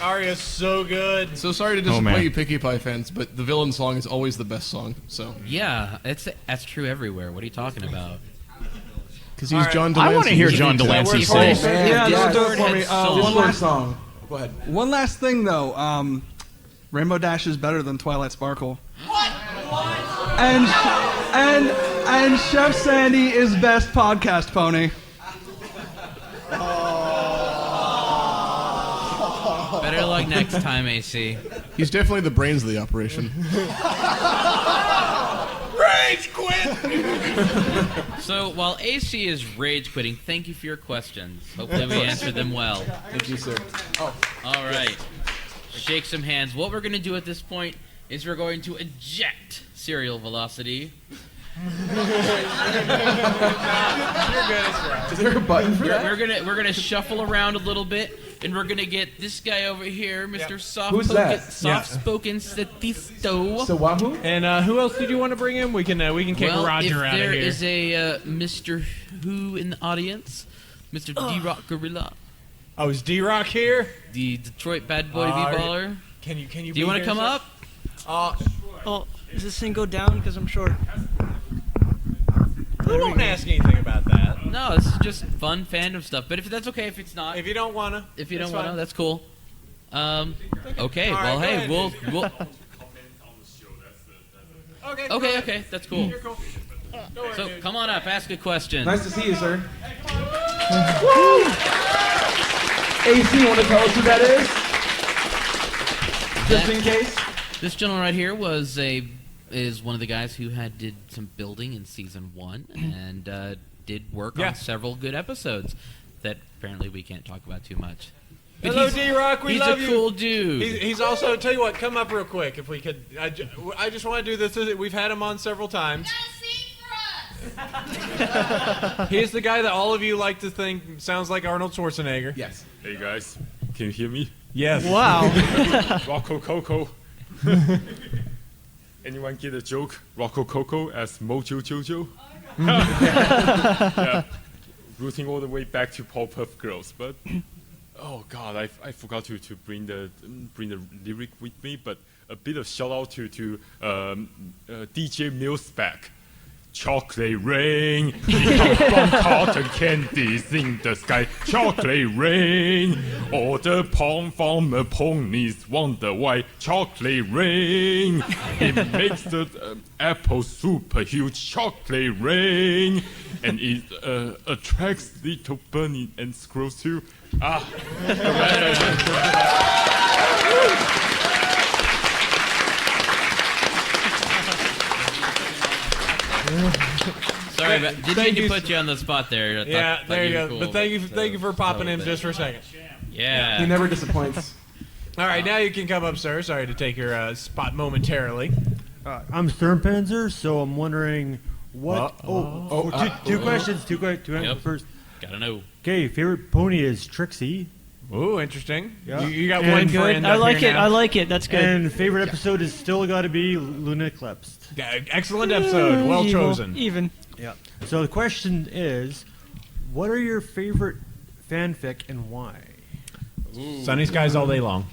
Speaker 7: Aria's so good.
Speaker 10: So sorry to disappoint you, Pinkie Pie fans, but the villain song is always the best song. So
Speaker 13: Yeah, that's true everywhere. What are you talking about?
Speaker 10: because he's John Delancey.
Speaker 1: I want to hear John Delancey sing.
Speaker 11: Yeah, do it for me.
Speaker 8: One last song. Go ahead.
Speaker 11: One last thing, though. Rainbow Dash is better than Twilight Sparkle.
Speaker 9: What?
Speaker 11: And Chef Sandy is best podcast pony.
Speaker 13: Better luck next time, AC.
Speaker 10: He's definitely the brains of the operation.
Speaker 7: Rage quit!
Speaker 13: So while AC is rage quitting, thank you for your questions. Hopefully we answered them well.
Speaker 8: Thank you, sir. Oh.
Speaker 13: All right. Shake some hands. What we're going to do at this point is we're going to eject Serial Velocity.
Speaker 8: Is there a button for that?
Speaker 13: We're gonna shuffle around a little bit, and we're gonna get this guy over here, Mr.
Speaker 8: Who's that?
Speaker 13: Soft-spoken statisto.
Speaker 8: So Wahoo?
Speaker 7: And who else did you want to bring in? We can kick
Speaker 13: Well,
Speaker 7: Rodger out of here.
Speaker 13: if there is a Mr. Who in the audience, Mr. D-Rock Gorilla,
Speaker 7: Oh, is D-Rock here?
Speaker 13: the Detroit bad boy V-baller.
Speaker 7: Can you?
Speaker 13: Do you want to come up?
Speaker 9: Oh, does this thing go down because I'm short?
Speaker 7: We won't ask anything about that.
Speaker 13: No, this is just fun fandom stuff. But if that's okay, if it's not,
Speaker 7: If you don't wanna,
Speaker 13: if you don't
Speaker 7: it's
Speaker 13: want to,
Speaker 7: fine.
Speaker 13: that's cool. Okay.
Speaker 7: All right,
Speaker 13: Well,
Speaker 7: go
Speaker 13: hey,
Speaker 7: ahead.
Speaker 13: we'll. Okay, that's cool.
Speaker 7: You're cool. Don't worry,
Speaker 13: So
Speaker 7: dude.
Speaker 13: come on up, ask a question.
Speaker 8: Nice to see you, sir. Woo! AC, you want to tell us who that is? Just in case.
Speaker 13: This gentleman right here is one of the guys who did some building in season 1 and did work on several good episodes that apparently we can't talk about too much. But
Speaker 7: Hello, D-Rock. We love you.
Speaker 13: He's a cool dude.
Speaker 7: He's also. Tell you what, come up real quick if we could. I just want to do this. We've had him on several times. He's the guy that all of you like to think sounds like Arnold Schwarzenegger.
Speaker 8: Yes.
Speaker 20: Hey guys, can you hear me?
Speaker 7: Yes.
Speaker 6: Wow.
Speaker 20: Rocco Coco. Anyone get a joke? Rocco Coco as Mojo Jojo? Yeah. Rooting all the way back to Powerpuff Girls, but Oh God, I forgot to bring the lyric with me, but a bit of shout out to DJ Millspec. Chocolate rain, we have fun cotton candies in the sky. Chocolate rain, all the farmer ponies wonder why. Chocolate rain, it makes the apple super huge. Chocolate rain, and it attracts little bunny and squirrels too.
Speaker 13: Sorry, but didn't mean to put you on the spot there.
Speaker 7: Yeah, there you go.
Speaker 13: Cool.
Speaker 7: But thank you for popping in just for a second.
Speaker 13: Yeah.
Speaker 8: He never disappoints.
Speaker 7: All right, now you can come up, sir. Sorry to take your spot momentarily.
Speaker 12: I'm Sturmpanzer, so I'm wondering what. Two questions. Two
Speaker 13: Yep.
Speaker 12: first.
Speaker 13: Gotta know.
Speaker 12: Okay, favorite pony is Trixie.
Speaker 7: Ooh, interesting.
Speaker 12: Yeah.
Speaker 7: You got
Speaker 12: And
Speaker 7: one
Speaker 12: good.
Speaker 7: friend.
Speaker 6: I
Speaker 7: up
Speaker 6: like
Speaker 7: here
Speaker 6: it.
Speaker 7: now.
Speaker 6: I like it. That's good.
Speaker 12: And favorite episode is still got to be Luna Eclipsed.
Speaker 7: Excellent episode. Well
Speaker 6: Evil.
Speaker 7: chosen.
Speaker 6: Even.
Speaker 12: Yeah. So the question is, what are your favorite fanfic and why?
Speaker 7: Sunny skies all day long.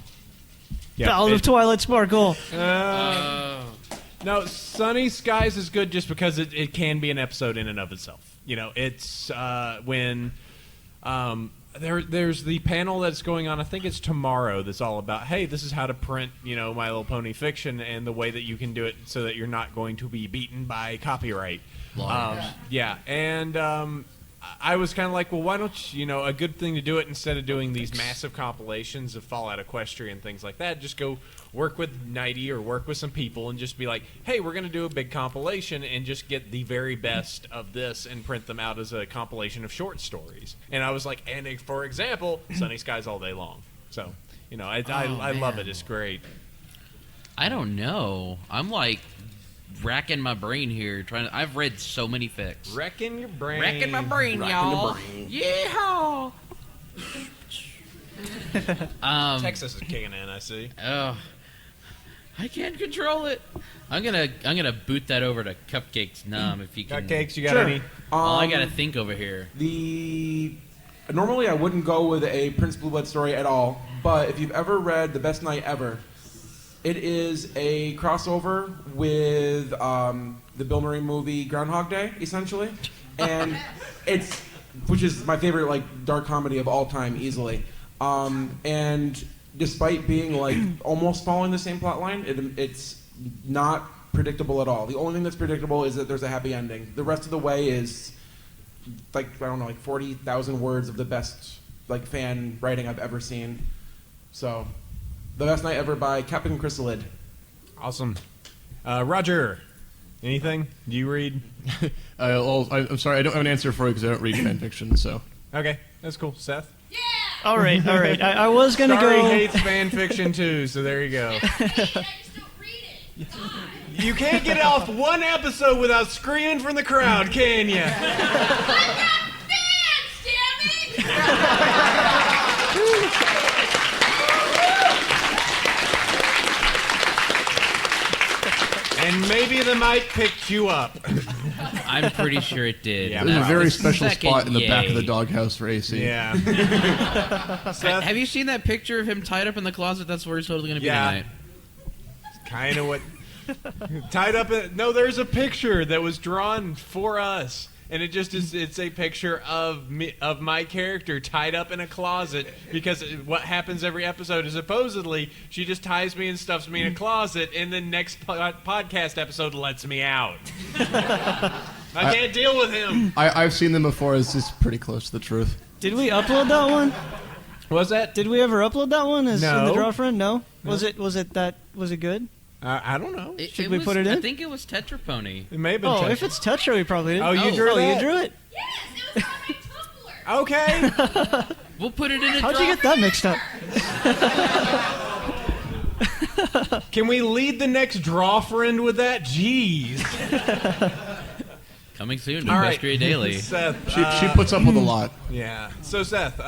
Speaker 6: Ballad of Twilight Sparkle.
Speaker 7: No, Sunny Skies is good just because it can be an episode in and of itself. You know, it's when there's the panel that's going on. I think it's tomorrow. That's all about, hey, this is how to print, My Little Pony fiction and the way that you can do it so that you're not going to be beaten by copyright. Yeah, and I was kind of like, well, why don't you, a good thing to do it instead of doing these massive compilations of Fallout Equestria and things like that, just go work with Nighty or work with some people and just be like, hey, we're going to do a big compilation and just get the very best of this and print them out as a compilation of short stories. And I was like, for example, Sunny Skies All Day Long. So, I love it. It's great.
Speaker 13: I don't know. I'm like racking my brain here. I've read so many fics.
Speaker 7: Wrecking your brain.
Speaker 13: Racking my brain, y'all. Yeehaw.
Speaker 7: Texas is kicking in, I see.
Speaker 13: Oh, I can't control it. I'm gonna boot that over to Cupcakes Numb if you can.
Speaker 7: Cupcakes, you got any?
Speaker 13: I gotta think over here.
Speaker 8: Normally I wouldn't go with a Prince Blue Blood story at all, but if you've ever read The Best Night Ever, it is a crossover with the Bill Murray movie Groundhog Day, essentially, and which is my favorite dark comedy of all time, easily. And despite being almost following the same plot line, it's not predictable at all. The only thing that's predictable is that there's a happy ending. The rest of the way is 40,000 words of the best fan writing I've ever seen. So, The Best Night Ever by Captain Chrysalid.
Speaker 7: Awesome. Rodger, anything? Do you read?
Speaker 10: I'm sorry, I don't have an answer for you because I don't read fan fiction. So.
Speaker 7: Okay, that's cool. Seth.
Speaker 6: All right. I was gonna
Speaker 7: Sorry,
Speaker 6: go.
Speaker 7: hates fan fiction too, so there you go. You can't get off one episode without screaming from the crowd, can you? And maybe the mic picked you up.
Speaker 13: I'm pretty sure it did.
Speaker 10: Yeah, there's a very special
Speaker 13: second
Speaker 10: spot in the back of the
Speaker 13: yay.
Speaker 10: doghouse for AC.
Speaker 7: Yeah.
Speaker 13: Have you seen that picture of him tied up in the closet? That's where he's totally going to be tonight.
Speaker 7: Kind of what... Tied up... No, there's a picture that was drawn for us. And it just is. It's a picture of my character tied up in a closet because what happens every episode is supposedly she just ties me and stuffs me in a closet, and the next podcast episode lets me out. I can't deal with him.
Speaker 10: I've seen them before. It's just pretty close to the truth.
Speaker 6: Did we upload that one?
Speaker 7: Was that?
Speaker 6: Did we ever upload that one as in
Speaker 7: No.
Speaker 6: the draw friend? No.
Speaker 7: No.
Speaker 6: Was it good?
Speaker 7: I don't know.
Speaker 6: Should we put it in?
Speaker 13: I think it was Tetra Pony.
Speaker 7: It may have been.
Speaker 6: Oh,
Speaker 7: Tetra.
Speaker 6: if it's Tetra, we probably did.
Speaker 7: Oh, you drew
Speaker 6: Oh,
Speaker 7: that?
Speaker 6: you drew it?
Speaker 7: Okay.
Speaker 13: We'll put it in a
Speaker 6: How'd
Speaker 13: draw.
Speaker 6: you get that mixed up?
Speaker 7: Can we lead the next draw friend with that? Jeez.
Speaker 13: Coming soon to
Speaker 7: All right.
Speaker 13: Equestria Daily.
Speaker 7: Seth,
Speaker 10: She puts up with a lot.
Speaker 7: Yeah. So Seth,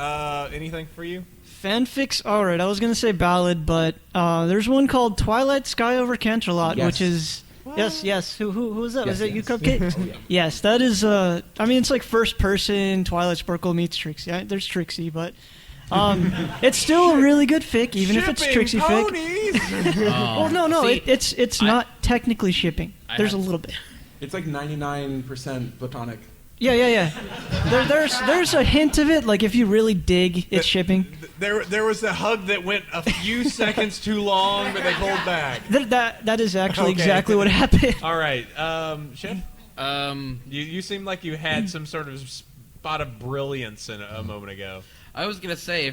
Speaker 7: anything for you?
Speaker 6: Fanfics, alright, I was going to say ballad, but there's one called Twilight Sky Over Canterlot,
Speaker 8: Yes.
Speaker 6: which is... Yes. Who was that?
Speaker 8: Yes,
Speaker 6: Was that you,
Speaker 8: yes.
Speaker 6: Cupcake?
Speaker 8: Oh, yeah.
Speaker 6: Yes, that is... it's like first person, Twilight Sparkle meets Trixie. There's Trixie, but... It's still a really good fic, even if it's Trixie
Speaker 7: ponies!
Speaker 6: fic. Well, no,
Speaker 13: See,
Speaker 6: it's not technically shipping. There's a little bit.
Speaker 8: It's like 99% platonic.
Speaker 6: Yeah. There's a hint of it. Like if you really dig, it's shipping.
Speaker 7: There was a hug that went a few seconds too long, but they pulled back.
Speaker 6: That is actually exactly what happened.
Speaker 7: All right, Chef. You seemed like you had some sort of spot of brilliance a moment ago.
Speaker 13: I was gonna say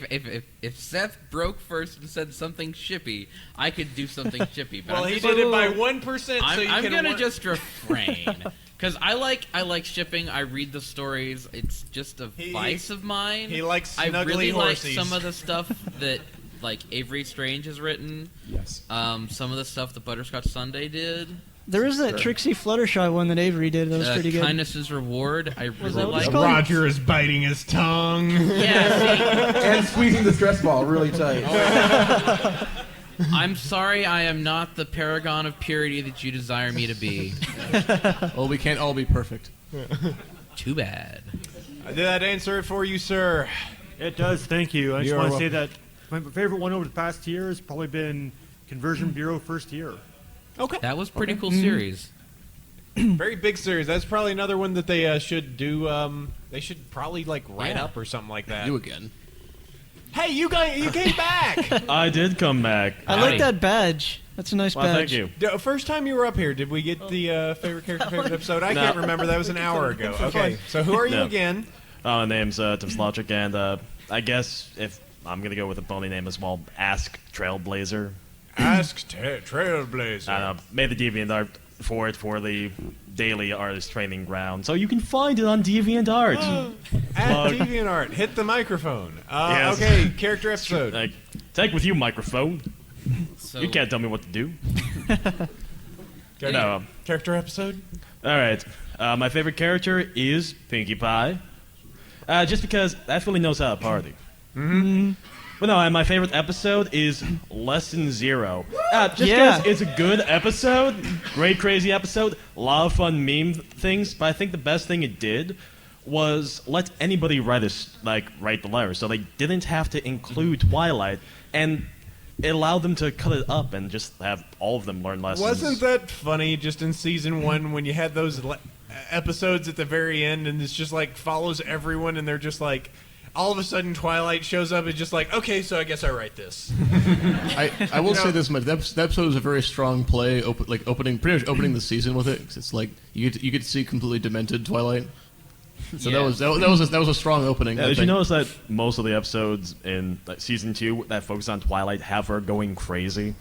Speaker 13: if Seth broke first and said something shippy, I could do something shippy. But
Speaker 7: Well, he did it by 1%.
Speaker 13: I'm gonna just refrain because I like shipping. I read the stories. It's just a vice of mine.
Speaker 7: He likes
Speaker 13: I
Speaker 7: snuggly
Speaker 13: really like
Speaker 7: horsies.
Speaker 13: some of the stuff that like Avery Strange has written.
Speaker 8: Yes.
Speaker 13: Some of the stuff that Butterscotch Sunday did.
Speaker 6: There was that Trixie Fluttershy one that Avery did. That was pretty good.
Speaker 13: Kindness is Reward. I really
Speaker 6: that what
Speaker 13: like.
Speaker 6: it's called?
Speaker 7: Rodger is biting his tongue.
Speaker 8: And squeezing the stress ball really tight.
Speaker 13: I'm sorry, I am not the paragon of purity that you desire me to be.
Speaker 10: Well, we can't all be perfect.
Speaker 13: Too bad.
Speaker 7: Did that answer it for you, sir?
Speaker 12: It does, thank you. I just
Speaker 7: You're
Speaker 12: want to say
Speaker 7: welcome.
Speaker 12: that my favorite one over the past year has probably been Conversion Bureau First Year.
Speaker 7: Okay.
Speaker 13: That was pretty cool series.
Speaker 7: Very big series. That's probably another one that they should do. They should probably like write up or something like that.
Speaker 10: You again.
Speaker 7: Hey, you came back.
Speaker 5: I did come back.
Speaker 6: I like that badge. That's a nice
Speaker 5: Well,
Speaker 6: badge.
Speaker 5: thank you.
Speaker 7: First time you were up here, did we get the favorite character, favorite episode? I
Speaker 5: No.
Speaker 7: can't remember. That was an hour ago. Okay, so who are you
Speaker 5: No.
Speaker 7: again?
Speaker 5: My name's Tim Slotchick, and I guess if I'm gonna go with a pony name as well, Ask Trailblazer.
Speaker 7: Ask Trailblazer.
Speaker 5: I made the DeviantArt for it for the daily artist training ground, so you can find it on DeviantArt.
Speaker 7: At DeviantArt, hit the microphone.
Speaker 5: Yes.
Speaker 7: Okay, character episode.
Speaker 5: Like, take with you, microphone.
Speaker 13: So,
Speaker 5: You can't tell me what to do. No.
Speaker 7: Character episode.
Speaker 5: All right. My favorite character is Pinkie Pie, just because that really knows how to party.
Speaker 6: Mm-hmm.
Speaker 5: But no, and my favorite episode is Lesson Zero. Just
Speaker 6: Yeah.
Speaker 5: because it's a good episode, great crazy episode, a lot of fun meme things. But I think the best thing it did was let anybody write the letters, so they didn't have to include Twilight, and it allowed them to cut it up and just have all of them learn lessons.
Speaker 7: Wasn't that funny just in season 1 when you had those episodes at the very end and it's just like follows everyone and they're just like, all of a sudden Twilight shows up and just like, okay, so I guess I write this.
Speaker 10: I will say this much: that episode was a very strong play, pretty much opening the season with it. 'Cause it's like you get to see completely demented Twilight. So
Speaker 13: Yeah.
Speaker 10: that was a strong opening.
Speaker 5: Yeah,
Speaker 10: I
Speaker 5: did you
Speaker 10: think.
Speaker 5: notice that most of the episodes in season 2 that focus on Twilight have her going crazy?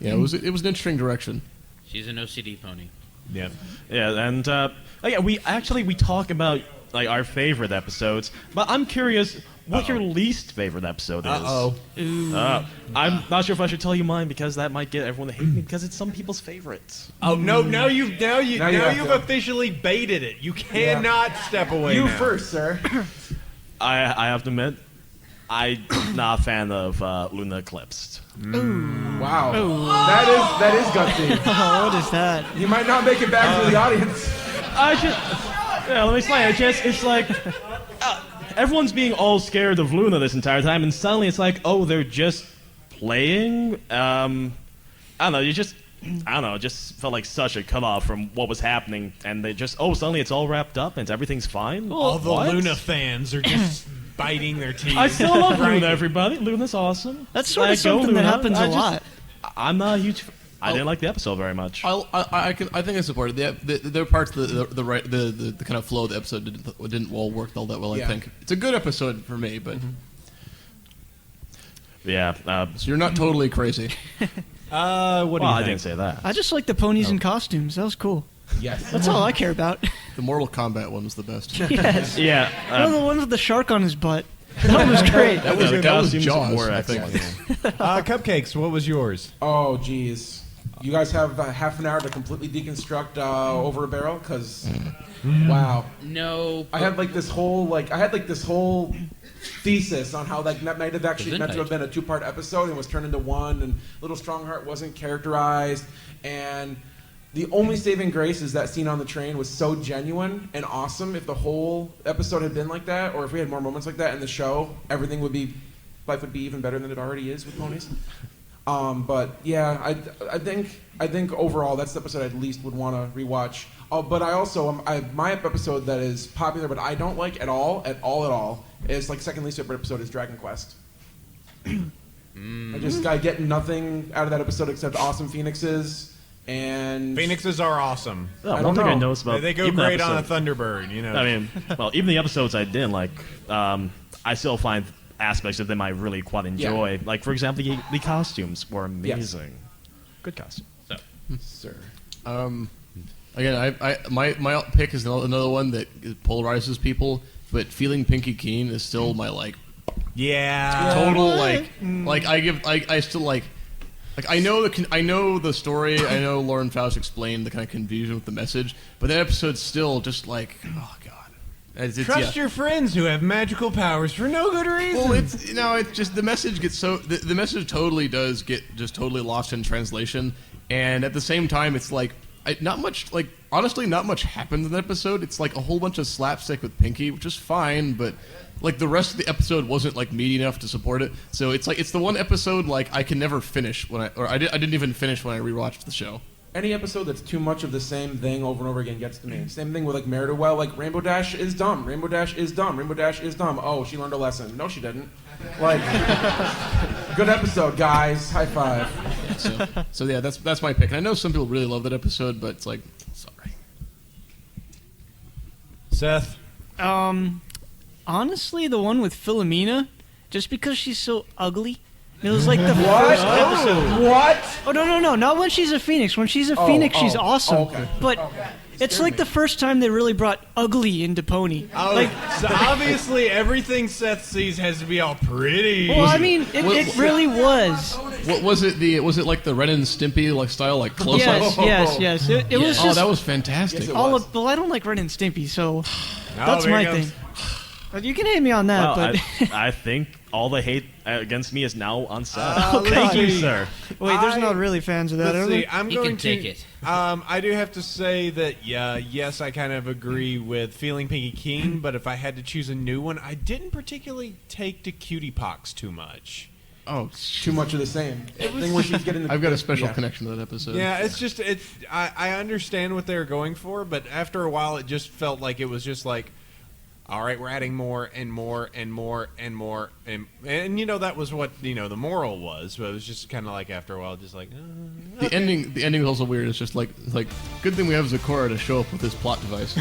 Speaker 10: Yeah, it was an interesting direction.
Speaker 13: she's an OCD pony.
Speaker 7: Yeah.
Speaker 5: Yeah, and we talk about like our favorite episodes, but I'm curious what your least favorite episode is. I'm not sure if I should tell you mine because that might get everyone to hate me because it's some people's favorites.
Speaker 7: Oh no! Now you've
Speaker 8: have to.
Speaker 7: officially baited it. You cannot step away.
Speaker 8: You
Speaker 7: now.
Speaker 8: first, sir.
Speaker 5: I have to admit, I'm not a fan of Luna Eclipsed.
Speaker 8: Wow. That is gutsy.
Speaker 6: Oh, what is that?
Speaker 8: You might not make it back to the audience.
Speaker 5: Let me explain. It's like everyone's being all scared of Luna this entire time, and suddenly it's like, oh, they're just playing. I don't know. It just felt like such a cutoff from what was happening, and they just suddenly it's all wrapped up and everything's fine.
Speaker 7: All the
Speaker 5: What?
Speaker 7: Luna fans are just biting their teeth.
Speaker 5: I still love
Speaker 7: Right.
Speaker 5: Luna, everybody. Luna's awesome.
Speaker 6: That's sort of
Speaker 5: Like, go
Speaker 6: something that
Speaker 5: Luna.
Speaker 6: happens a lot.
Speaker 5: I'm not a huge. I didn't like the episode very much.
Speaker 10: I think I support it. There are parts of the kind of flow of the episode didn't work all that well.
Speaker 8: Yeah.
Speaker 10: I think it's a good episode for me, but
Speaker 5: Yeah.
Speaker 10: so you're not totally crazy.
Speaker 7: What do
Speaker 5: Well,
Speaker 7: you
Speaker 5: I
Speaker 7: think?
Speaker 5: didn't say that.
Speaker 6: I just like the ponies in costumes. That was cool.
Speaker 8: Yes.
Speaker 6: That's all I care about.
Speaker 10: The Mortal Kombat one was the best.
Speaker 6: Yes.
Speaker 5: Yeah.
Speaker 6: The one with the shark on his butt. That was great.
Speaker 10: That was Jaws,
Speaker 5: were
Speaker 10: I think.
Speaker 5: excellent.
Speaker 7: Cupcakes. What was yours?
Speaker 8: Oh, geez. You guys have half an hour to completely deconstruct Over a Barrel, because wow.
Speaker 13: No.
Speaker 8: I had this whole thesis on how that might have actually meant to have been a 2-part episode and was turned into one, and Little Strongheart wasn't characterized, and the only saving grace is that scene on the train was so genuine and awesome. If the whole episode had been like that, or if we had more moments like that in the show, everything would be life would be even better than it already is with ponies. But yeah, I think overall that's the episode I at least would want to rewatch. Oh, but I also my episode that is popular but I don't like at all is like second least favorite episode is Dragon Quest. I get nothing out of that episode except awesome phoenixes. And
Speaker 7: Phoenixes are awesome.
Speaker 5: Oh, one thing I noticed about
Speaker 7: they go
Speaker 5: even
Speaker 7: great
Speaker 5: the
Speaker 7: on a
Speaker 5: episode-
Speaker 7: Thunderbird, you know.
Speaker 5: I mean, well, even the episodes I didn't like, I still find aspects of them I really quite enjoy.
Speaker 8: Yeah.
Speaker 5: Like, for example, the costumes were amazing. Good costumes.
Speaker 10: So, sir. Again, my pick is another one that polarizes people, but feeling Pinkie Keen is still my total I still like I know the story. I know Lauren Faust explained the kind of confusion with the message, but that episode's still just like, oh god.
Speaker 7: Trust your friends who have magical powers for no good reason.
Speaker 10: Well, it's just the message gets the message totally does get just totally lost in translation, and at the same time, it's like honestly, not much happened in that episode. It's like a whole bunch of slapstick with Pinkie, which is fine, but like the rest of the episode wasn't like meaty enough to support it. So it's like it's the one episode like I can never finish I didn't even finish when I rewatched the show.
Speaker 8: Any episode that's too much of the same thing over and over again gets to me. Same thing with like Meridowell, like Rainbow Dash is dumb. Rainbow Dash is dumb. Rainbow Dash is dumb. Oh, she learned a lesson. No, she didn't. Like, good episode, guys. High five.
Speaker 10: So yeah, that's my pick. And I know some people really love that episode, but it's like, sorry.
Speaker 7: Seth?
Speaker 6: Honestly, the one with Philomena, just because she's so ugly. It was like the
Speaker 8: What?
Speaker 6: first episode.
Speaker 8: What?
Speaker 6: Oh, no, not when she's a phoenix. When she's a phoenix, she's awesome.
Speaker 7: Okay.
Speaker 6: But it's like the first time they really brought ugly into Pony.
Speaker 7: Oh, so obviously everything Seth sees has to be all pretty.
Speaker 6: Well, I mean, it really was.
Speaker 10: What was it? Was it like the Ren and Stimpy like style, like close up?
Speaker 6: Yes. It was just.
Speaker 10: Oh, that was fantastic.
Speaker 6: Well, I don't like Ren and Stimpy, so that's
Speaker 7: there
Speaker 6: my
Speaker 7: it goes.
Speaker 6: thing. But you can hate me on that,
Speaker 5: Well,
Speaker 6: but
Speaker 5: I think all the hate against me is now on Seth. Thank you, sir.
Speaker 6: wait, there's not really fans of that,
Speaker 7: Let's
Speaker 6: are
Speaker 7: see,
Speaker 6: there?
Speaker 7: I'm
Speaker 13: He
Speaker 7: going
Speaker 13: can
Speaker 7: to
Speaker 13: take it.
Speaker 7: I do have to say that yes, I kind of agree with feeling Pinkie Keen, but if I had to choose a new one, I didn't particularly take to Cutie Pox too much.
Speaker 10: Oh,
Speaker 8: Too much of the same. Thing where she's getting.
Speaker 10: I've got a special connection to that episode.
Speaker 7: Yeah, it's just I understand what they were going for, but after a while, it just felt like it was just like, all right, we're adding more and more and more and more and you know that was what the moral was, but it was just kind of like after a while, just like
Speaker 10: The ending was also weird. It's just like good thing we have Zakora to show up with his plot device.